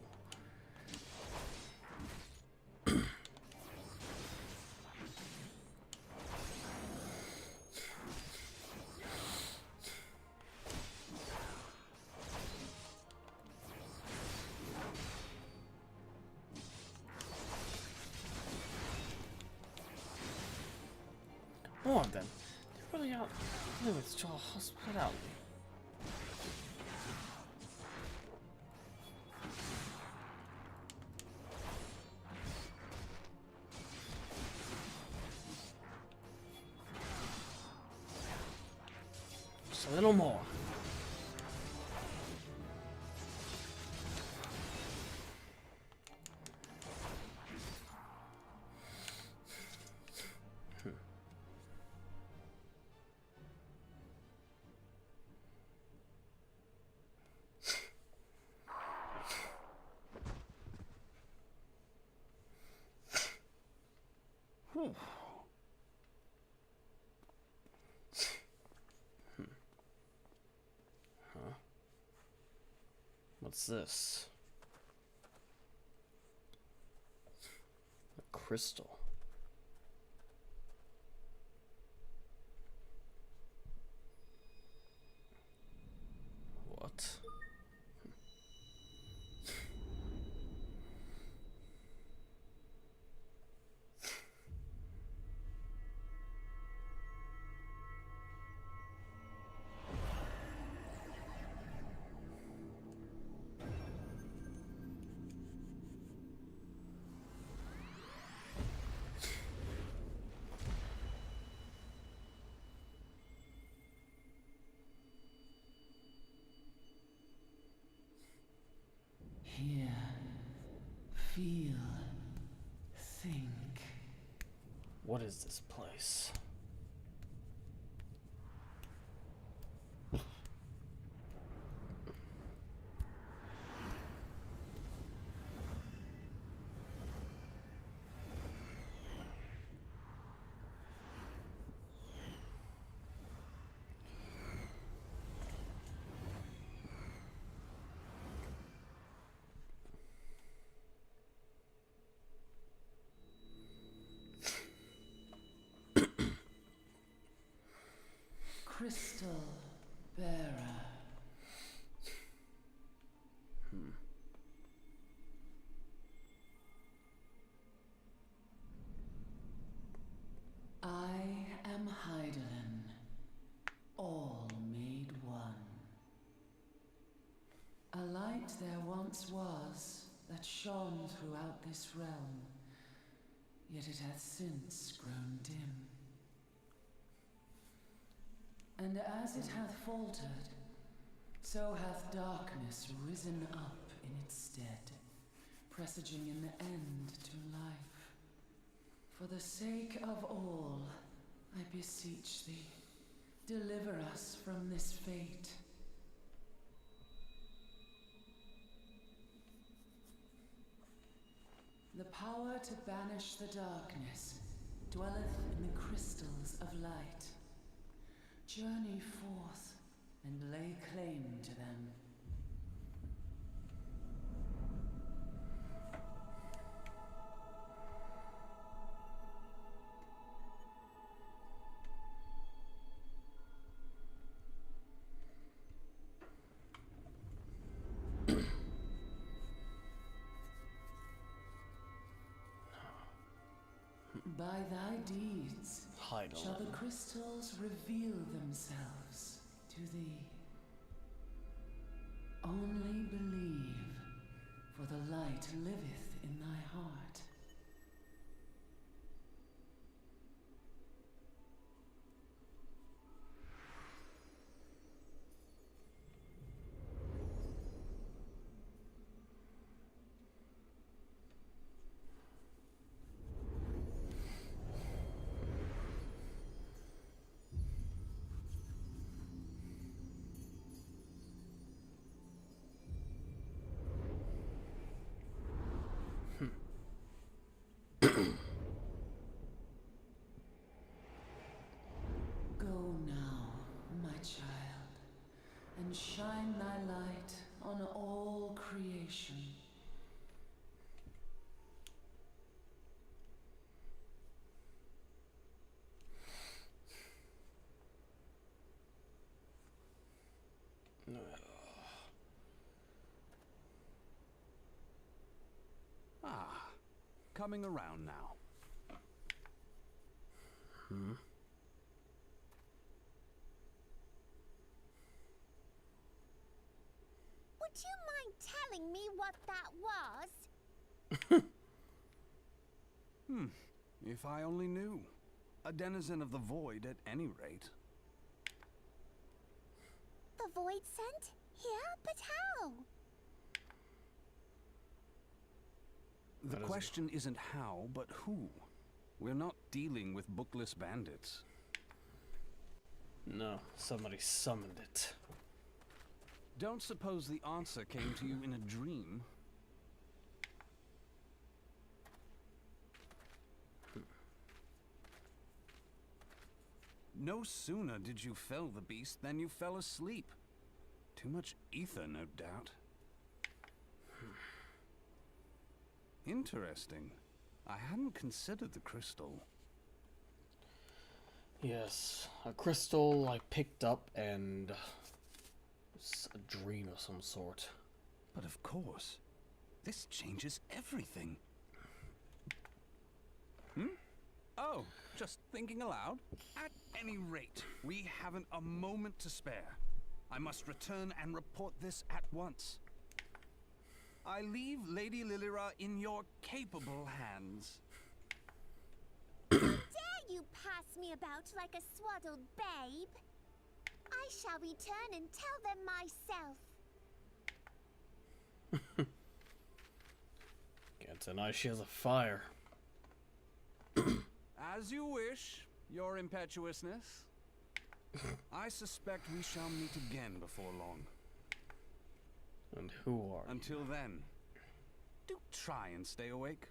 More of them. They're really out limits to our hospitality. Just a little more. Huh? What's this? A crystal. What? Hear, feel, think. What is this place? Crystal bearer. I am Heidelin, all made one. A light there once was that shone throughout this realm, yet it hath since grown dim. And as it hath faltered, so hath darkness risen up in its stead, presaging an end to life. For the sake of all, I beseech thee, deliver us from this fate. The power to banish the darkness dwelleth in the crystals of light. Journey forth and lay claim to them. By thy deeds Hide shall the on. crystals reveal themselves to thee. Only believe, for the light liveth in thy heart. Go now, my child, and shine thy light on all creation. Ah, coming around now. Would you mind telling me what that was? If I only knew. A denizen of the void at any rate. The void sent? Here? But how? The question isn't how, but who. We're not dealing with bookless bandits. No, somebody summoned it. Don't suppose the answer came to you in a dream. No sooner did you fell the beast than you fell asleep. Too much ether, no doubt. Interesting. I hadn't considered the crystal. Yes, a crystal I picked up and it's a dream of some sort. But of course, this changes everything. Oh, just thinking aloud. At any rate, we haven't a moment to spare. I must return and report this at once. I leave Lady Lilira in your capable hands. Dare you pass me about like a swaddled babe? I shall return and tell them myself. Gets a nice shield of fire. As you wish, your impetuousness. I suspect we shall meet again before long. And who are you? Until then, do try and stay awake.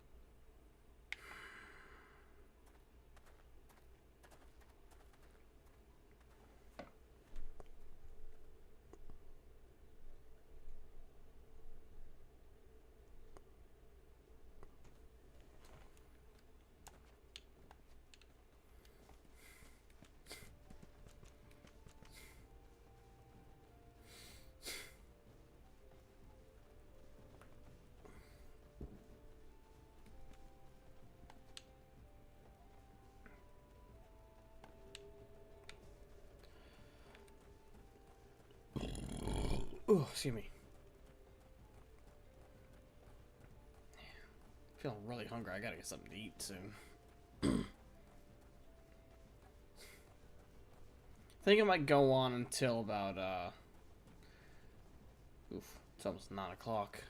Oh, excuse me. Feeling really hungry. I gotta get something to eat soon. I think it might go on until about, it's almost 9 o'clock.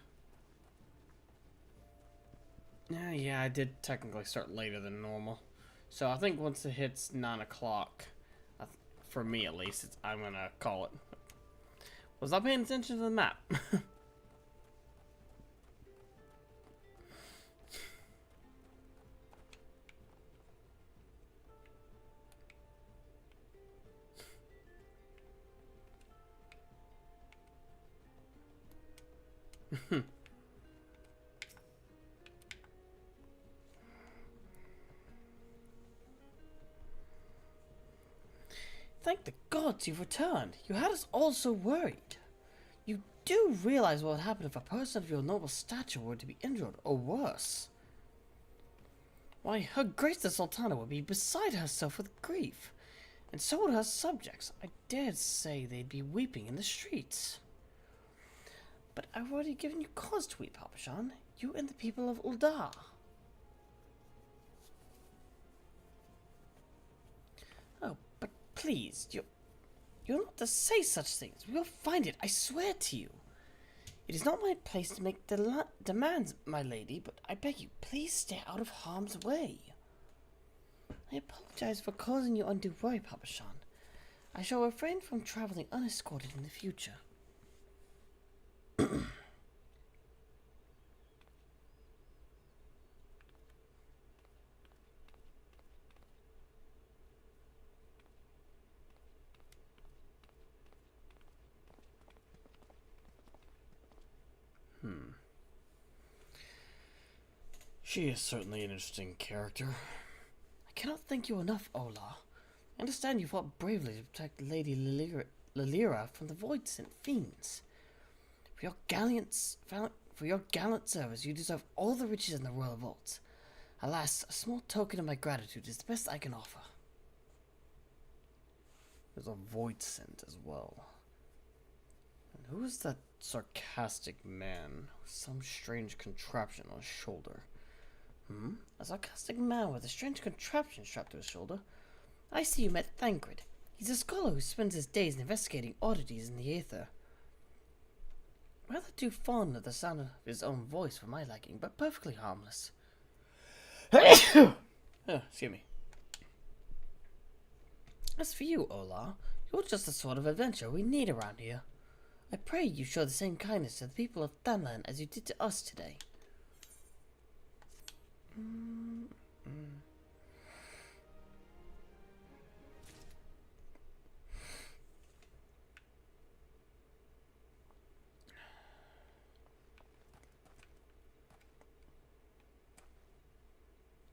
Yeah, I did technically start later than normal. So I think once it hits 9 o'clock, for me at least, I'm gonna call it. Was I paying attention to the map? Thank the gods you've returned. You had us all so worried. You do realize what would happen if a person of your noble stature were to be injured, or worse. Why, Her Grace the Sultana would be beside herself with grief, and so would her subjects. I dared say they'd be weeping in the streets. But I've already given you cause to weep, Papashan. You and the people of Uldar. Oh, but please, you're not to say such things. We will find it, I swear to you. It is not my place to make demands, my lady, but I beg you, please stay out of harm's way. I apologize for causing you undue worry, Papashan. I shall refrain from traveling unescorted in the future. She is certainly an interesting character. I cannot thank you enough, Ola. I understand you fought bravely to protect Lady Lilira from the Void-sent fiends. For your gallant service, you deserve all the riches in the royal vaults. Alas, a small token of my gratitude is the best I can offer. There's a Void-sent as well. And who is that sarcastic man with some strange contraption on his shoulder? A sarcastic man with a strange contraption strapped to his shoulder? I see you met Thancred. He's a scholar who spends his days investigating oddities in the aether. Rather too fond of the sound of his own voice for my liking, but perfectly harmless. Oh, excuse me. As for you, Ola, you're just the sort of adventurer we need around here. I pray you show the same kindness to the people of Thunland as you did to us today.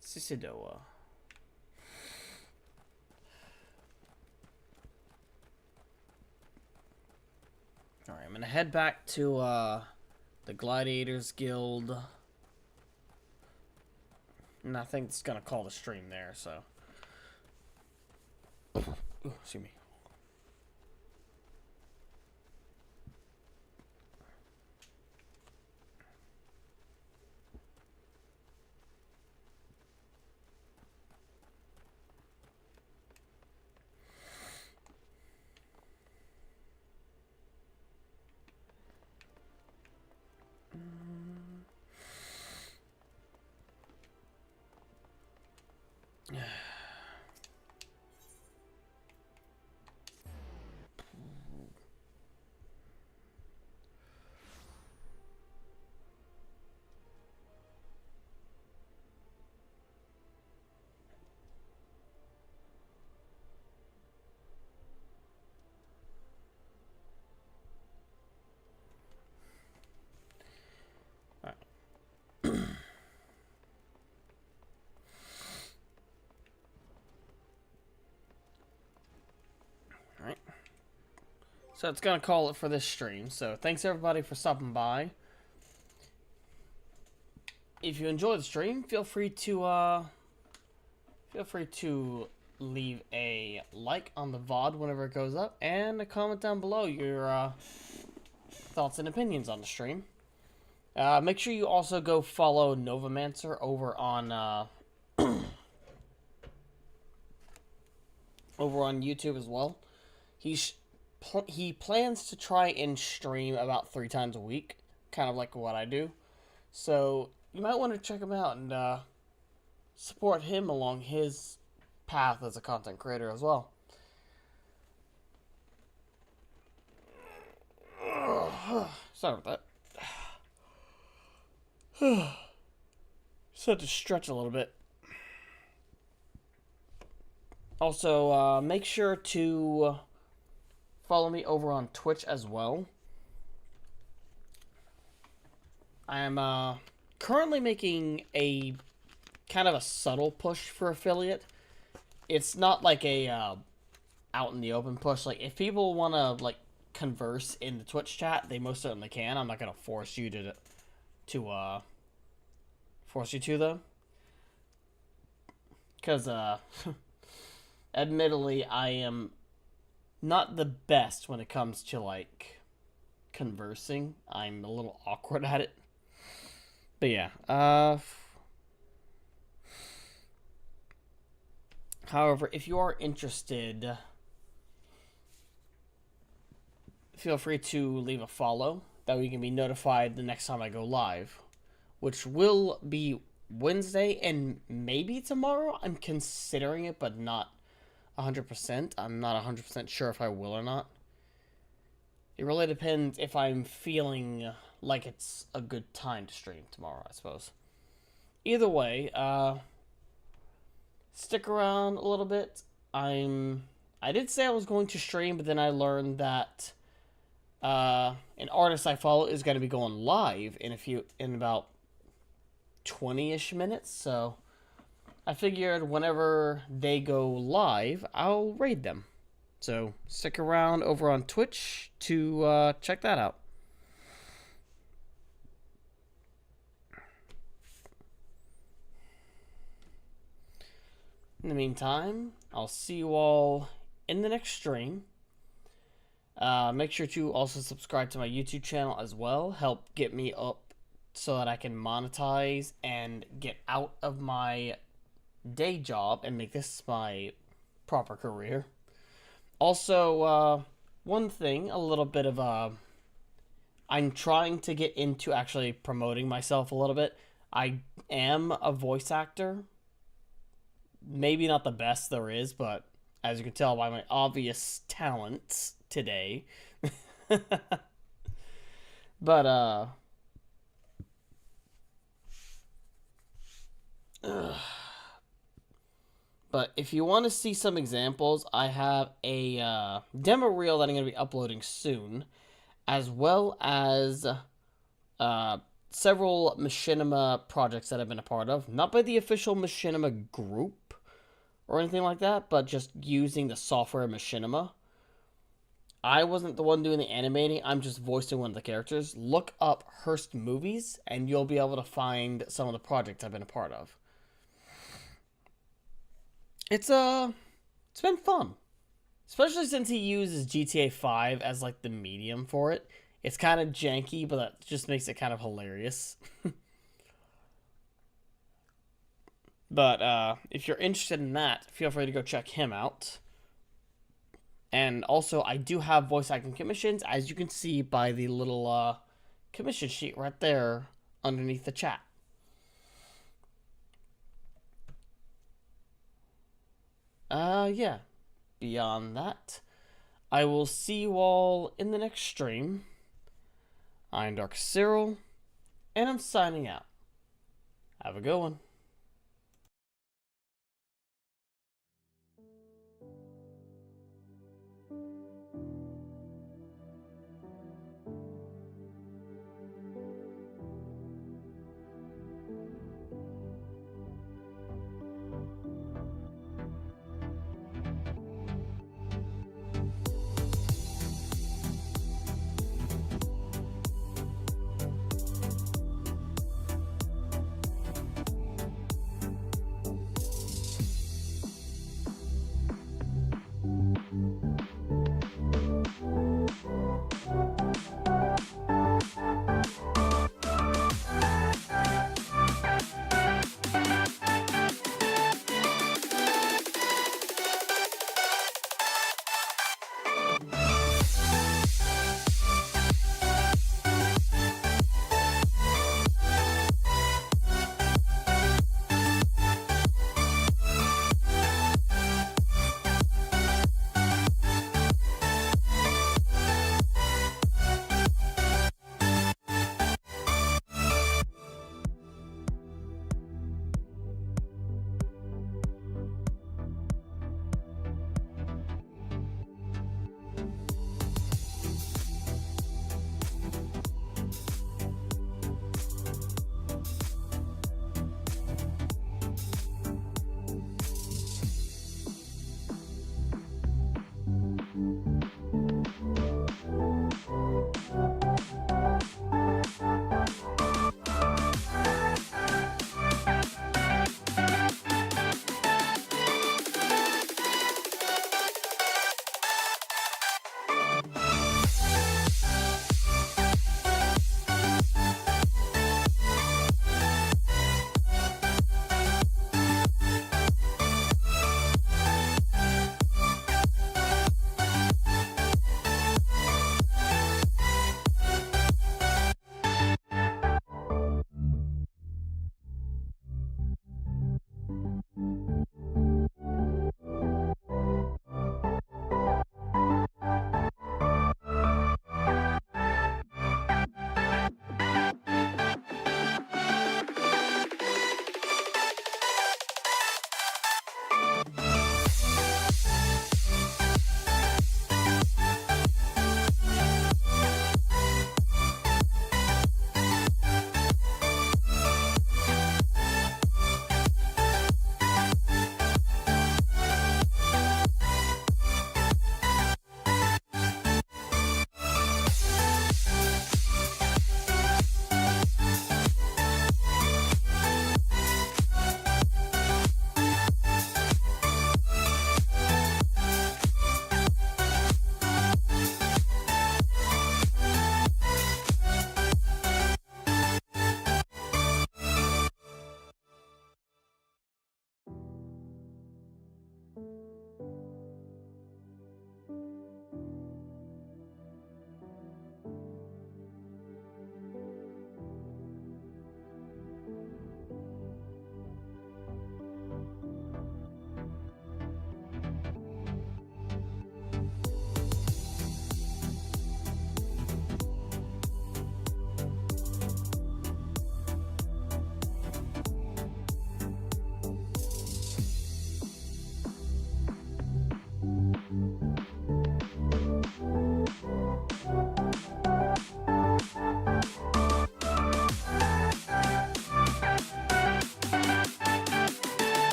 Sisidoa. Alright, I'm gonna head back to the Gladiators Guild. And I think it's gonna call the stream there, so. Ooh, excuse me. So it's gonna call it for this stream. So thanks everybody for stopping by. If you enjoy the stream, feel free to leave a like on the VOD whenever it goes up, and a comment down below your thoughts and opinions on the stream. Make sure you also go follow Novomancer over on over on YouTube as well. He plans to try and stream about 3 times a week, kind of like what I do. So you might want to check him out and support him along his path as a content creator as well. Sorry about that. Just had to stretch a little bit. Also, make sure to follow me over on Twitch as well. I am currently making a kind of a subtle push for affiliate. It's not like a out in the open push. Like, if people want to like converse in the Twitch chat, they most certainly can. I'm not gonna force you to force you to though. Because, admittedly, I am not the best when it comes to, like, conversing. I'm a little awkward at it. But yeah, however, if you are interested, feel free to leave a follow. That way you can be notified the next time I go live, which will be Wednesday and maybe tomorrow. I'm considering it, but not 100%. I'm not 100% sure if I will or not. It really depends if I'm feeling like it's a good time to stream tomorrow, I suppose. Either way, stick around a little bit. I did say I was going to stream, but then I learned that an artist I follow is going to be going live in about 20-ish minutes, so I figured whenever they go live, I'll raid them. So stick around over on Twitch to check that out. In the meantime, I'll see you all in the next stream. Make sure to also subscribe to my YouTube channel as well. Help get me up so that I can monetize and get out of my day job and make this my proper career. Also, one thing, a little bit of I'm trying to get into actually promoting myself a little bit. I am a voice actor. Maybe not the best there is, but as you can tell by my obvious talents today. But, but if you want to see some examples, I have a demo reel that I'm going to be uploading soon, as well as several machinima projects that I've been a part of. Not by the official machinima group or anything like that, but just using the software machinima. I wasn't the one doing the animating, I'm just voicing one of the characters. Look up Hearst Movies, and you'll be able to find some of the projects I've been a part of. It's been fun. Especially since he uses GTA 5 as, like, the medium for it. It's kind of janky, but that just makes it kind of hilarious. But, if you're interested in that, feel free to go check him out. And also, I do have voice acting commissions, as you can see by the little, commission sheet right there underneath the chat. Yeah. Beyond that, I will see you all in the next stream. I'm darkus-cyril, and I'm signing out. Have a good one.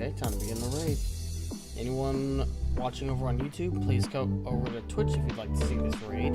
Okay, time to begin the raid. Anyone watching over on YouTube, please go over to Twitch if you'd like to see this raid.